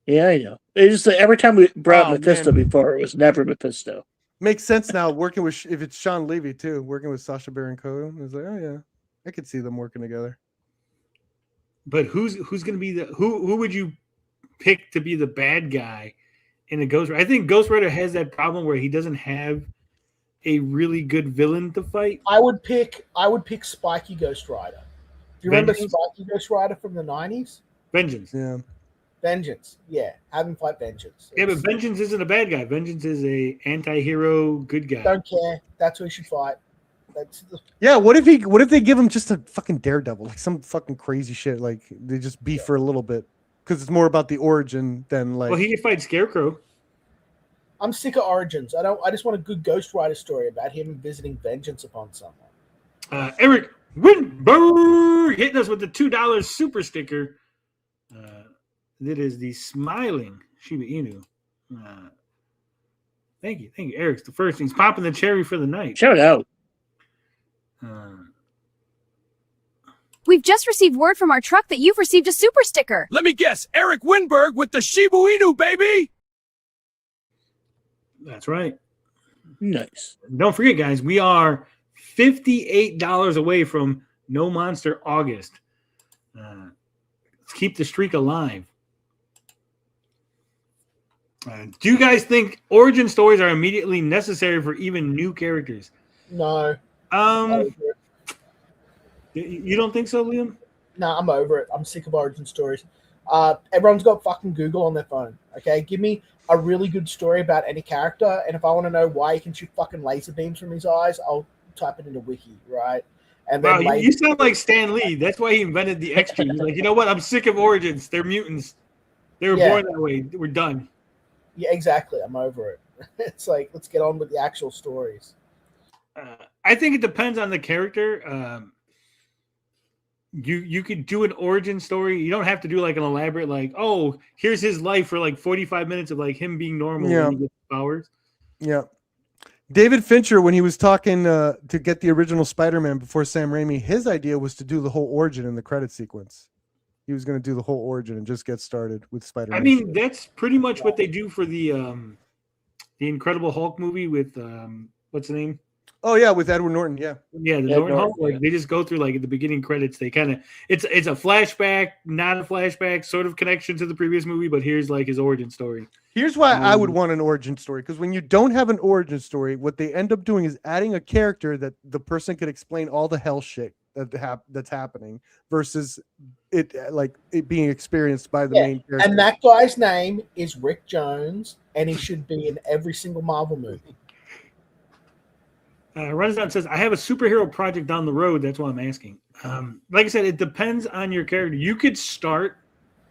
Yeah, I know. It's just like every time we brought Oh, Mephisto man. before, it was never Mephisto. Makes sense now. Working with if it's Sean Levy too, working with Sacha Baron Cohen, it's like, oh yeah, I could see them working together. But who's going to be who would you pick to be the bad guy in the Ghost Rider? I think Ghost Rider has that problem where he doesn't have a really good villain to fight. I would pick Spiky Ghost Rider. Do you remember Vengeance? Spiky Ghost Rider from the 90s? Vengeance. Yeah. Vengeance. Yeah. Have him fight Vengeance. Yeah, but Vengeance isn't a bad guy. Vengeance is a anti-hero good guy. Don't care. That's who he should fight. That's the Yeah, what if they give him just a fucking Daredevil, like some fucking crazy shit, like they just beef for a little bit, because it's more about the origin than like. Well, he can fight Scarecrow. I'm sick of Origins. I just want a good Ghost Rider story about him visiting vengeance upon someone. Eric Winberg hitting us with the $2 super sticker. That is the smiling Shiba Inu. Thank you, Eric's the first. He's popping the cherry for the night. Shout out. We've just received word from our truck that you've received a super sticker. Let me guess, Eric Winberg with the Shiba Inu, baby. That's right. Nice. Don't forget, guys, we are $58 away from No Monster August. Let's keep the streak alive. Do you guys think origin stories are immediately necessary for even new characters? No. You don't think so, Liam? No, I'm over it. I'm sick of origin stories. Everyone's got fucking Google on their phone. Okay, give me a really good story about any character, and if I want to know why he can shoot fucking laser beams from his eyes, I'll type it into Wiki, right? And then Wow, you sound like Stan Lee. That's why he invented the extra. He's like, you know what? I'm sick of origins. They're mutants. They were born that way. We're done. Yeah, exactly. I'm over it. It's like, let's get on with the actual stories. I think it depends on the character. You could do an origin story. You don't have to do like an elaborate, like, oh, here's his life for like 45 minutes of like him being normal when he gets powers. Yeah. David Fincher, when he was talking to get the original Spider-Man before Sam Raimi, his idea was to do the whole origin in the credit sequence. He was going to do the whole origin and just get started with Spider-Man. I mean, that's pretty much what they do for the Incredible Hulk movie with what's the name? Oh yeah, with Edward Norton. Yeah, the Norton Hulk. Like they just go through like at the beginning credits. They kind of it's a flashback, not a flashback, sort of connection to the previous movie. But here's like his origin story. Here's why I would want an origin story, because when you don't have an origin story, what they end up doing is adding a character that the person could explain all the hell shit that's happening, versus it being experienced by the main character. And that guy's name is Rick Jones, and he should be in every single Marvel movie. Runsdown says, I have a superhero project down the road. That's why I'm asking. Like I said, it depends on your character. You could start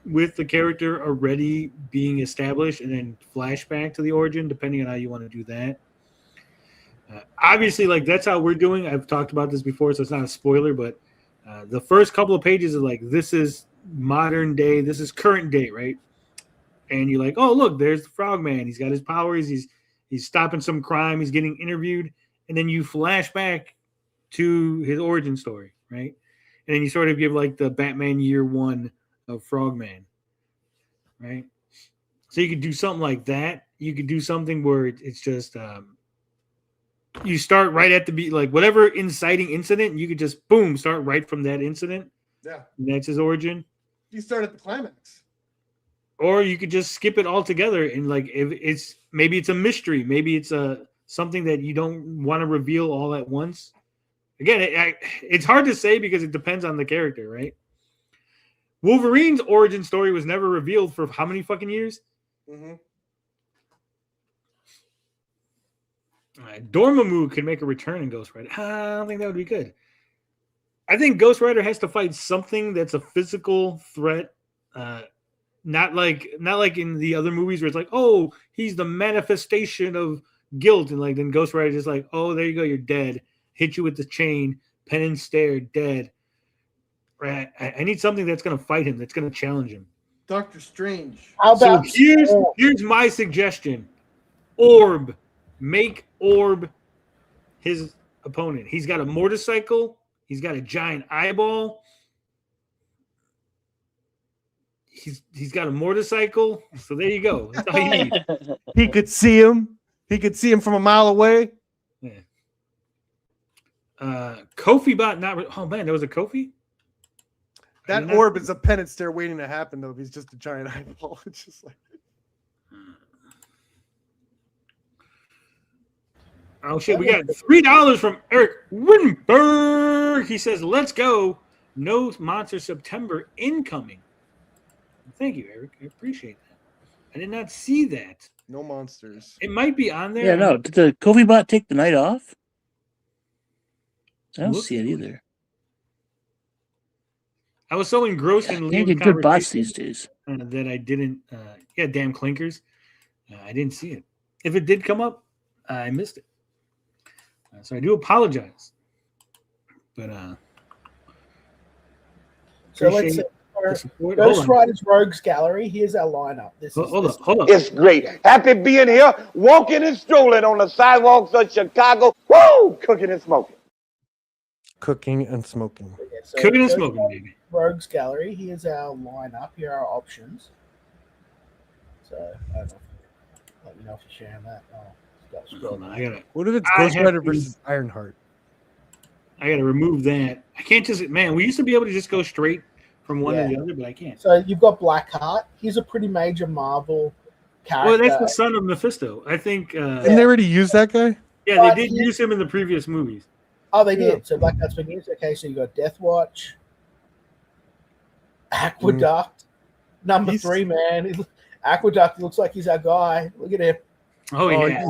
with the character already being established and then flashback to the origin, depending on how you want to do that. Obviously, like that's how we're doing. I've talked about this before, so it's not a spoiler, but the first couple of pages are like, this is modern day, this is current day, right? And you're like, oh, look, there's the Frogman. He's got his powers. He's stopping some crime. He's getting interviewed. And then you flash back to his origin story, right? And then you sort of give like the Batman year one of Frogman, right? So you could do something like that. You could do something where it's just you start right at the like whatever inciting incident, you could just boom start right from that incident. Yeah, and that's his origin. You start at the climax, or you could just skip it altogether and like if it's maybe it's a mystery, maybe it's something that you don't want to reveal all at once. Again, it's hard to say because it depends on the character, right? Wolverine's origin story was never revealed for how many fucking years? Mm-hmm. Dormammu could make a return in Ghost Rider. I don't think that would be good. I think Ghost Rider has to fight something that's a physical threat. Not like in the other movies where it's like, oh, he's the manifestation of guilt, and like then Ghost Rider is like, oh, there you go, you're dead. Hit you with the chain, pen and stare, dead. Right? I need something that's going to fight him, that's going to challenge him. Doctor Strange. How about here's my suggestion: Orb, make Orb his opponent. He's got a motorcycle. He's got a giant eyeball. He's got a motorcycle. So there you go. That's all you need. He could see him. He could see him from a mile away. Yeah. Kofi bot not. Oh man, there was a Kofi. That orb is a penance stare waiting to happen though. If he's just a giant eyeball, it's just like. Oh shit, we got $3 from Eric Winberg. He says, let's go. No Monster September incoming. Thank you, Eric. I appreciate that. I did not see that. No monsters. It might be on there. Yeah, no. Did the Kofi bot take the night off? I don't see it either. I was so engrossed in can't get good bots these days that I didn't. Yeah, damn clinkers. I didn't see it. If it did come up, I missed it. So I do apologize. But so let's see. Ghost Rider's Rogues Gallery. Here's our lineup. Hold on. It's great. Happy being here, walking and strolling on the sidewalks of Chicago. Woo! Cooking and smoking. Cooking and smoking. Okay, so Cooking and smoking, baby. Rogues Gallery. Here's our lineup. Here are our options. So I don't know. Let me know if you're sharing that. What if it's Ghost Rider versus Ironheart? I gotta remove that. I can't just we used to be able to just go straight from one to the other, but I can't. So you've got Blackheart. He's a pretty major Marvel character. Well, that's the son of Mephisto. I think. Didn't they already use that guy? Yeah, they did use him in the previous movies. Oh, they did. So Blackheart's been used. Okay, so you got Deathwatch, Aqueduct, number 3 man. Aqueduct looks like he's our guy. Look at him. Oh yeah.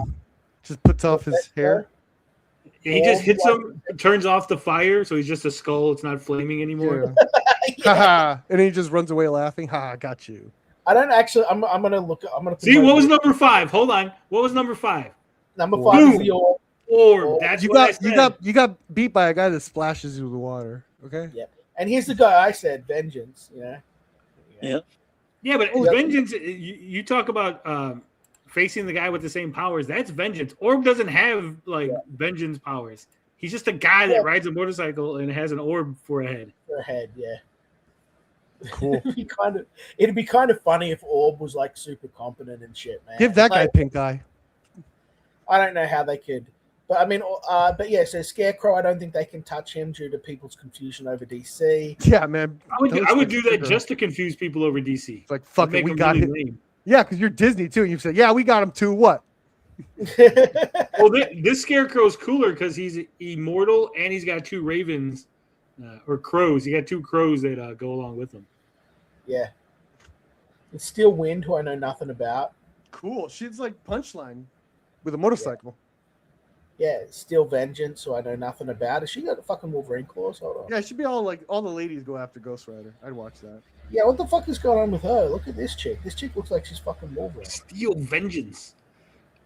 Just puts off his hair. He just hits him, turns off the fire, so he's just a skull. It's not flaming anymore. Haha. And he just runs away laughing. Ha, got you. I don't actually. I'm gonna look. I'm gonna see what was number 5. Hold on. What was number 5? Number 5 is the orb. That's you what I said. You got beat by a guy that splashes you with water. Okay. Yeah. And here's the guy I said, Vengeance. Yeah. Yeah, but Vengeance. You talk about facing the guy with the same powers. That's Vengeance. Orb doesn't have Vengeance powers. He's just a guy that rides a motorcycle and has an orb for a head. For a head, yeah. Cool. It'd be kind of funny if Orb was like super competent and shit, man. Give that guy pink eye. I don't know how they could, but I mean, but yeah. So Scarecrow, I don't think they can touch him due to people's confusion over DC. Yeah, man. I would do that just to confuse people over DC. It's like fuck it, we got him. Yeah, because you're Disney too. You said, yeah, we got him too. What? Well, this Scarecrow is cooler because he's immortal and he's got 2 ravens or crows. He got 2 crows that go along with him. Yeah. It's Steel Wind, who I know nothing about. Cool. She's like Punchline with a motorcycle. Yeah, Steel Vengeance, who I know nothing about. Has she got a fucking Wolverine claws? Hold on. Yeah, it should be all the ladies go after Ghost Rider. I'd watch that. Yeah, what the fuck is going on with her? Look at this chick. This chick looks like she's fucking Wolverine. Steel Vengeance.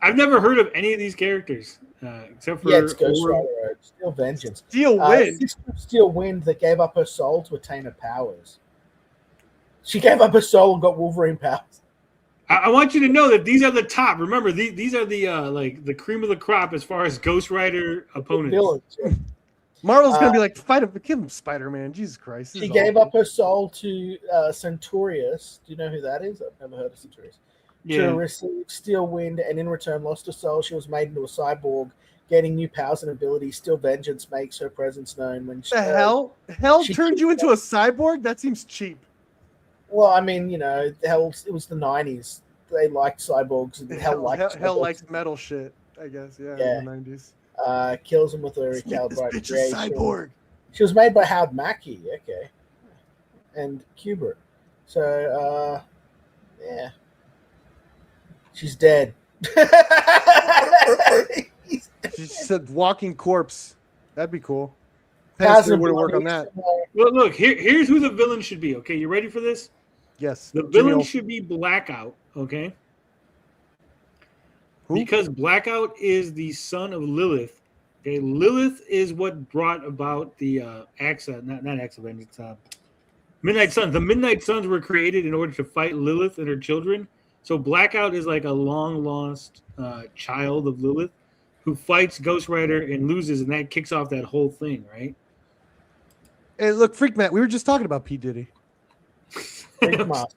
I've never heard of any of these characters except for it's Ghost Rider. Steel Vengeance. Steel Wind. Steel Wind that gave up her soul to attain her powers. She gave up her soul and got Wolverine powers. I want you to know that these are the top. Remember, these are the the cream of the crop as far as Ghost Rider opponents. Villains. Marvel's gonna be like, give him Spider-Man. Jesus Christ. She gave up her soul to Centaurus. Do you know who that is? I've never heard of Centaurus. Yeah. To receive Steel Wind, and in return lost her soul. She was made into a cyborg, gaining new powers and abilities. Steel Vengeance makes her presence known when she. Hell turned you into a cyborg? That seems cheap. Well, I mean, it was the 90s. They liked cyborgs. And Hell likes metal shit, I guess. Yeah. In the 90s. Kills him with a recalibrated ray. Cyborg. She was made by Howard Mackey, okay, and Kubrick. So, yeah, she's dead. Just said walking corpse. That'd be cool. Panther would work on that. Well, look, here's who the villain should be. Okay, you ready for this? Yes. The villain should be Blackout. Okay. Who? Because Blackout is the son of Lilith. Okay, Lilith is what brought about the Midnight Suns. The Midnight Suns were created in order to fight Lilith and her children. So Blackout is like a long lost child of Lilith who fights Ghost Rider and loses, and that kicks off that whole thing, right? Hey, look, Freak Matt, we were just talking about P. Diddy. Freak Master.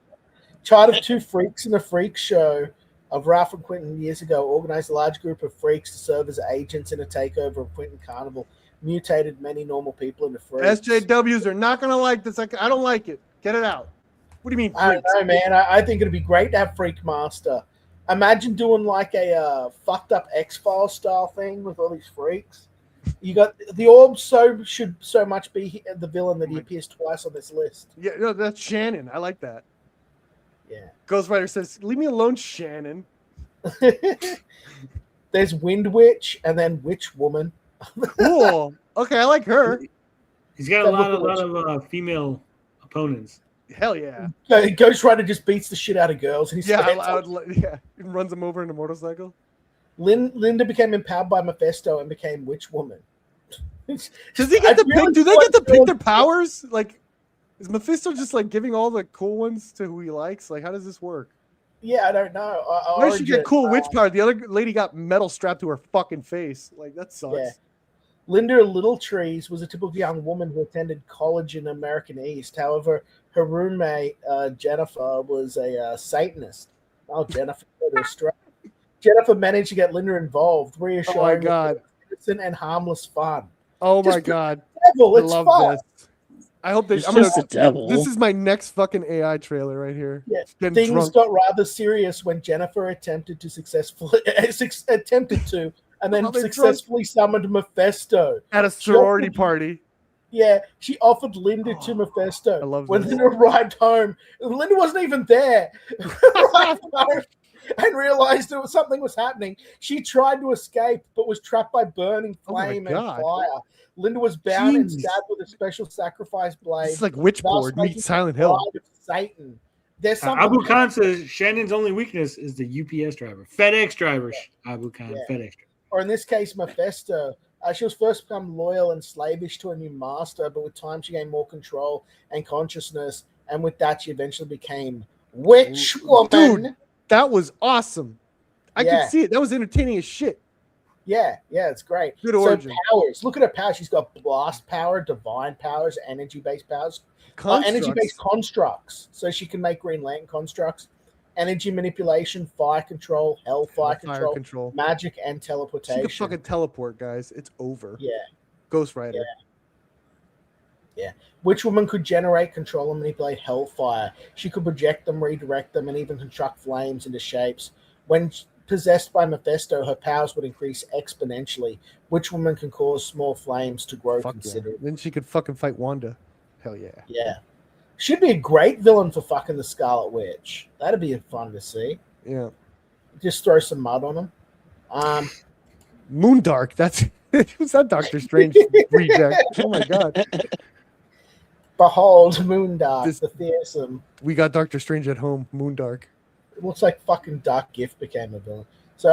Child of two freaks in a freak show of Ralph and Quentin years ago organized a large group of freaks to serve as agents in a takeover of Quentin Carnival, mutated many normal people into freaks. SJWs are not going to like this. I don't like it. Get it out. What do you mean? I don't know, man. I think it'd be great to have Freak Master. Imagine doing like a fucked up X-Files style thing with all these freaks. You got the Orb should so much be the villain that he appears twice on this list. Yeah, no, that's Shannon. I like that. Yeah. Ghost Rider says, "Leave me alone, Shannon." There's Wind Witch and then Witch Woman. Cool. Okay, I like her. He's got a lot of female opponents. Hell yeah. Ghost Rider just beats the shit out of girls. And he runs them over in a motorcycle. Linda became empowered by Mephisto and became Witch Woman. Do they get to pick their powers? Like, is Mephisto just like giving all the cool ones to who he likes? Like, how does this work? Yeah, I don't know. Why does she get cool witch power? The other lady got metal strapped to her fucking face. Like, that sucks. Yeah. Linda Littletrees was a typical young woman who attended college in American East. However, her roommate, Jennifer, was a Satanist. Oh, Jennifer go to Australia. Jennifer managed to get Linda involved, reassuring oh my God. innocent and harmless fun. Oh my God. Devil, it's I love fun. this. I hope they. The devil. This is my next fucking AI trailer right here. Yeah. Things got rather serious when Jennifer attempted to and then successfully summoned Mephisto at a sorority party. Yeah, she offered Linda to Mephisto. I love when this. Linda arrived home, Linda wasn't even there. And realized that something was happening. She tried to escape, but was trapped by burning flame and fire. Linda was bound and stabbed with a special sacrifice blade. It's like Witchboard meets Silent Hill. Satan. There's something. Abu Khan says Shannon's only weakness is the UPS driver, FedEx driver. Abu Khan, FedEx driver. Or in this case, Mephisto. She was first become loyal and slavish to a new master, but with time she gained more control and consciousness, and with that she eventually became Witch Woman. Dude, that was awesome. I could see it. That was entertaining as shit. Yeah, it's great. Good origin. So powers. Look at her powers. She's got blast power, divine powers, energy-based powers. Energy-based constructs. So she can make Green Lantern constructs. Energy manipulation, fire control, hellfire control, magic, and teleportation. She can fucking teleport, guys. It's over. Yeah. Ghost Rider. Yeah. Witch Woman could generate, control, and manipulate hellfire. She could project them, redirect them, and even construct flames into shapes. When possessed by Mephisto, her powers would increase exponentially. Witch Woman can cause small flames to grow considerably. Then she could fucking fight Wanda. Hell yeah. Yeah. Should be a great villain for fucking the Scarlet Witch. That'd be fun to see. Yeah. Just throw some mud on him. Moondark. That's who's that Doctor Strange reject? Oh my God. Behold, Moondark, the fearsome. We got Doctor Strange at home. Moondark. It looks like fucking Dark Gift became a villain. So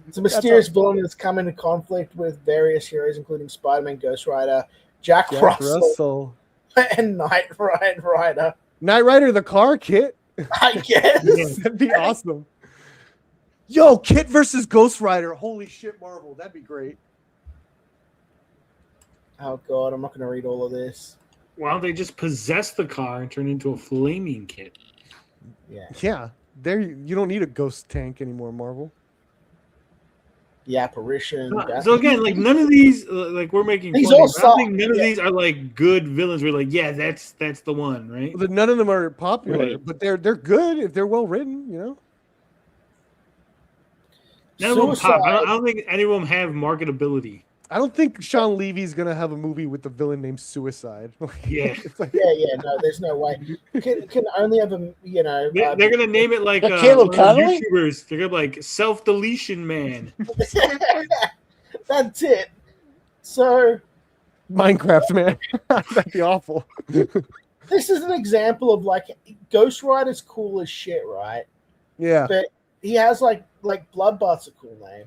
it's a mysterious villain that's come into conflict with various heroes, including Spider-Man, Ghost Rider, Jack Russell. And Knight Rider. Knight Rider, the car, Kit. I guess. That'd be awesome. Yo, Kit versus Ghost Rider. Holy shit, Marvel. That'd be great. Oh, God. I'm not going to read all of this. Why don't they just possess the car and turn it into a flaming kit? Yeah. There, you don't need a ghost tank anymore, Marvel. The apparition. So again, like none of these, like we're making. These fun all of. I suck. think none of these are like good villains. We're like, yeah, that's the one, right? Well, none of them are popular, Right. but they're good if they're well written. You know. None of them pop. I don't think any of them have marketability. I don't think Sean Levy's gonna have a movie with the villain named Suicide. Yeah. No, there's no way. Can only have a They're gonna name it like Caleb Connolly? YouTubers. They're gonna be like self-deletion man. That's it. So Minecraft man. That'd be awful. this is an example of like Ghost Rider's cool as shit, right? Yeah. But he has like Bloodbath's a cool name.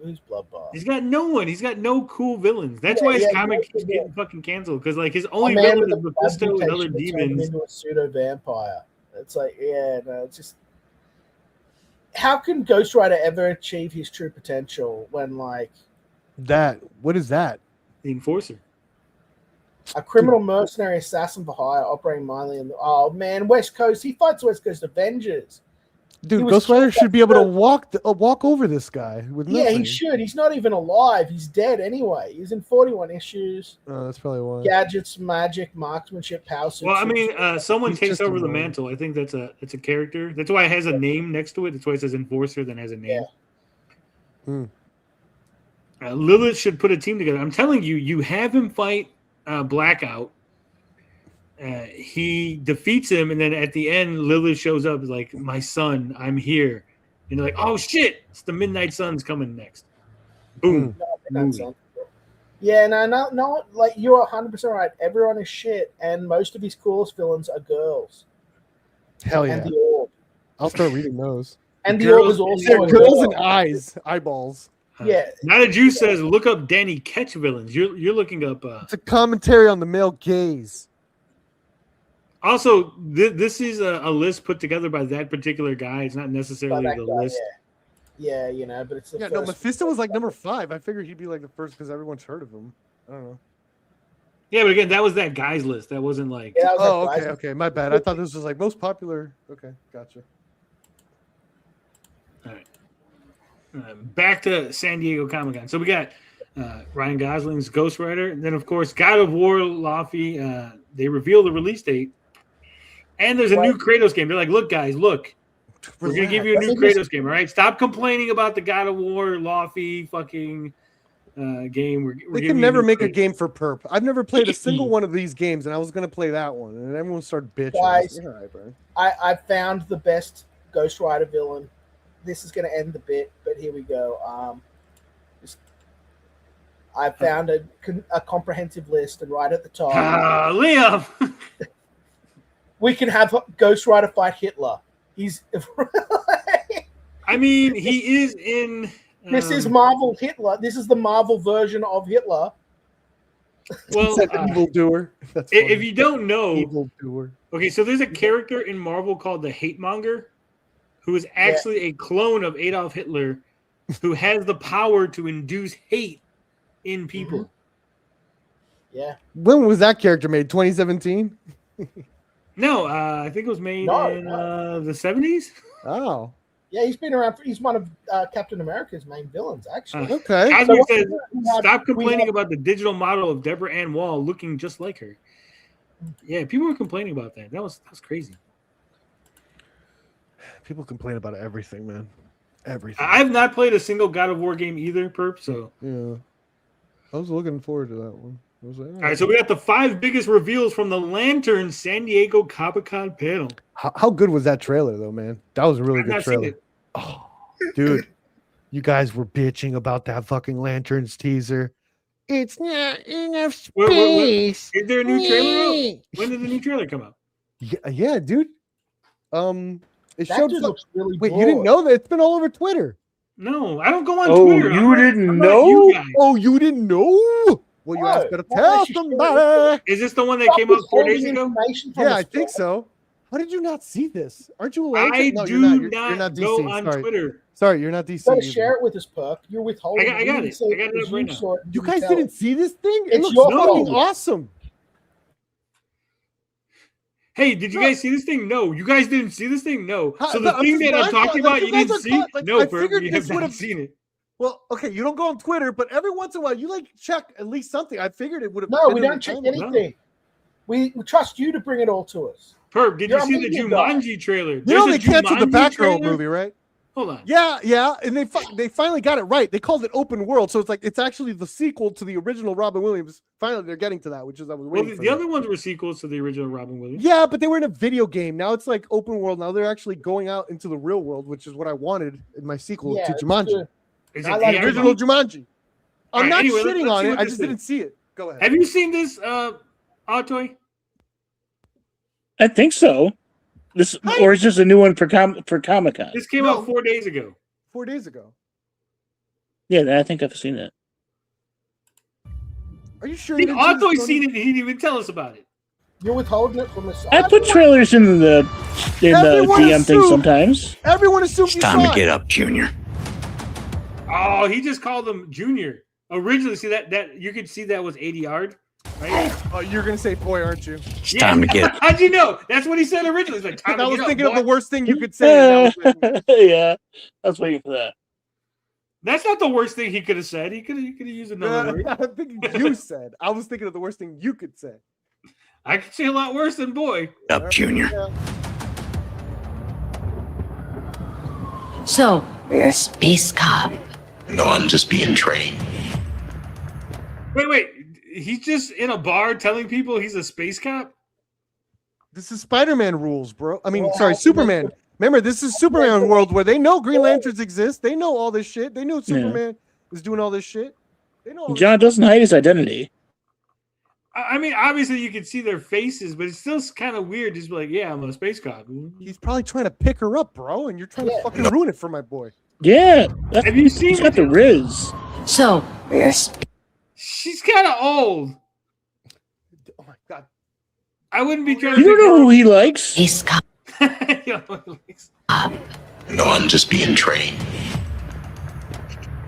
Who's Bloodbath? He's got no one. He's got no cool villins. That's why his comic keeps getting fucking canceled. Because like his only villain is Mephisto and other demons. Into a pseudo vampire. It's like, it's just. How can Ghost Rider ever achieve his true potential when like that? What is that? The Enforcer. A criminal mercenary assassin for hire operating mildly in the West Coast. He fights West Coast Avengers. Dude, Ghost Rider should be able to walk over this guy with nothing. Yeah, he should. He's not even alive. He's dead anyway. He's in 41 issues. Oh, that's probably why. Gadgets, magic, marksmanship, power suits. Well, I mean, someone takes over the mantle. I think that's a character. That's why it has a name next to it. That's why it says Enforcer, then has a name. Yeah. Lilith should put a team together. I'm telling you, you have him fight Blackout. He defeats him, and then at the end, Lilith shows up like, "My son, I'm here," and you're like, "Oh shit, it's the Midnight Sun's coming next." Boom. Yeah, no. Like you're 100% right. Everyone is shit, and most of his coolest villains are girls. Hell yeah! And the Orb. I'll start reading those. And the Orb is also girls and eyeballs. Yeah. Not a Jew says, look up Danny Ketch villains. You're looking up. It's a commentary on the male gaze. Also, this is a list put together by that particular guy. It's not necessarily the list. Yeah, but it's the first. No, Mephisto was like number 5. I figured he'd be like the first because everyone's heard of him. I don't know. Yeah, but again, that was that guy's list. That wasn't like. Yeah, okay. My bad. I thought this was like most popular. Okay, gotcha. All right. Back to San Diego Comic-Con. So we got Ryan Gosling's Ghost Rider, and then of course God of War Laufey. They reveal the release date. And there's a new Kratos game. They're like, look, guys, look. We're going to give you a new Kratos game, all right? Stop complaining about the God of War, Laufey fucking game. They can never make a game for Perp. I've never played a single one of these games, and I was going to play that one. And everyone started bitching. Guys, all right, bro. I found the best Ghost Rider villain. This is going to end the bit, but here we go. I found a comprehensive list, and right at the top. Liam! We can have Ghost Rider fight Hitler. He's. I mean, he is in. This is Marvel Hitler. This is the Marvel version of Hitler. Well, evildoer. If you don't know, evildoer. Okay, so there's a character in Marvel called the Hate Monger, who is actually a clone of Adolf Hitler, who has the power to induce hate in people. Mm-hmm. Yeah. When was that character made? 2017. No, I think it was made in the 70s. Oh. Yeah, he's been around. He's one of Captain America's main villains, actually. Okay. Cosmic says, stop complaining about the digital model of Deborah Ann Wall looking just like her. Yeah, people were complaining about that. That was crazy. People complain about everything, man. Everything. I've not played a single God of War game either, Perp. So yeah, I was looking forward to that one. I was like, all right, so we got the 5 biggest reveals from the Lantern San Diego Comic-Con panel. How good was that trailer, though, man? That was a really good trailer. Oh, dude, you guys were bitching about that fucking Lanterns teaser. It's not enough space. Is there a new trailer out? When did the new trailer come out? Yeah, dude. It showed. Looks really Wait, you didn't know that? It's been all over Twitter. No, I don't go on Twitter. You didn't know? You didn't know? Well, you guys better tell somebody. Is this the one that came out 4 days ago? Yeah, I think so. How did you not see this? Aren't you allowed I to? do not go on Twitter. Sorry, you're not DC. You gotta share it with us, Perk. You're withholding. I got it. I got it up right now. You guys didn't see this thing? It It's looks your fucking fault. awesome. Hey, did you guys see this thing? No. You guys didn't see this thing? No. So the I'm thing just- that I'm talking about, you didn't see? No, I Perp, figured you this have not would've- seen it. Well, okay, you don't go on Twitter, but every once in a while you like check at least something. I figured it would have. No, we don't check anything. We trust you to bring it all to us. Perp, did You're you a see the media guy. Jumanji trailer? You know There's they a canceled the Jumanji Batgirl trailer? movie, right? Hold on. Yeah, and they finally got it right. They called it Open World, so it's actually the sequel to the original Robin Williams. Finally, they're getting to that, which is I was waiting for. The other ones were sequels to the original Robin Williams. Yeah, but they were in a video game. Now it's like open world. Now they're actually going out into the real world, which is what I wanted in my sequel to Jumanji. I like the original Jumanji. I'm not anyway, shitting on it. I just is. didn't see it. Go ahead. Have you seen this, Altoy? I think so. This or is this a new one for Comic-Con? This came out 4 days ago. 4 days ago. Yeah, I think I've seen it. Are you sure? Altoy's seen it. He didn't even tell us about it. You're withholding it from us. I put trailers in the DM thing sometimes. Everyone assumes It's time to get up, Junior. Oh, he just called him Junior. Originally, see that you could see that was 80 yard, right? Oh, you're gonna say boy, aren't you? It's time to get. How'd you know? That's what he said originally. It's like time I to was get thinking up, of the boy. worst thing you could say. Yeah, I was waiting for that. That's not the worst thing he could have said. He could have used another word. I'm thinking you said. I was thinking of the worst thing you could say. I could say a lot worse than boy. Up, Junior. Yeah. So, you're a space cop. No, I'm just being trained. Wait. He's just in a bar telling people he's a space cop? This is Spider-Man rules, bro. I mean, sorry, Superman. Remember, this is Superman world where they know Green Lanterns exist. They know all this shit. They know Superman is doing all this shit. They know. John doesn't hide his identity. I mean, obviously you can see their faces, but it's still kind of weird. Just be like, yeah, I'm a space cop. He's probably trying to pick her up, bro, and you're trying to fucking ruin it for my boy. Yeah. Have you seen? He's got the Riz. So, you're a She's kind of old. Oh my god. I wouldn't be trying You to. don't know who he likes. space cop. No, I'm just being trained.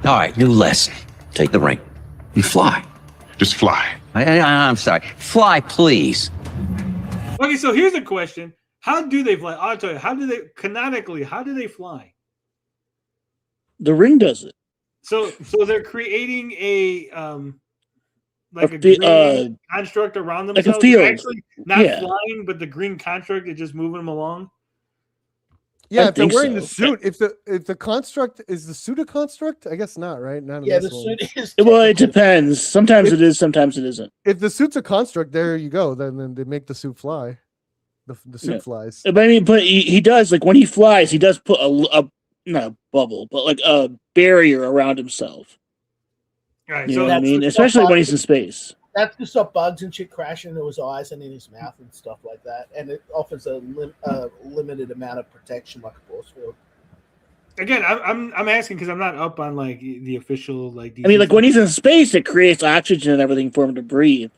All right, new lesson. Take the ring. You fly. Just fly. I'm sorry. Fly, please. Okay, so here's a question: how do they fly? I'll tell you. How do they canonically? How do they fly? The ring does it. So they're creating a like A a fi- green construct around like a themselves. field. They're actually not Yeah. flying, but the green construct is just moving them along. Yeah, I if they're think wearing so. the suit, if the construct is the suit a construct, I guess not, right? Not in Yeah, this the one. suit is. Well, it depends. Sometimes it is, sometimes it isn't. If the suit's a construct, there you go. Then they make the suit fly. The suit Yeah. flies. But I mean, but he does, like when he flies, he does put a not a bubble, but like a barrier around himself. All right, You so know what I that's mean? the Especially stuff when he's in space. That's to stop bugs and shit crashing into his eyes and in his mouth and stuff like that. And it offers a limited amount of protection, like a force field. again, I'm asking because I'm not up on like the official like. I mean, like when he's in space, it creates oxygen and everything for him to breathe.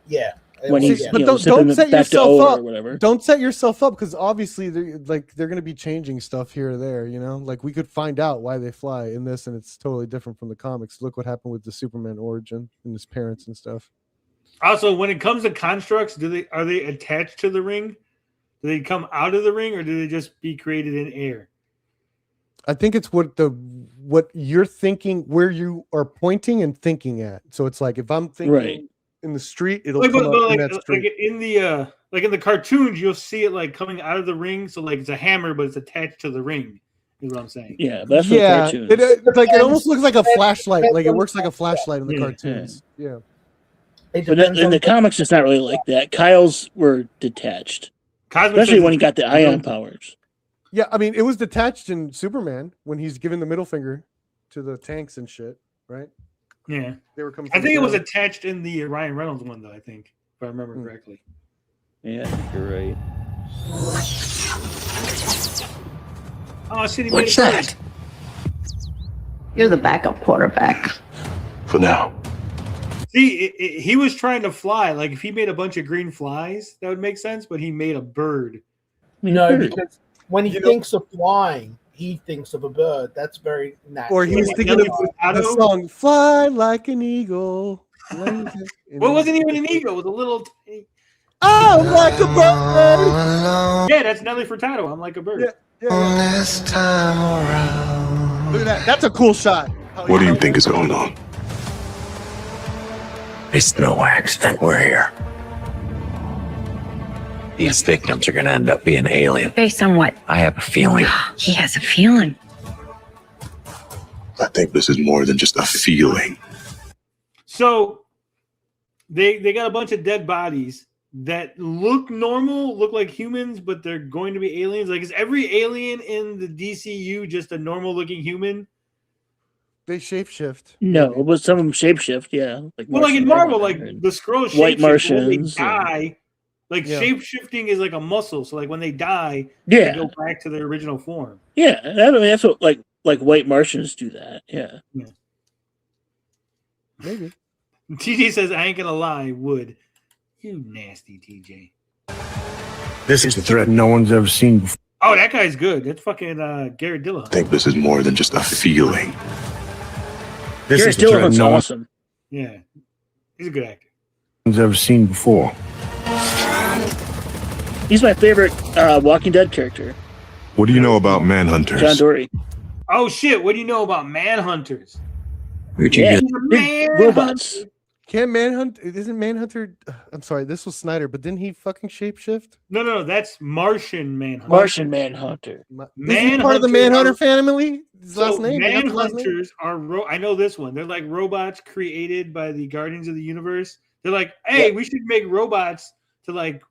Yeah. When he's, yeah. you But know, don't zipping set back to yourself O up. or whatever. Don't set yourself up because obviously they're going to be changing stuff here or there. You know, like we could find out why they fly in this, and it's totally different from the comics. Look what happened with the Superman origin and his parents and stuff. Also, when it comes to constructs, are they attached to the ring? Do they come out of the ring, or do they just be created in air? I think it's what you're thinking, where you are pointing and thinking at. So it's like if I'm thinking Right. in the street, it'll Like, come up in like, that street. like in the cartoons, you'll see it like coming out of the ring. So like it's a hammer, but it's attached to the ring. Is what I'm saying. Yeah, that's what Yeah, cartoons. it almost looks like a flashlight. Like it works like a flashlight in the Yeah. cartoons. Yeah. It But depends in on the comics, it's not really like that. Kyle's were detached, Cosmic especially says when he got the ion powers. Yeah, I mean, it was detached in Superman when he's giving the middle finger to the tanks and shit, right? Yeah, They were coming. I from think it the was ground. attached in the Ryan Reynolds one, though. I think, if I remember correctly. Yeah, I think you're right. Oh, shit! What's that? You're the backup quarterback. For now. See, he was trying to fly. Like if he made a bunch of green flies, that would make sense. But he made a bird. No, because when he thinks of flying, he thinks of a bird. That's very natural. Or he's thinking of the song "Fly Like an Eagle." Well, it wasn't even an eagle. It was a little. I'm like a bird. Yeah, that's Nelly Furtado. I'm like a bird. This time around. Look at that. That's a cool shot. What do you think is going on? It's no accident we're here. These victims are going to end up being alien. Based on what? I have a feeling. He has a feeling. I think this is more than just a feeling. So they got a bunch of dead bodies that look normal, look like humans, but they're going to be aliens. Like, is every alien in the DCU just a normal looking human? They shapeshift. No, but some of them shapeshift. Yeah, Like in Marvel, like the Skrulls White shapeshift, when Martians, they die. Like Yeah. shapeshifting is like a muscle. So like when they die, Yeah. they go back to their original form. Yeah, I mean, that's what like White Martians do that. Yeah. Maybe. TJ says, I ain't gonna lie, would. You nasty TJ. This is a threat no one's ever seen before. Oh, that guy's good. That's fucking Garrett Dillahunt. I think this is more than just a feeling. Garrett Dillahunt's awesome. Yeah. He's a good actor. One's ever seen before. He's my favorite Walking Dead character. What do you know about manhunters? John Dory. Oh shit, what do you know about manhunters? Where'd you get- He's a Big manhunter. robots. Can't Manhunt? Isn't Manhunter? I'm sorry, this was Snyder, but didn't he fucking shapeshift? No, that's Martian Manhunter. Martian Manhunter. Is he part of the Manhunter family? His last name? They got the last name? Manhunters are I know this one. They're like robots created by the Guardians of the Universe. They're like, hey, we should make robots to like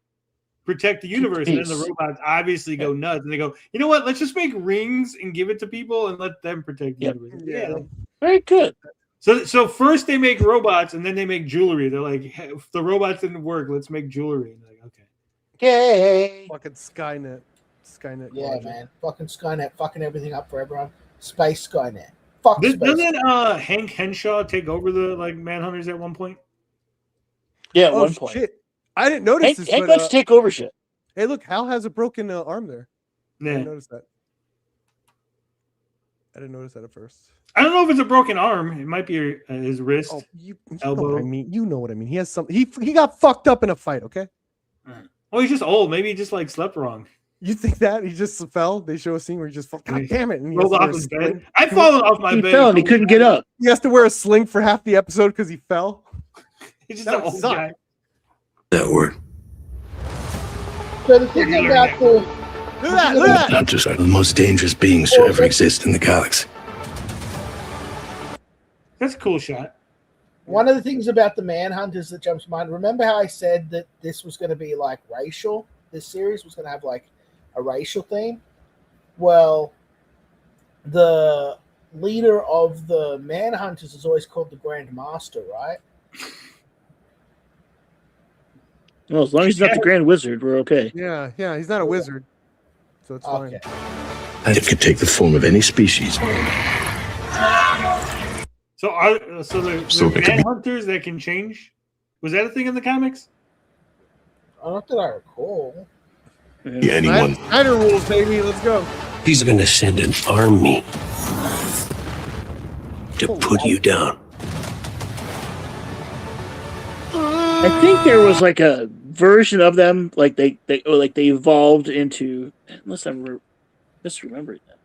protect the universe. And then the Peace. robots obviously go nuts and they go, you know what? Let's just make rings and give it to people and let them protect the universe. Yeah. Very good. So first they make robots and then they make jewelry. They're like, hey, if the robots didn't work, let's make jewelry. And they're like, okay. Yay. Fucking Skynet. Yeah, Project. man. Fucking Skynet fucking everything up for everyone. Space Skynet. Fuck space. Doesn't Hank Henshaw take over the like Manhunters at one point? Yeah, at Oh, one point. shit. I didn't notice Hank, this. Hank but, likes to take over shit. Hey, look, Hal has a broken arm there. I Yeah. didn't notice that. I didn't notice that at first. I don't know if it's a broken arm. It might be his wrist, Oh, you know elbow. what I mean. You know what I mean. He has some. He got fucked up in a fight. Okay. Oh, he's just old. Maybe he just like slept wrong. You think that he just fell? They show a scene where he just fucked. God damn it! And he has Rolled to wear off a his sling. bed. I've fallen off my He bed. fell and he couldn't get up. He has to wear a sling for half the episode because he fell. He's just That an would old suck. guy. That word. So the thing about the Look at that! Look at that! Hunters are the most dangerous beings to ever exist in the galaxy. That's a cool shot. one of the things about the Manhunters that jumps to mind. Remember how I said that this was going to be like racial? This series was going to have like a racial theme. Well, the leader of the Manhunters is always called the Grand Master, right? Well, as long as he's not the Grand Wizard, we're okay. Yeah, he's not a wizard, so it's fine. And it could take the form of any species. So the So it could be- Manhunters that can change? Was that a thing in the comics? Not that I recall. Anyone. Snyder rules, baby. Let's go. He's gonna send an army to put you down. I think there was like a version of them, like they evolved into. Unless I'm misremembering that.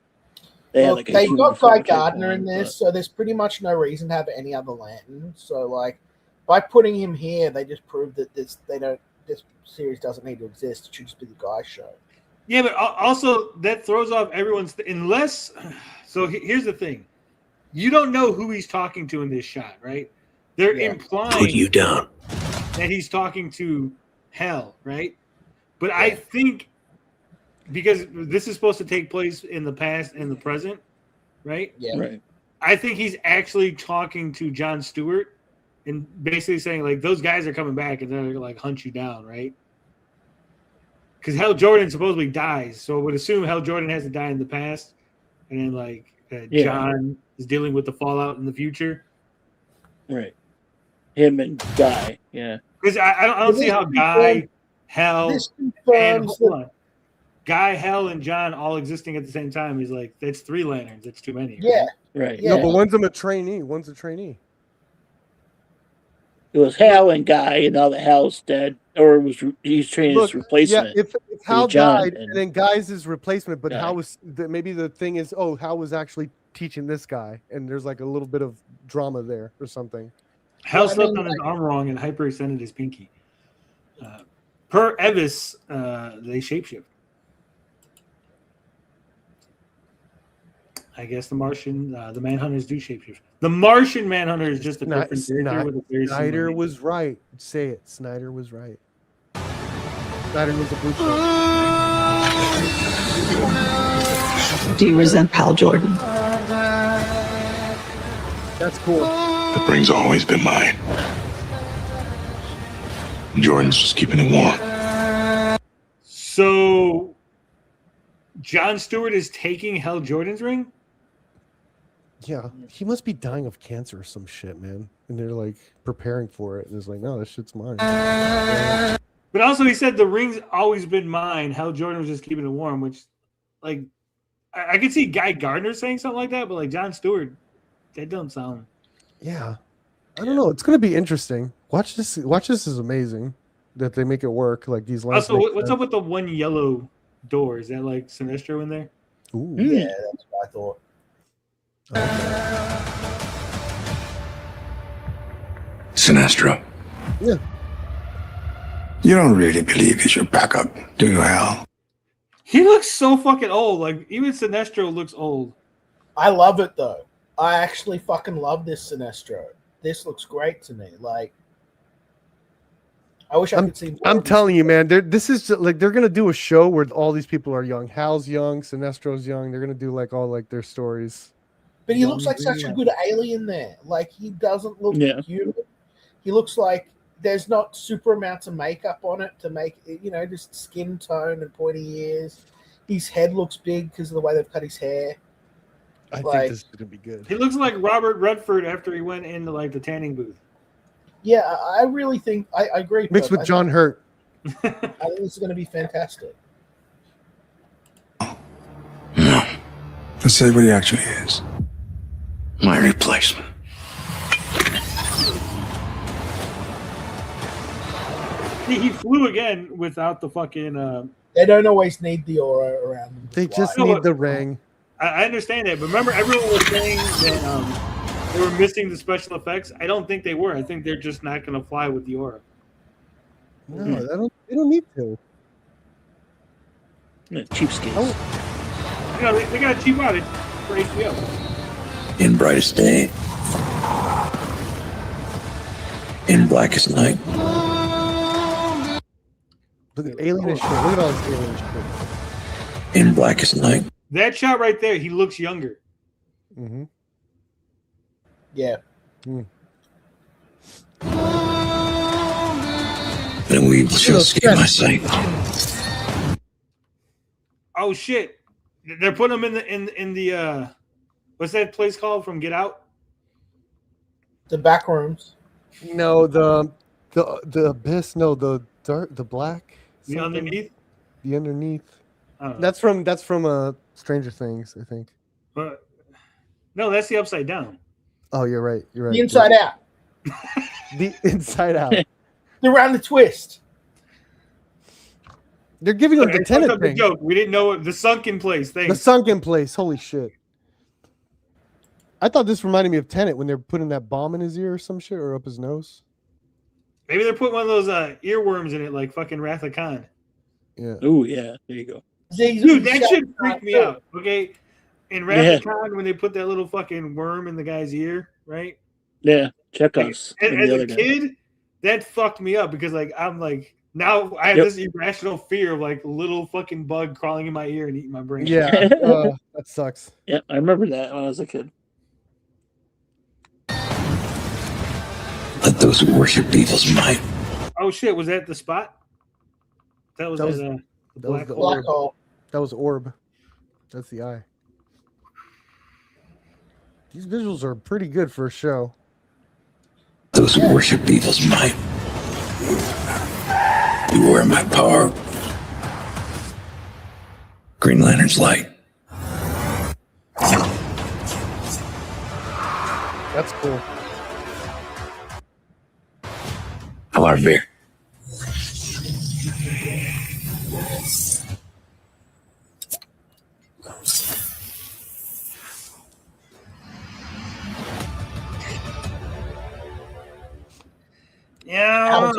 They had, Look, like, a they've human got Guy form type Gardner one, in this, so there's pretty much no reason to have any other Lantern. So, like, by putting him here, they just prove that this series doesn't need to exist. It should just be the Guy show. Yeah, but also that throws off everyone's unless. So here's the thing: you don't know who he's talking to in this shot, right? They're implying Put you down. that he's talking to Hell, right? But I think because this is supposed to take place in the past and the present, right? Yeah. Right. I think he's actually talking to Jon Stewart and basically saying like those guys are coming back and they're gonna like hunt you down, right? Because Hal Jordan supposedly dies, so I would assume Hal Jordan has to die in the past, and then like John is dealing with the fallout in the future. Right. Him and Guy. Yeah. Because I don't see how Guy, Hal, This and confirms hold on. Guy, Hal, and John all existing at the same time is like that's 3 lanterns. That's too many. Yeah. Right. Yeah. No, but one's a trainee. One's a trainee. It was Hal and Guy, and now that Hal's dead, or he's training his replacement. Yeah, if Hal John died, and then Guy's his replacement, but Guy. Hal was maybe the thing is, Hal was actually teaching this guy, and there's like a little bit of drama there or something. Hal Well, I slept mean, on his arm wrong and hyperextended his pinky. Per Evis, they shapeshift. I guess the Martian, the Manhunters do shapeshift. The Martian Manhunter is just a different character with a very Snyder similar name. was right. Say it. Snyder was right. Snyder was a blue shirt. Do you resent Hal Jordan? That's cool. The ring's always been mine. Jordan's just keeping it warm. So, Jon Stewart is taking Hal Jordan's ring? Yeah, he must be dying of cancer or some shit, man. And they're like preparing for it, and it's like, no, that shit's mine. But also, he said the ring's always been mine. Hal Jordan was just keeping it warm, which, like, I could see Guy Gardner saying something like that, but like Jon Stewart, that don't sound. Yeah, I don't know. It's gonna be interesting. Watch this. Watch this is amazing that they make it work. Like these lines. Also, what's up with the one yellow door? Is that like Sinestro in there? Ooh. Yeah, that's what I thought. Sinestro. Yeah. You don't really believe he's your backup, do you, Hal? He looks so fucking old. Like, even Sinestro looks old. I love it though. I actually fucking love this Sinestro. This looks great to me. Like, I wish I could see more. I'm telling you, man. This is like they're gonna do a show where all these people are young. Hal's young, Sinestro's young. They're gonna do like all like their stories. But he looks like such a good alien there. Like, he doesn't look human. He looks like there's not super amounts of makeup on it to make it, you know, just skin tone and pointy ears. His head looks big because of the way they've cut his hair. I think this is gonna be good. He looks like Robert Redford after he went into like the tanning booth. Yeah, I really think I agree. Mixed with John Hurt. I think this is going to be fantastic. No. Let's say what he actually is. My replacement. He flew again without the fucking. They don't always need the aura around them. They just need the ring. I understand that, but remember, everyone was saying that they were missing the special effects. I don't think they were. I think they're just not going to fly with the aura. No, they don't need to. Cheapskates. Oh. You know, they got to cheap out it for HBO. In brightest day, in blackest night. Look at alien shit. Look at all this alien shit. In blackest night. That shot right there, he looks younger. Mm-hmm. Yeah. And we shall escape my sight. Oh shit! They're putting him in the what's that place called from Get Out? The back rooms. No, the abyss. No, the dark, the black. The something. underneath. The underneath. I don't know. That's from Stranger Things, I think. But no, that's the Upside Down. Oh, you're right. You're right. The Inside Out. The Inside Out. They're around the twist. They're giving them the Tenet thing. Joke. We didn't know it. The sunken place thing. The sunken place. Holy shit. I thought this reminded me of Tenet when they're putting that bomb in his ear or some shit or up his nose. Maybe they're putting one of those earworms in it, like fucking Wrath of Khan. Yeah. Oh yeah. There you go. Dude, that shit freaked me out. Okay. In Wrath of Khan, when they put that little fucking worm in the guy's ear, right? Yeah. Chekhov's. As a kid, that fucked me up because like I'm like now I have this irrational fear of like little fucking bug crawling in my ear and eating my brain. Yeah. That sucks. Yeah, I remember that when I was a kid. Let those who worship evil's might. Oh shit, was that the spot? That was the black hole. That was orb. That's the eye. These visuals are pretty good for a show. Those who worship evil's might. Beware my power. Green Lantern's light. That's cool. Alarvir. Yeah.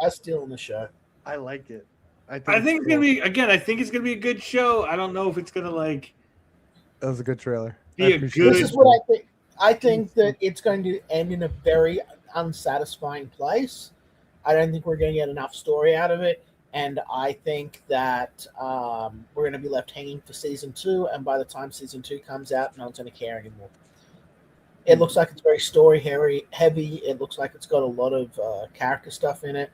That's still in the show. I like it. I think it's gonna be I think it's gonna be a good show. I don't know if it's gonna like That was a good trailer. This is what I think. I think that it's going to end in a very unsatisfying place. I don't think we're going to get enough story out of it, and I think that we're going to be left hanging for season 2. And by the time season 2 comes out, no one's going to care anymore. It looks like it's very story heavy. It looks like it's got a lot of character stuff in it.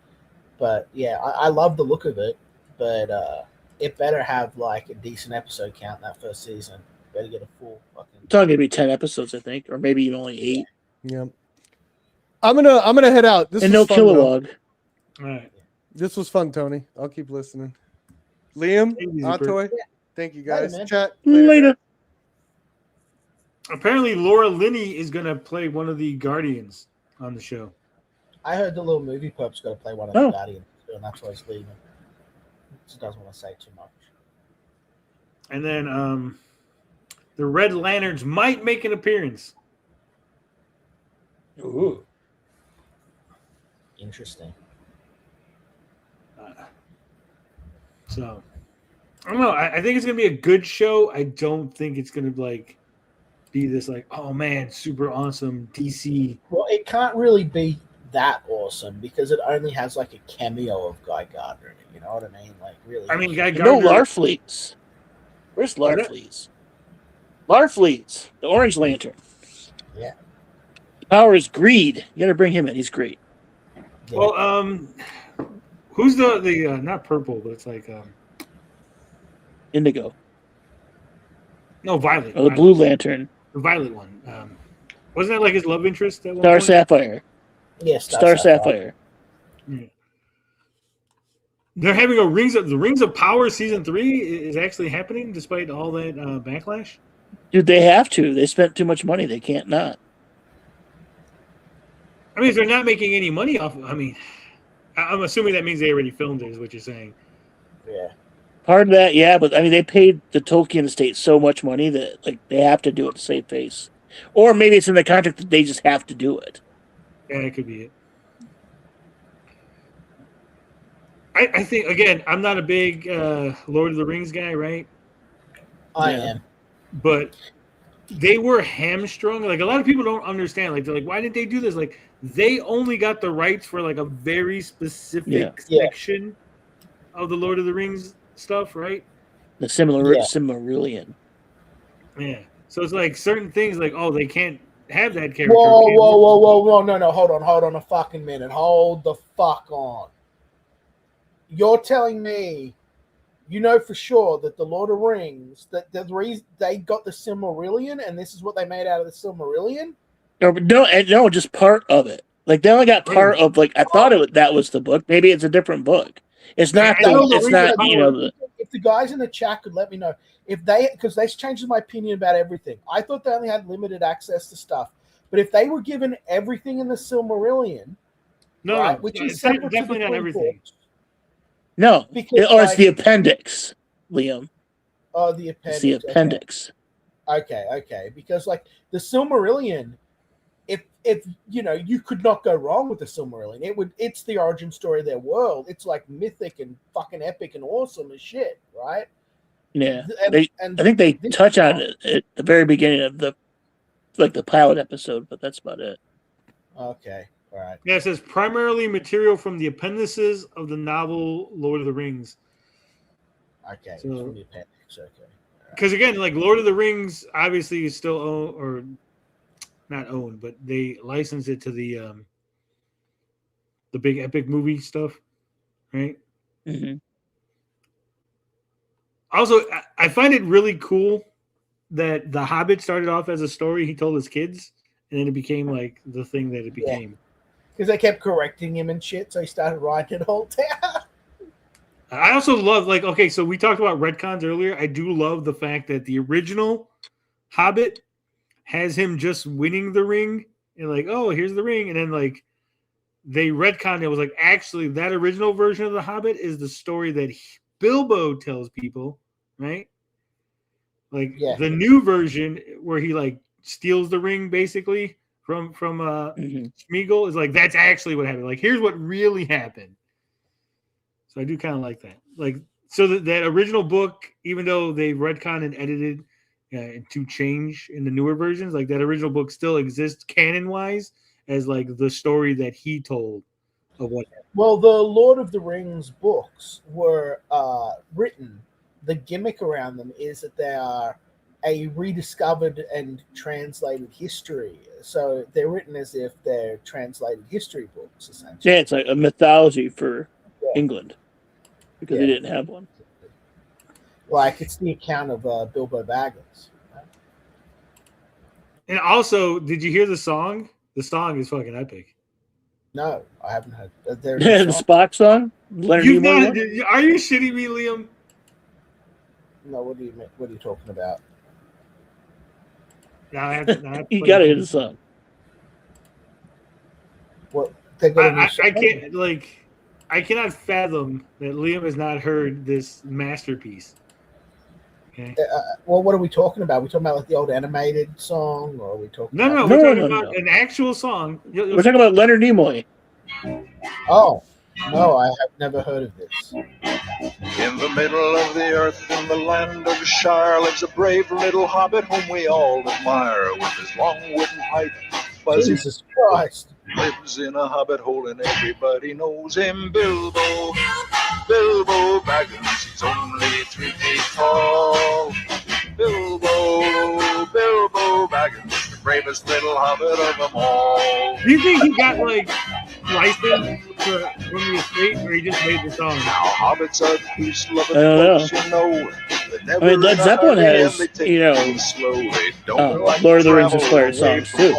But yeah, I love the look of it. But it better have like a decent episode count in that first season. Better get a full fucking. It's only gonna be 10 episodes, I think, or maybe even only 8. Yeah. I'm gonna head out. This and was no fun, Kilowog. All right. This was fun, Tony. I'll keep listening. Liam, Atoy, thank you guys. Later, Chat Later. Apparently, Laura Linney is going to play one of the Guardians on the show. I heard the little movie perp's got to play one of the Guardians, and that's why he's leaving. Just doesn't want to say too much. And then the Red Lanterns might make an appearance. Ooh. Interesting. So, I don't know. I think it's going to be a good show. I don't think it's going to be this oh man, super awesome DC. Well, it can't really be that awesome because it only has like a cameo of Guy Gardner in it. You know what I mean? Like really. I mean, Guy Gardner. No Larfleeze. Where's Larfleeze? Larfleeze, the Orange Lantern. Yeah. Power is greed. You got to bring him in. He's great. Yeah. Well, who's the not purple, but it's like Indigo. No, Violet. Oh, the Blue Lantern. The Violet one. Wasn't that like his love interest at one Star point? Sapphire. Yes, Star Sapphire. Yeah. They're having the Rings of Power season 3 is actually happening despite all that backlash. Dude, they have to. They spent too much money. They can't not. I mean, if they're not making any money off. I mean, I'm assuming that means they already filmed it. Is what you're saying? Yeah. Part of that, yeah, but I mean, they paid the Tolkien estate so much money that they have to do it to save face, or maybe it's in the contract that they just have to do it. Yeah, that could be it. I think again, I'm not a big Lord of the Rings guy, right? I am, but they were hamstrung. Like a lot of people don't understand. Like they're like, why didn't they do this? Like they only got the rights for like a very specific section of the Lord of the Rings stuff, right? The Silmarillion. Yeah. So it's like certain things, like they can't have that character. Whoa! No! Hold on a fucking minute. Hold the fuck on. You're telling me, you know for sure that the Lord of Rings, that the reason they got the Silmarillion, and this is what they made out of the Silmarillion? No, just part of it. Like they only got part of. Like I thought that was the book. Maybe it's a different book. It's not. If the guys in the chat could let me know because they changes my opinion about everything. I thought they only had limited access to stuff, but if they were given everything in the Silmarillion, which is definitely not everything. Books, no, it's the appendix, Liam. Oh, the appendix. It's the appendix. Okay. Because like the Silmarillion, if you could not go wrong with the Silmarillion. It's the origin story of their world. It's like mythic and fucking epic and awesome as shit, right? Yeah. I think they touch on it at the very beginning of the pilot episode, but that's about it. Okay. All right. Yeah, it says primarily material from the appendices of the novel Lord of the Rings. Okay. So, from the appendix. Okay. Because again, like Lord of the Rings, obviously is still owned, or not owned, but they license it to the big epic movie stuff, right? Mm-hmm. Also, I find it really cool that The Hobbit started off as a story he told his kids, and then it became like the thing that it became. Because they kept correcting him and shit, so he started writing it all down. I also love, so we talked about retcons earlier. I do love the fact that the original Hobbit has him just winning the ring and here's the ring. And then they retconned it. Was like, actually, that original version of the Hobbit is the story that Bilbo tells people, right? The new version where he steals the ring basically from Smeagol is that's actually what happened. Like, here's what really happened. So I do kind of like that. So that original book, even though they retconned and edited, to change in the newer versions. Like that original book still exists canon-wise as like the story that he told of what happened. Well, the Lord of the Rings books were written. The gimmick around them is that they are a rediscovered and translated history. So they're written as if they're translated history books, essentially. Yeah, it's like a mythology for England because they didn't have one. Like it's the account of Bilbo Baggins. And also, did you hear the song? The song is fucking epic. No, I haven't heard. The Spock song? Leonard You've Nimoy not, one? are you shitting me, Liam? No, what are you talking about? Now I have to You gotta hear the song. What? I can't like. I cannot fathom that Liam has not heard this masterpiece. Okay. Well, what are we talking about? Are we talking about like the old animated song, or are we talking? No, we're talking about an actual song. We're talking about Leonard Nimoy. Oh, no, I have never heard of this. In the middle of the earth, in the land of Shire, lives a brave little hobbit whom we all admire. With his long wooden pipe, fuzzy Jesus Christ. Lives in a hobbit hole and everybody knows him. Bilbo, Bilbo Baggins, he's only 3 feet tall. Bilbo, Bilbo Baggins, the bravest little hobbit of them all. Do you think he got like licensed from the estate, or he just made the song? Now hobbits are peace-loving I don't folks, you know. I mean, Led Zeppelin has, you know, Lord of the Rings inspired songs too.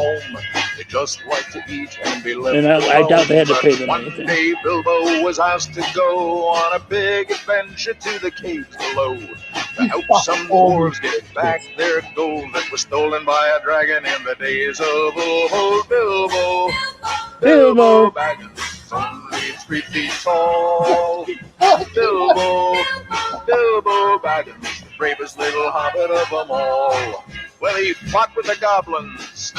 They just like to eat and be left And I doubt they had to pay them One anything. day Bilbo was asked to go on a big adventure to the caves below to help some dwarves get back their gold that was stolen by a dragon in the days of old. Bilbo, Bilbo Baggins, only 3 feet tall. Bilbo, Bilbo Baggins, the bravest little hobbit of them all. Well, he fought with the goblins.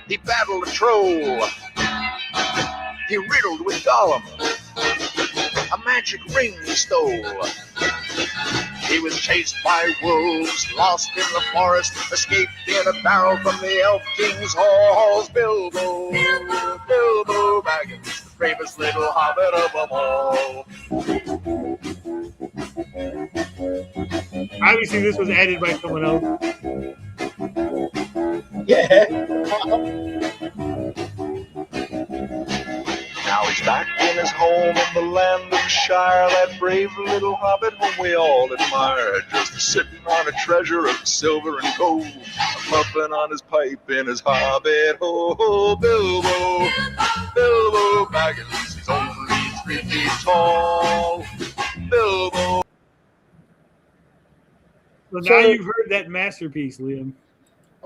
He battled a troll. He riddled with Gollum. A magic ring he stole. He was chased by wolves, lost in the forest, escaped in a barrel from the Elf King's halls. Bilbo, Bilbo Baggins, the bravest little hobbit of them all. Obviously, this was added by someone else. Yeah. Now he's back in his home in the land of Shire, that brave little hobbit whom we all admire, just sitting on a treasure of silver and gold, puffing on his pipe in his hobbit hole. Bilbo, Bilbo Baggins, he's only 3 feet tall. Bilbo. So now you've heard that masterpiece, Liam.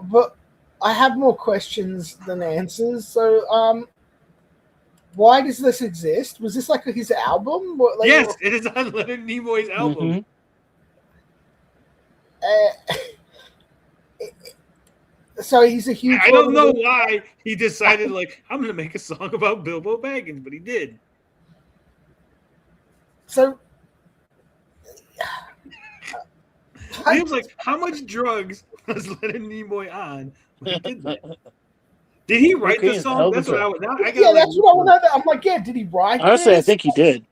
But I have more questions than answers. So, why does this exist? Was this like his album? What, like, Yes, it is on Leonard Nimoy's album. So he's a huge. I don't know why he decided, like, I'm going to make a song about Bilbo Baggins, but he did. So, he was like, how much drugs was Leonard Nimoy on when he did that? Did he write the song? That's what I would. Yeah, that's what I want to know. I'm like, yeah, did he write? Honestly, this? I think he did.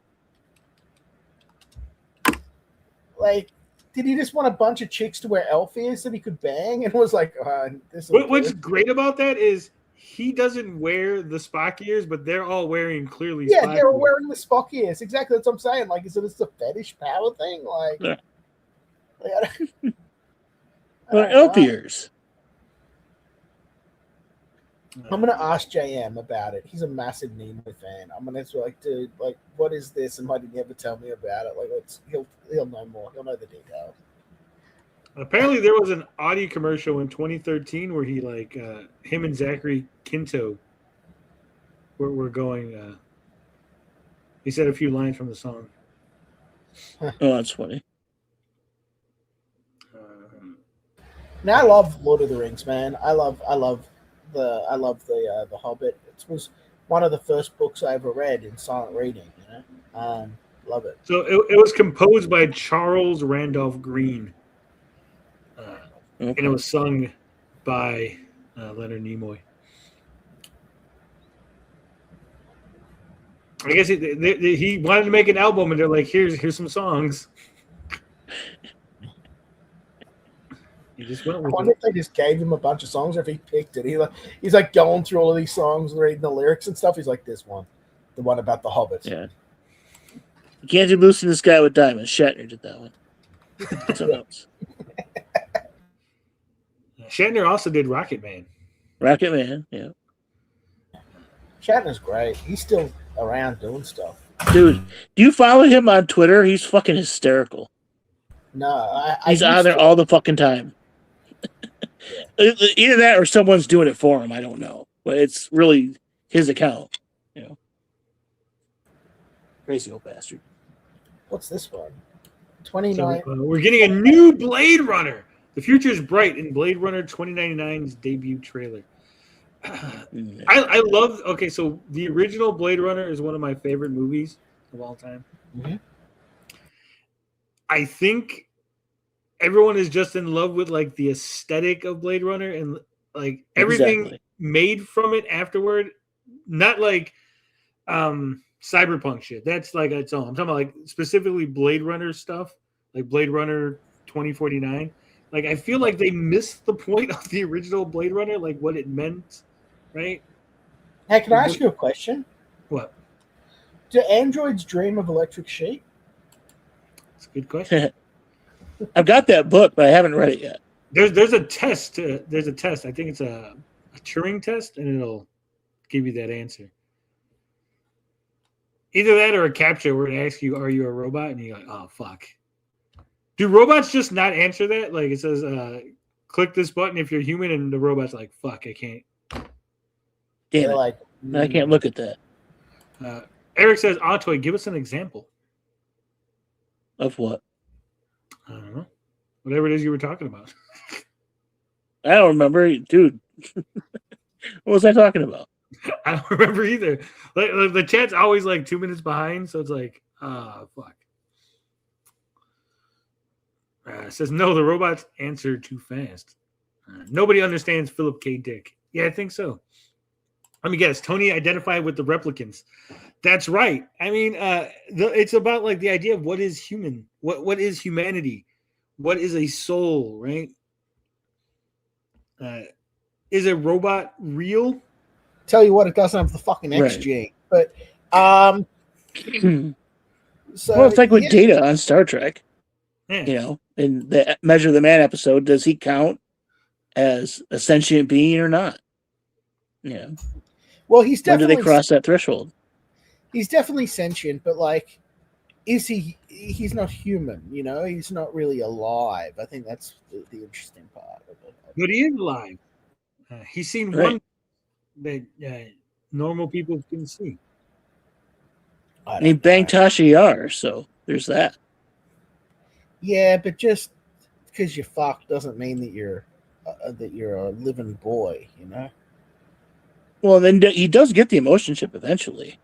Like, did he just want a bunch of chicks to wear elf ears that he could bang, and was like, this? What's great about that is he doesn't wear the Spock ears, but they're all wearing clearly. Yeah, Spock they're ears. wearing the Spock ears. Exactly, that's what I'm saying. Like, is it a fetish power thing? Like, Elf ears. I'm gonna ask JM about it. He's a massive Nimoy fan. I'm gonna be like, dude, like, what is this? And why didn't you ever tell me about it? Like, he'll know more. He'll know the details. Apparently, there was an Audi commercial in 2013 where he him and Zachary Quinto were going. He said a few lines from the song. Oh, that's funny. Now I love Lord of the Rings, man. I love the Hobbit. It was one of the first books I ever read in silent reading. You know, love it. So it was composed by Charles Randolph Green. and it was sung by Leonard Nimoy. I guess he wanted to make an album, and they're like, "Here's some songs." He just went I with wonder it. if they just gave him a bunch of songs, or if he picked it. He's like going through all of these songs, reading the lyrics and stuff. He's like, "This one, the one about the hobbits." Yeah. You can't do Lucy in the Sky with Diamonds. Shatner did that one. Something else. Shatner also did Rocket Man. Rocket Man, yeah. Shatner's great. He's still around doing stuff. Dude, do you follow him on Twitter? He's fucking hysterical. No, he's on there all the fucking time. Either that or someone's doing it for him. I don't know, but it's really his account. You know, crazy old bastard. What's this one? 29. So, we're getting a new Blade Runner. The future is bright in Blade Runner 2099's debut trailer. I love. Okay, so the original Blade Runner is one of my favorite movies of all time. Mm-hmm. I think everyone is just in love with like the aesthetic of Blade Runner and like everything made from it afterward. Not like cyberpunk shit. That's like its own. I'm talking about like specifically Blade Runner stuff, like Blade Runner 2049. Like I feel like they missed the point of the original Blade Runner, like what it meant, right? Hey, can I ask you a question? What? Do androids dream of electric sheep? That's a good question. I've got that book, but I haven't read it yet. There's a test. There's a test. I think it's a Turing test, and it'll give you that answer. Either that or a captcha where it asks you, "Are you a robot?" And you're like, "Oh fuck." Do robots just not answer that? Like it says, "Click this button if you're human," and the robot's like, "Fuck, I can't." Damn it! Like, I can't look at that. Eric says, "Autoy, give us an example of what." I don't know. Whatever it is you were talking about. I don't remember, dude. What was I talking about? I don't remember either. Like the chat's always like 2 minutes behind, so it's like, fuck. It says no, the robots answer too fast. Nobody understands Philip K. Dick. Yeah, I think so. Let me guess. Tony identified with the replicants. That's right. I mean, it's about like the idea of what is human, what is humanity, what is a soul, right? Is a robot real? Tell you what, it doesn't have the fucking X gene, but so well, it's like with Data on Star Trek. Yeah. You know, in the Measure of the Man episode, does he count as a sentient being or not? Yeah. Well, he's definitely. When do they cross that threshold? He's definitely sentient, but like, is he? He's not human. You know, he's not really alive. I think that's the interesting part of it. But he is alive. He's seen one that normal people can see. And he banged Tasha Yar, so there's that. Yeah, but just because you fuck doesn't mean that you're a living boy, you know. Well, then he does get the emotion chip eventually.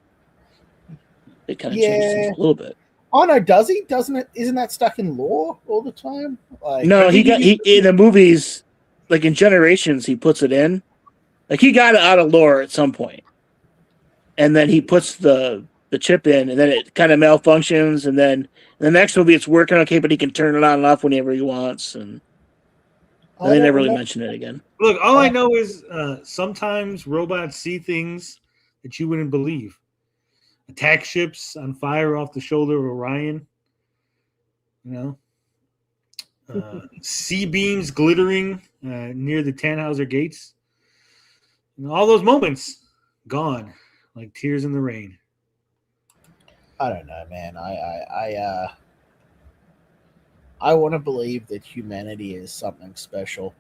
It kind of changes things a little bit. Oh no, does he? Doesn't it? Isn't that stuck in lore all the time? Like, no, he in the movies, like in Generations, he puts it in. Like he got it out of lore at some point, and then he puts the chip in, and then it kind of malfunctions, and then in the next movie it's working okay, but he can turn it on and off whenever he wants, and they never really mention it again. Look, all I know is sometimes robots see things that you wouldn't believe. Attack ships on fire off the shoulder of Orion. You know, sea beams glittering near the Tannhauser gates. And all those moments gone like tears in the rain. I don't know, man. I want to believe that humanity is something special.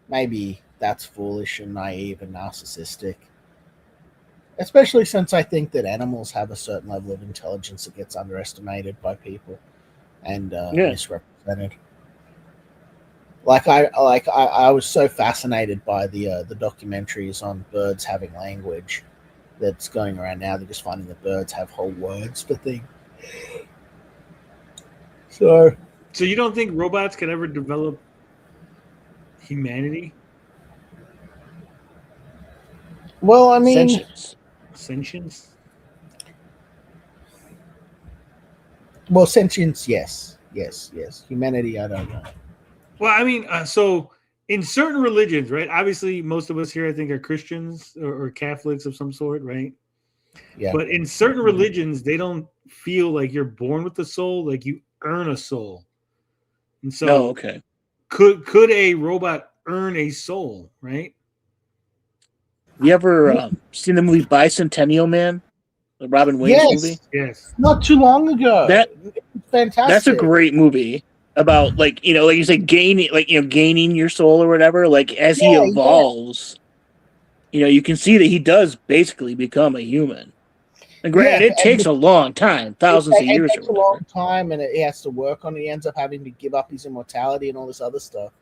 Maybe that's foolish and naive and narcissistic. Especially since I think that animals have a certain level of intelligence that gets underestimated by people and misrepresented. I was so fascinated by the documentaries on birds having language that's going around now. They're just finding that birds have whole words for things. So you don't think robots could ever develop humanity, Well, I mean, sentience. Well, sentience, yes. Humanity, I don't know. Well, I mean, so in certain religions, right? Obviously, most of us here, I think, are Christians or Catholics of some sort, right? Yeah. But in certain religions, they don't feel like you're born with a soul; like you earn a soul. And so, okay. Could a robot earn a soul? Right? You ever seen the movie Bicentennial Man, the Robin Williams movie? Yes. Not too long ago. Fantastic. That's a great movie about like you say gaining your soul or whatever. Like as he evolves, you can see that he does basically become a human. And granted, it takes a long time, thousands of years. It takes a long time, and he has to work on it. He ends up having to give up his immortality and all this other stuff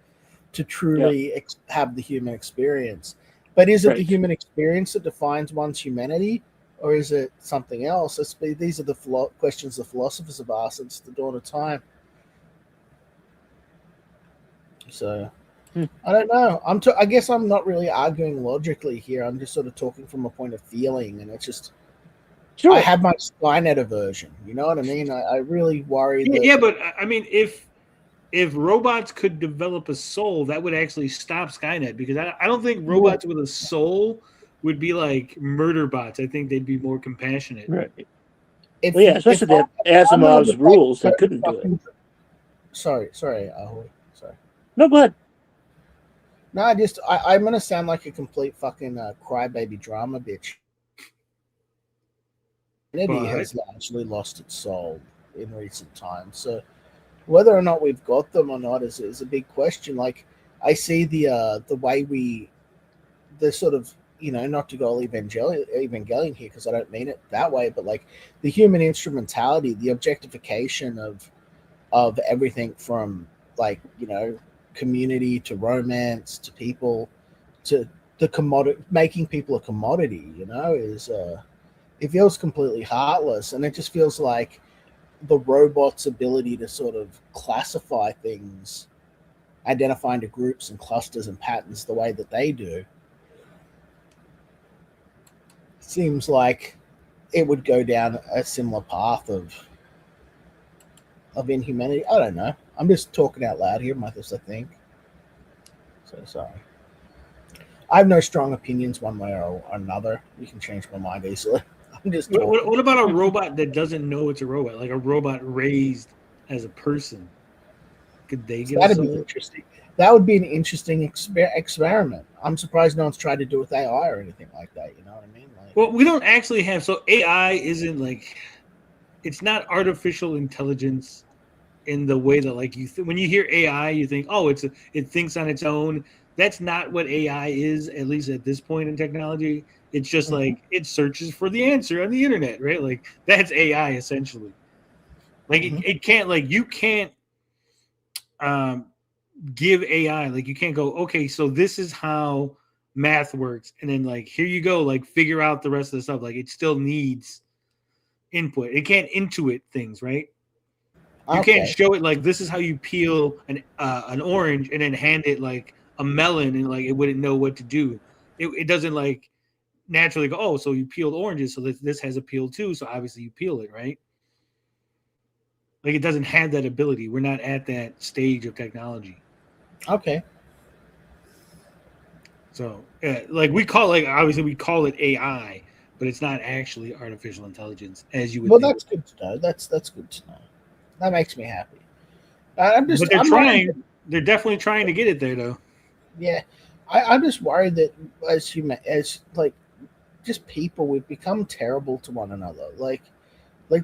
to truly have the human experience. But is it the human experience that defines one's humanity, or is it something else? These are the questions the philosophers have asked since the dawn of time. So, I don't know. I guess I'm not really arguing logically here. I'm just sort of talking from a point of feeling, and it's just. Sure. I have my Skynet aversion. You know what I mean? I really worry that. Yeah, but I mean, if robots could develop a soul, that would actually stop Skynet, because I don't think robots with a soul would be like murder bots. I think they'd be more compassionate. Right. Especially that Asimov's rules, they couldn't do it. Sorry. Sorry. No, go ahead. No, I'm gonna sound like a complete fucking crybaby drama bitch. Humanity has largely lost its soul in recent times. So whether or not we've got them or not is a big question. Like I see the way the sort of, not to go Evangelion here, because I don't mean it that way, but like the human instrumentality, the objectification of everything from like, community to romance to people to the commodity, making people a commodity, is it feels completely heartless, and it just feels like the robot's ability to sort of classify things, identify into groups and clusters and patterns the way that they do, seems like it would go down a similar path of inhumanity. I don't know. I'm just talking out loud here, Marcus, I think. So sorry. I have no strong opinions one way or another. You can change my mind easily. I'm just what about a robot that doesn't know it's a robot? Like a robot raised as a person. Could they get that'd be interesting. That would be an interesting experiment. I'm surprised no one's tried to do it with AI or anything like that. You know what I mean? Like, well, we don't actually have. So AI isn't like, it's not artificial intelligence in the way that like when you hear AI, you think, oh, it thinks on its own. That's not what AI is, at least at this point in technology. It's just like it searches for the answer on the internet, right? Like that's AI essentially. Like it can't, like you can't give AI, like you can't go, okay, so this is how math works, and then like here you go, like figure out the rest of the stuff. Like it still needs input. It can't intuit things, right? You can't show it like this is how you peel an orange and then hand it like a melon and like it wouldn't know what to do. It doesn't like naturally go, oh, so you peeled oranges, so this has a peel too, so obviously you peel it, right? Like it doesn't have that ability. We're not at that stage of technology. Okay. So like we call it AI, but it's not actually artificial intelligence as you would think. That's good to know. That's good to know. That makes me happy. But they're trying. They're definitely trying to get it there, though. Yeah, I'm just worried that as like just people, we've become terrible to one another. Like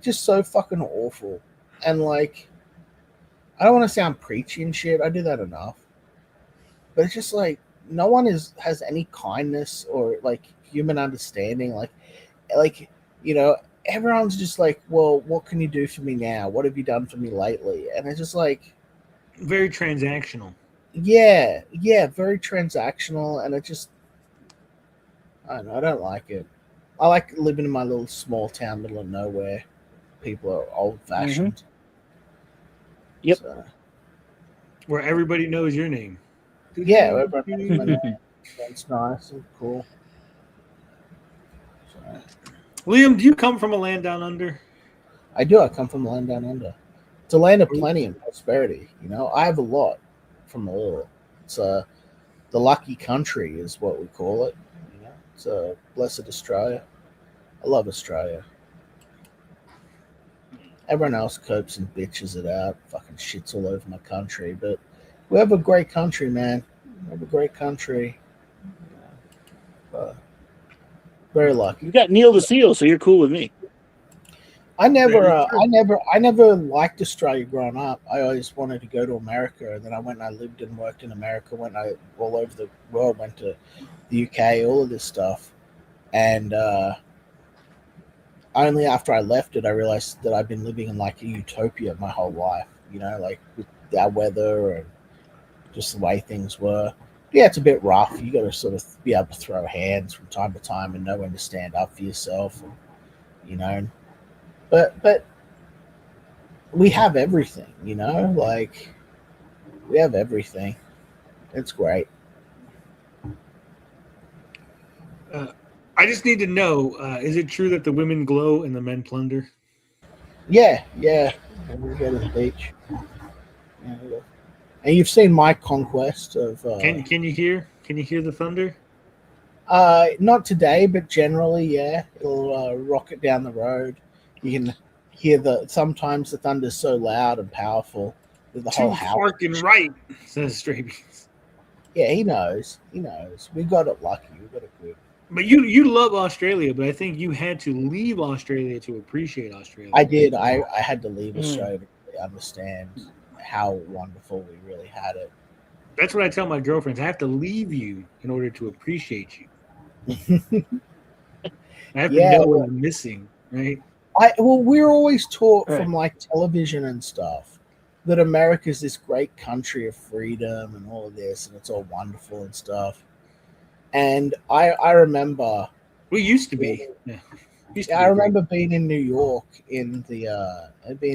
just so fucking awful. And like, I don't want to sound preachy and shit. I do that enough. But it's just like no one has any kindness or like human understanding. Like everyone's just like, well, what can you do for me now? What have you done for me lately? And it's just like very transactional. Yeah, very transactional, and it just I don't know, I don't like it. I like living in my little small town, middle of nowhere. People are old fashioned. Yep. So. Where everybody knows your name. Yeah, that's nice and cool. So, Liam, do you come from a land down under? I do. I come from the land down under. It's a land of plenty and prosperity. You know, I have a lot from a little. It's the lucky country is what we call it. You know, it's a blessed Australia. I love Australia. Everyone else copes and bitches it out, fucking shits all over my country, but we have a great country, man. We have a great country. Very lucky. You got Neil the Seal, so you're cool with me. I never liked Australia growing up. I always wanted to go to America, and then I went and I lived and worked in America. Went all over the world, went to the UK, all of this stuff, and only after I left it, I realized that I've been living in like a utopia my whole life. You know, like with our weather and just the way things were. Yeah, it's a bit rough. You got to sort of be able to throw hands from time to time and know when to stand up for yourself. And, you know, but we have everything. You know, like we have everything. It's great. I just need to know, is it true that the women glow and the men plunder? Yeah. We go to the beach. Yeah. And you've seen my conquest of. Can you hear? Can you hear the thunder? Not today, but generally, yeah. It'll rocket down the road. You can hear sometimes the thunder's so loud and powerful that the whole house. Fucking right, says Strabies. Yeah, he knows. We got it lucky. We got it good. But you love Australia, but I think you had to leave Australia to appreciate Australia. I did. I had to leave Australia to really understand how wonderful we really had it. That's what I tell my girlfriends. I have to leave you in order to appreciate you. I have to know what I'm missing, right? We're always taught from like television and stuff that America's this great country of freedom and all of this, and it's all wonderful and stuff. And I remember we used to be. Yeah. I remember being in New York in the.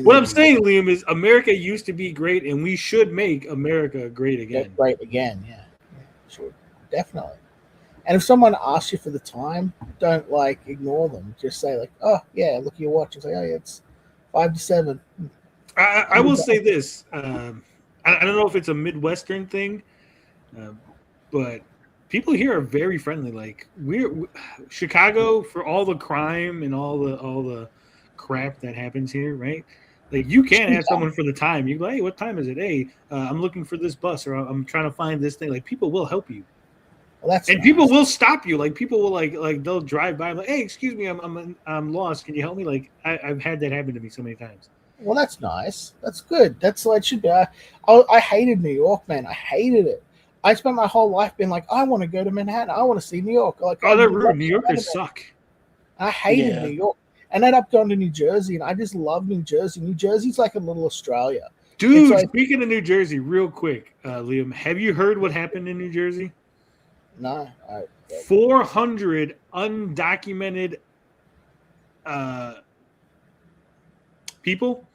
What I'm saying, Liam, is America used to be great, and we should make America great again. Great again, yeah, sure, definitely. And if someone asks you for the time, don't like ignore them. Just say like, "Oh yeah, look at your watch," and say, "Oh yeah, it's 5 to 7." I will say this. I don't know if it's a Midwestern thing, but people here are very friendly. Like we're Chicago, for all the crime and all the crap that happens here, right? Like you can't ask someone for the time. You go, "Hey, what time is it? Hey, I'm looking for this bus, or I'm trying to find this thing." Like people will help you. Well, and people will stop you. Like people will like they'll drive by. I'm like, "Hey, excuse me, I'm lost. Can you help me?" Like I've had that happen to me so many times. Well, that's nice. That's good. That's what it should be. I hated New York, man. I hated it. I spent my whole life being like, I want to go to Manhattan. I want to see New York. Like, they're rude. New Yorkers suck. I hated New York. I ended up going to New Jersey, and I just love New Jersey. New Jersey's like a little Australia. Dude, speaking of New Jersey, real quick, Liam, have you heard what happened in New Jersey? No. 400 undocumented people.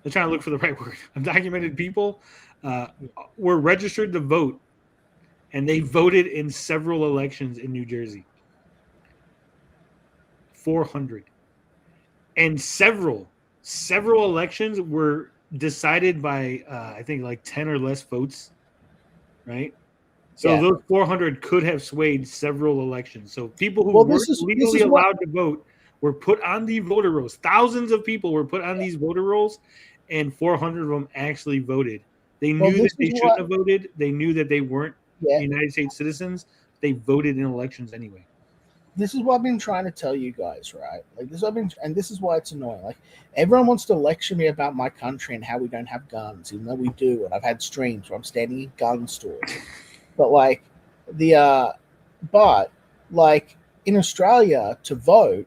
I'm trying to look for the right word. Undocumented people were registered to vote, and they voted in several elections in New Jersey. 400. And several elections were decided by, I think, like 10 or less votes, right? So those 400 could have swayed several elections. So people who weren't legally allowed to vote were put on the voter rolls. Thousands of people were put on these voter rolls, and 400 of them actually voted. They knew that they shouldn't have voted. They knew that they weren't United States citizens. They voted in elections anyway. This is what I've been trying to tell you guys, right? Like this is why it's annoying. Like everyone wants to lecture me about my country and how we don't have guns, even though we do. And I've had streams where I'm standing in gun stores. But like in Australia to vote,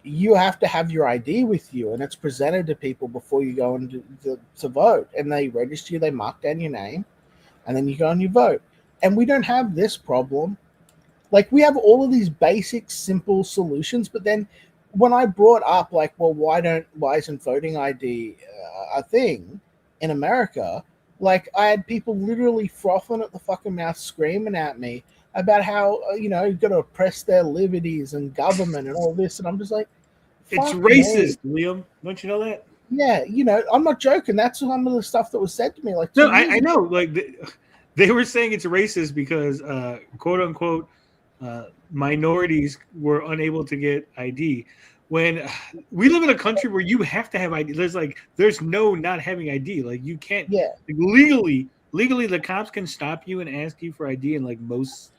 you have to have your ID with you, and it's presented to people before you go and to vote. And they register you, they mark down your name, and then you go and you vote. And we don't have this problem. Like we have all of these basic, simple solutions, but then when I brought up like, well, why isn't voting ID a thing in America? Like, I had people literally frothing at the fucking mouth, screaming at me about how, you've got to oppress their liberties and government and all this. And I'm just like, it's fuck racist, me. Liam. Don't you know that? Yeah, I'm not joking. That's some of the stuff that was said to me. Like, No, I know. Like, they were saying it's racist because, quote unquote, minorities were unable to get ID. When we live in a country where you have to have ID, there's no not having ID. Like, you can't legally, the cops can stop you and ask you for ID in like most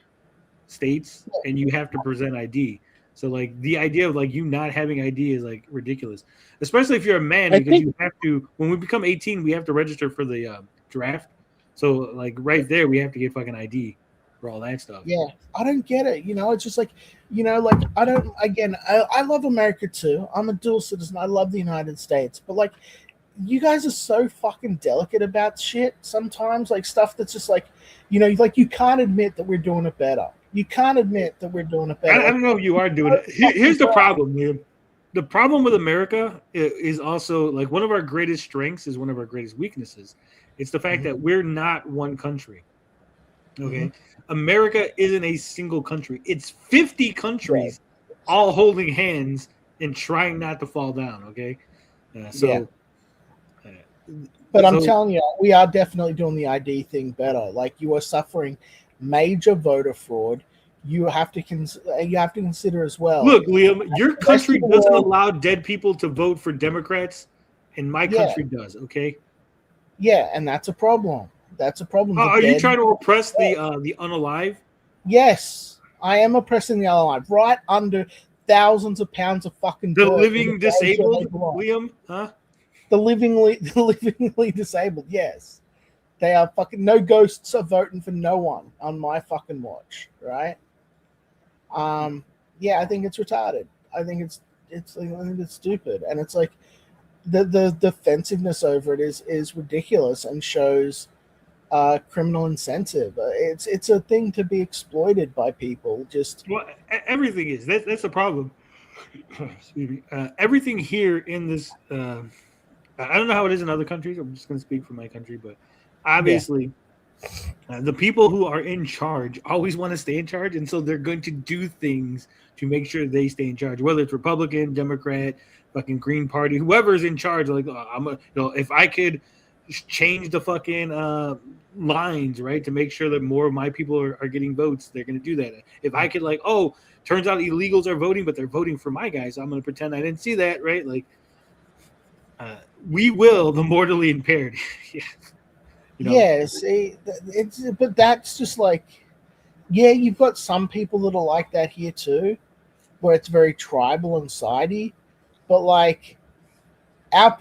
states, and you have to present ID. So like the idea of like you not having ID is like ridiculous, especially if you're a man, because you have to, when we become 18, we have to register for the draft. So like right there, we have to get fucking ID for all that stuff. Yeah, I don't get it. It's just like, I don't, again, I love America too. I'm a dual citizen. I love the United States. But like, you guys are so fucking delicate about shit sometimes, like stuff that's just like, like you can't admit that we're doing it better. You can't admit that we're doing it better. I don't know if you are doing it. Here's the problem, man. The problem with America is also like one of our greatest strengths is one of our greatest weaknesses. It's the fact that we're not one country. Okay. America isn't a single country. It's 50 countries all holding hands and trying not to fall down. Okay. But I'm telling you, we are definitely doing the ID thing better. Like, you are suffering major voter fraud. You have to consider as well. Look, Liam, your country doesn't allow dead people to vote for Democrats, and my country does. Okay. Yeah, and that's a problem. That's a problem. Are you trying to oppress the unalive? Yes, I am oppressing the unalive. Right under thousands of pounds of fucking the living disabled, Liam, huh? The livingly disabled. Yes, they are fucking. No ghosts are voting for no one on my fucking watch. Right? Yeah, I think it's retarded. I think it's stupid, and it's like the defensiveness over it is ridiculous and shows criminal incentive. It's a thing to be exploited by people. Everything is. That's the problem. Excuse me. Everything here in this. I don't know how it is in other countries. I'm just going to speak for my country, but obviously, the people who are in charge always want to stay in charge, and so they're going to do things to make sure they stay in charge. Whether it's Republican, Democrat, fucking Green Party, whoever's in charge. Like, if I could change the fucking lines, right, to make sure that more of my people are getting votes, they're going to do that. If I could, like, turns out illegals are voting, but they're voting for my guys, I'm going to pretend I didn't see that, right? Like, we will, the mortally impaired. Yes, but that's just like, you've got some people that are like that here too, where it's very tribal and sidey, but like our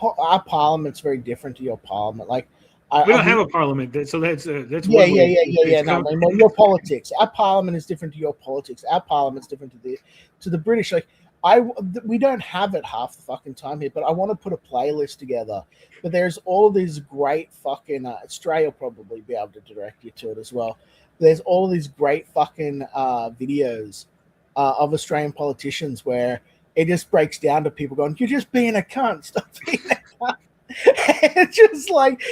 parliament's very different to your parliament. Like, we don't have a parliament, so that's No, your politics. Our parliament is different to your politics. Our parliament's different to the British. Like, we don't have it half the fucking time here, but I want to put a playlist together. But there's all of these great fucking Australia will probably be able to direct you to it as well. There's all of these great fucking videos of Australian politicians where it just breaks down to people going, "You're just being a cunt. Stop being a cunt." just like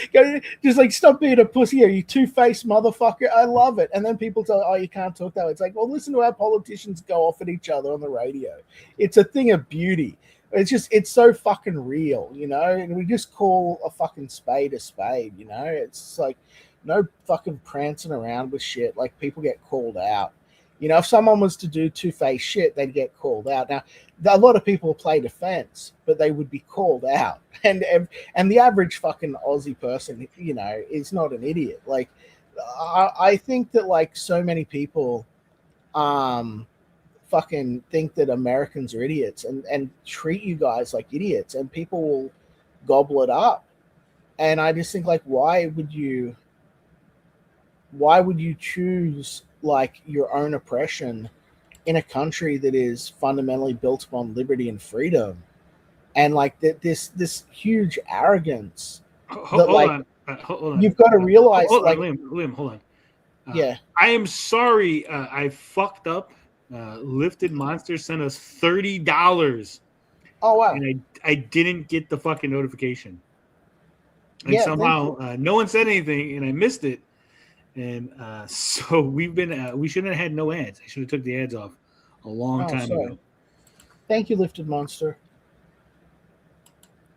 stop being a pussy, or you two-faced motherfucker. I love it. And then people tell, "Oh, you can't talk that way." It's like, well, listen to our politicians go off at each other on the radio. It's a thing of beauty. It's so fucking real, and we just call a fucking spade a spade. It's like no fucking prancing around with shit. Like, people get called out. If someone was to do two-faced shit, they'd get called out. Now, a lot of people play defense, but they would be called out. And the average fucking Aussie person, is not an idiot. Like, I think that, like, so many people fucking think that Americans are idiots and treat you guys like idiots, and people will gobble it up. And I just think, like, why would you choose like your own oppression in a country that is fundamentally built upon liberty and freedom, and like this huge arrogance? Hold on. You've got to realize, Liam, hold on. I am sorry. I fucked up. Lifted Monster sent us $30. Oh wow! And I didn't get the fucking notification. And somehow no one said anything, and I missed it. And so we've been we shouldn't have had no ads. I should have took the ads off a long time ago. Thank you, Lifted Monster.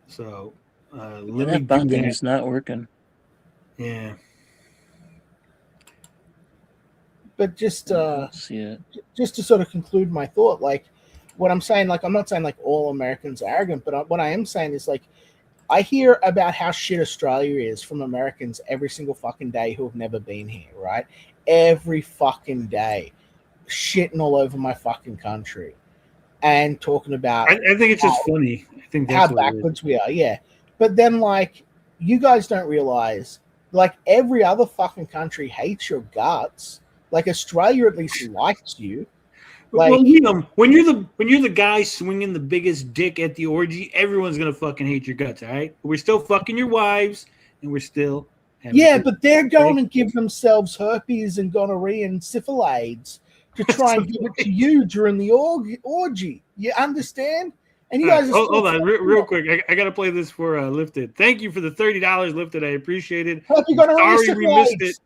So let me that bundling is not working. Yeah. But just see it. Just to sort of conclude my thought, like what I'm saying, like I'm not saying like all Americans are arrogant, but what I am saying is like I hear about how shit Australia is from Americans every single fucking day who have never been here, right? Every fucking day, shitting all over my fucking country, and talking about. I think it's just funny. I think that's how backwards we are, yeah. But then, like, you guys don't realize, like, every other fucking country hates your guts. Like, Australia at least likes you. Like, well, Liam, when you're the guy swinging the biggest dick at the orgy, everyone's gonna fucking hate your guts, all right? We're still fucking your wives, and we're still but they're going to give themselves herpes and gonorrhea and syphilis to try and give it to you during the orgy. You understand? And you guys hold on, real quick. I gotta play this for Lifted. Thank you for the $30, Lifted. I appreciate it. Sorry we missed it.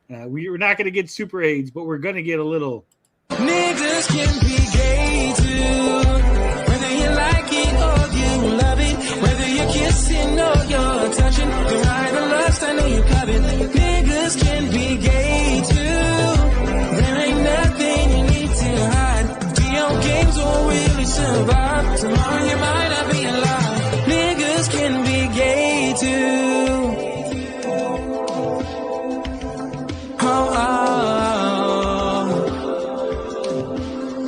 We're not gonna get super AIDS, but we're gonna get a little. Niggas can be gay too, whether you like it or you love it, whether you're kissing or you're touching, the right or lust, I know you love it. Niggas can be gay too, there ain't nothing you need to hide. Video games won't really survive, tomorrow you might not be alive. Niggas can be gay too.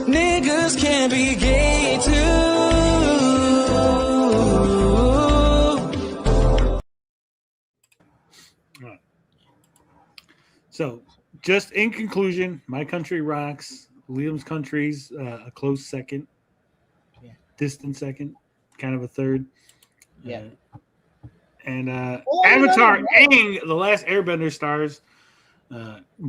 Niggas can be gay too. Right. So, just in conclusion, my country rocks. Liam's country's a close second, distant second, kind of a third. Yeah. And Avatar, Aang, The Last Airbender stars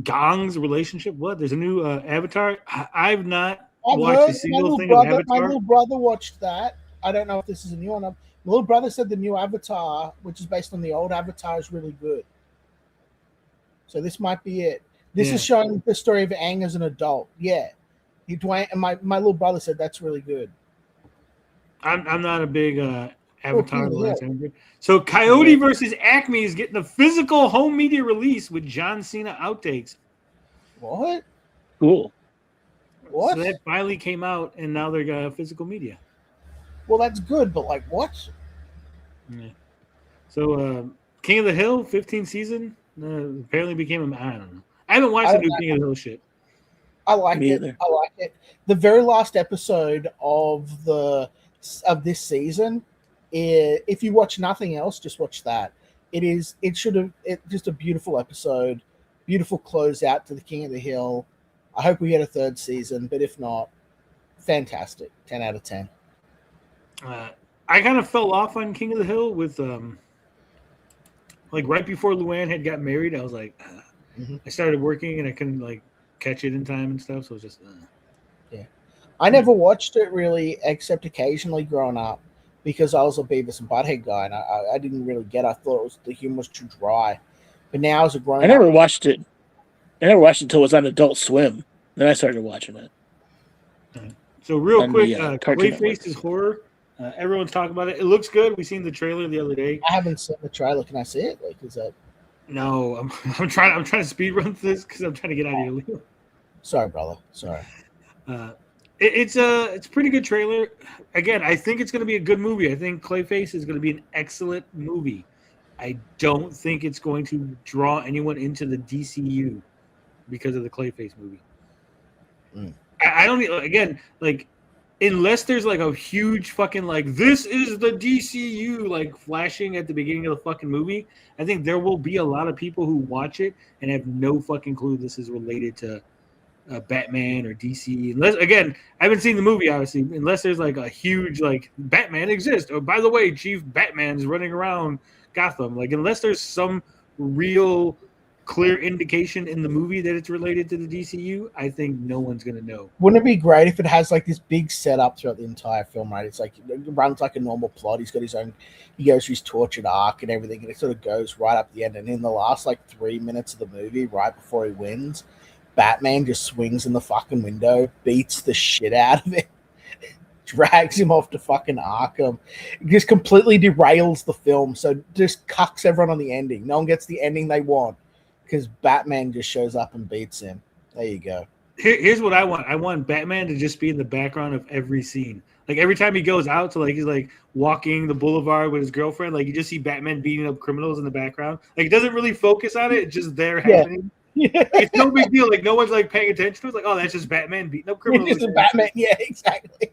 Gong's relationship. What? There's a new Avatar. I've not watched a single thing of Avatar. My little brother watched that. I don't know if this is a new one. My little brother said the new Avatar, which is based on the old Avatar, is really good. So this might be it. This is showing the story of Aang as an adult. Yeah. My little brother said that's really good. I'm not a big Avatar. So Coyote versus Acme is getting a physical home media release with John Cena outtakes. What? Cool. What? So that finally came out, and now they're got physical media. Well, that's good, but like what? Yeah. So King of the Hill, 15th season, apparently became I don't know. I haven't watched the new King of the Hill shit. I like it. I like it. The very last episode of this season, if you watch nothing else, just watch that. It's just a beautiful episode, beautiful closeout to the King of the Hill. I hope we get a third season, but if not, fantastic. 10 out of 10. I kind of fell off on King of the Hill with like right before Luann had got married. I was like, I started working and I couldn't like catch it in time and stuff. So it was just yeah. I never watched it really, except occasionally growing up, because I was a Beavis and Butthead guy, and I didn't really get. I thought the humor was too dry. But now as a grown, I never watched it. I never watched it until it was on Adult Swim. Then I started watching it. So real quick, Clayface is horror. Everyone's talking about it. It looks good. We seen the trailer the other day. I haven't seen the trailer. Can I see it? Like, is that? No, I'm trying to speed run this because I'm trying to get out of here. Sorry, brother. Sorry. It's a pretty good trailer. Again, I think it's going to be a good movie. I think Clayface is going to be an excellent movie. I don't think it's going to draw anyone into the DCU because of the Clayface movie. I don't again like unless there's like a huge fucking like this is the DCU like flashing at the beginning of the fucking movie. I think there will be a lot of people who watch it and have no fucking clue this is related to Batman or DC. Unless again, I haven't seen the movie obviously. Unless there's like a huge like Batman exists. Oh, by the way, Chief Batman's running around Gotham. Like unless there's some real clear indication in the movie that it's related to the DCU, I think no one's gonna know. Wouldn't it be great if it has like this big setup throughout the entire film, right? It's like it runs like a normal plot. He's got his own, he goes through his tortured arc and everything, and it sort of goes right up the end. And in the last like 3 minutes of the movie, right before he wins, Batman just swings in the fucking window, beats the shit out of it, drags him off to fucking Arkham, just completely derails the film. So just cucks everyone on the ending. No one gets the ending they want because Batman just shows up and beats him. There you go. Here's what I want. I want Batman to just be in the background of every scene. Like every time he goes out to like he's like walking the boulevard with his girlfriend, like you just see Batman beating up criminals in the background. Like it doesn't really focus on it; it's just there happening. Yeah. It's no big deal. Like no one's like paying attention to it. It's like, oh, that's just Batman beating up criminals. It's just Batman. Yeah, exactly.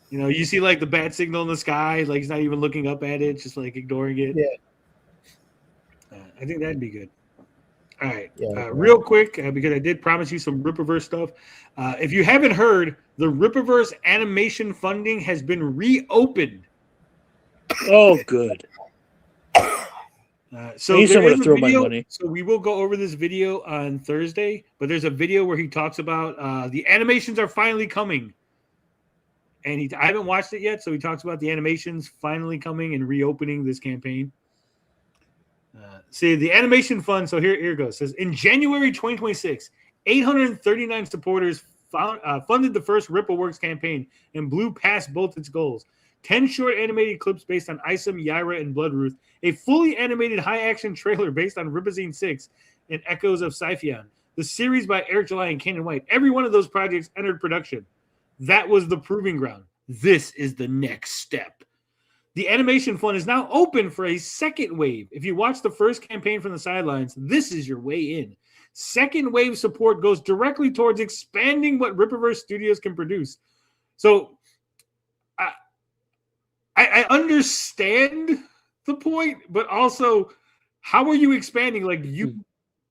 You know, you see like the bat signal in the sky, like he's not even looking up at it, just like ignoring it. Yeah. I think that'd be good. All right. Yeah, real quick, because I did promise you some Rippaverse stuff. If you haven't heard, the Rippaverse animation funding has been reopened. Oh, good. So I need someone to there is a throw my video, money. So we will go over this video on Thursday, but there's a video where he talks about the animations are finally coming. And I haven't watched it yet, so he talks about the animations finally coming and reopening this campaign. See, the animation fund, so here it goes. It says, in January 2026, 839 supporters funded the first Rippleworks campaign and blew past both its goals. 10 short animated clips based on Isom, Yaira, and Bloodruth, a fully animated high-action trailer based on Ripazine 6 and Echoes of Scythian, the series by Eric July and Kenan White. Every one of those projects entered production. That was the proving ground. This is the next step. The animation fund is now open for a second wave. If you watch the first campaign from the sidelines, this is your way in. Second wave support goes directly towards expanding what Rippaverse Studios can produce. So I understand the point, but also how are you expanding? Like you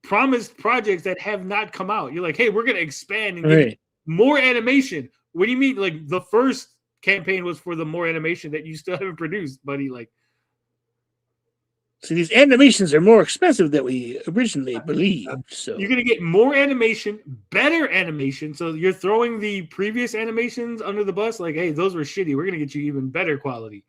promised projects that have not come out. You're like, hey, we're going to expand and give more animation. What do you mean? Like the first campaign was for the more animation that you still haven't produced, buddy. Like, so these animations are more expensive than we originally believed. So you're gonna get more animation, better animation. So you're throwing the previous animations under the bus, like, hey, those were shitty. We're gonna get you even better quality.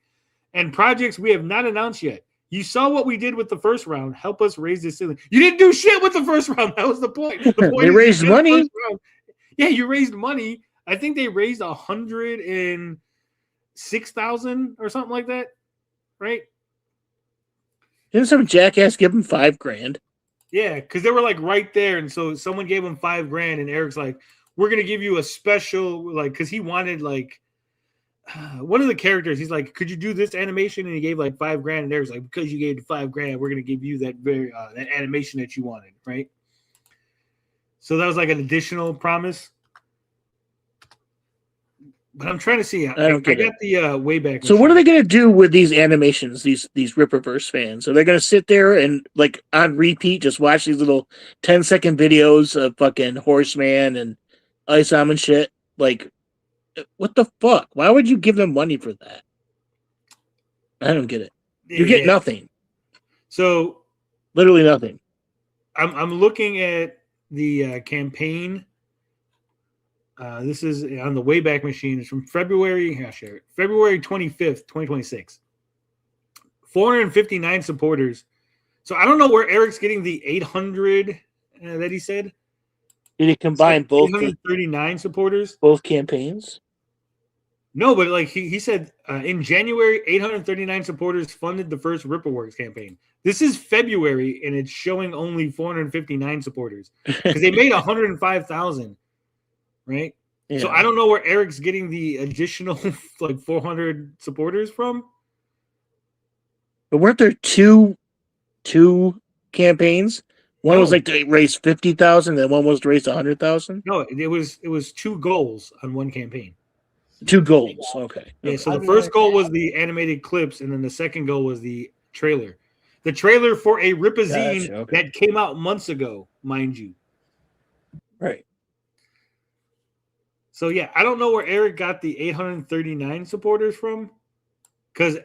And projects we have not announced yet. You saw what we did with the first round. Help us raise the ceiling. You didn't do shit with the first round. That was the point. The point they raised money. Yeah, you raised money. I think they raised 106,000 or something like that, right? Didn't some jackass give him $5,000? Yeah, because they were like right there, and so someone gave him $5,000, and Eric's like, "We're gonna give you a special, like," because he wanted like one of the characters. He's like, "Could you do this animation?" And he gave like $5,000, and Eric's like, "Because you gave $5,000, we're gonna give you that very that animation that you wanted, right?" So that was like an additional promise. But I'm trying to see. I got the Wayback. So what are they going to do with these animations? These Rippaverse fans? Are they going to sit there and like on repeat just watch these little 10-second videos of fucking Horseman and Isom and shit? Like, what the fuck? Why would you give them money for that? I don't get it. You get nothing. So literally nothing. I'm looking at the campaign. This is on the Wayback Machine. It's from February. I'll share it. February 25th, 2026. 459 supporters. So I don't know where Eric's getting the 800 that he said. Did he combine both? 839 supporters. Both campaigns? No, but like he said, in January, 839 supporters funded the first Ripperworks campaign. This is February, and it's showing only 459 supporters because they made 105,000. Right? Yeah. So I don't know where Eric's getting the additional like 400 supporters from. But weren't there two campaigns? One was like to raise 50,000, and one was to raise 100,000. No, it was two goals on one campaign. Two goals, okay. Yeah. So the first goal was the animated clips, and then the second goal was the trailer. The trailer for a Ripazine that came out months ago, mind you. Right. So, yeah, I don't know where Eric got the 839 supporters from because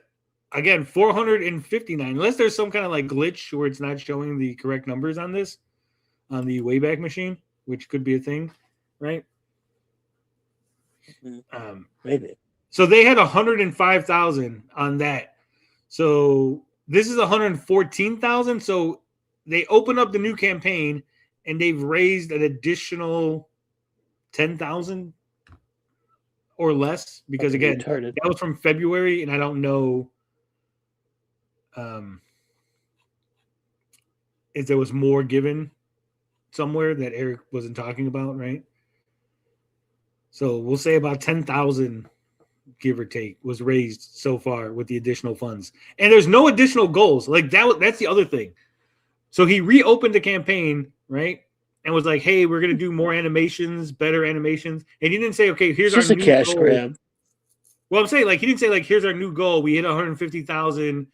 again, 459. Unless there's some kind of like glitch where it's not showing the correct numbers on this, on the Wayback Machine, which could be a thing, right? Maybe. So they had 105,000 on that. So this is 114,000. So they opened up the new campaign and they've raised an additional 10,000 or less because again, that was from February, and I don't know if there was more given somewhere that Eric wasn't talking about, right? So we'll say about 10,000, give or take, was raised so far with the additional funds, and there's no additional goals. Like that's the other thing. So he reopened the campaign, right? And was like, "Hey, we're gonna do more animations, better animations." And he didn't say, "Okay, here's It's our just new a cash goal." grab. Well, I'm saying like he didn't say like, "Here's our new goal. We hit 150,000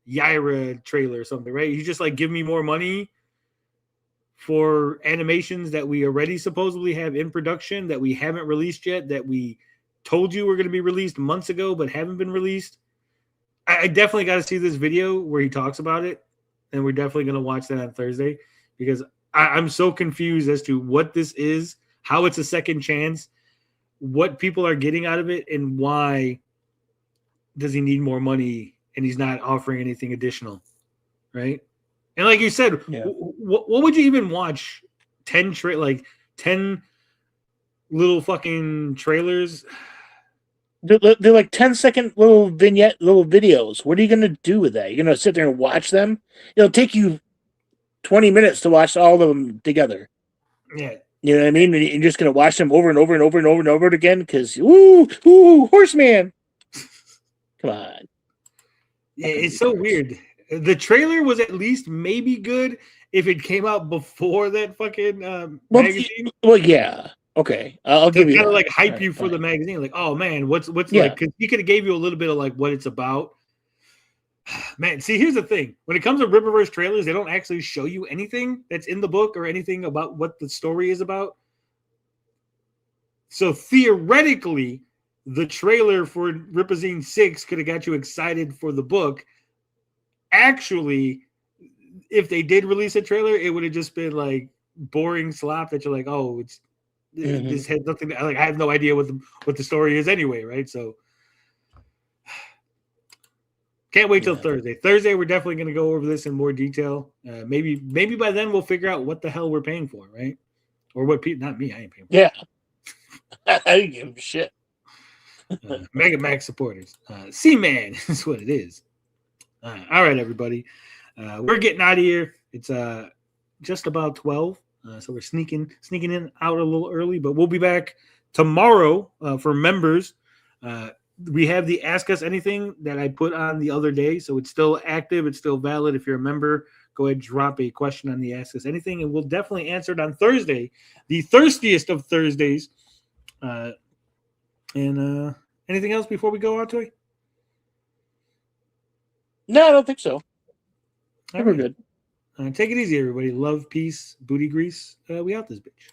Yaira trailer or something," right? He's just like, "Give me more money for animations that we already supposedly have in production that we haven't released yet, that we told you were going to be released months ago but haven't been released." I definitely got to see this video where he talks about it, and we're definitely going to watch that on Thursday because I'm so confused as to what this is, how it's a second chance, what people are getting out of it, and why does he need more money and he's not offering anything additional, right? And like you said, what would you even watch? 10 little fucking trailers. They're like 10-second little vignette, little videos. What are you going to do with that? You're going to sit there and watch them? It'll take you 20 minutes to watch all of them together. Yeah. You know what I mean? And you're just going to watch them over and over and over and over and over again because, ooh, Horseman. Come on. Yeah, it's so weird. The trailer was at least maybe good if it came out before that fucking magazine. Well, yeah. Okay. I'll give you kind of that. like hype All you right, for the fine. magazine. Like, oh man, what's Yeah. like, because he could have gave you a little bit of like what it's about. Man, see, here's the thing. When it comes to Rippaverse trailers, they don't actually show you anything that's in the book or anything about what the story is about. So theoretically, the trailer for Ripazine 6 could have got you excited for the book. Actually, if they did release a trailer, it would have just been like boring slop that you're like, oh, it's this had nothing. Like I have no idea what the story is anyway, right? So can't wait till Thursday. Thursday, we're definitely going to go over this in more detail. Maybe by then we'll figure out what the hell we're paying for, right? Or what people? Not me. I ain't paying for. Yeah. I didn't give a shit. Mega Max supporters. C-Man is what it is. All right, everybody. We're getting out of here. It's just about 12. So we're sneaking in out a little early, but we'll be back tomorrow for members. We have the Ask Us Anything that I put on the other day, so it's still active. It's still valid. If you're a member, go ahead and drop a question on the Ask Us Anything, and we'll definitely answer it on Thursday, the thirstiest of Thursdays. And anything else before we go out, Toy? No, I don't think so. We're good. Take it easy, everybody. Love, peace, booty grease. We out this bitch.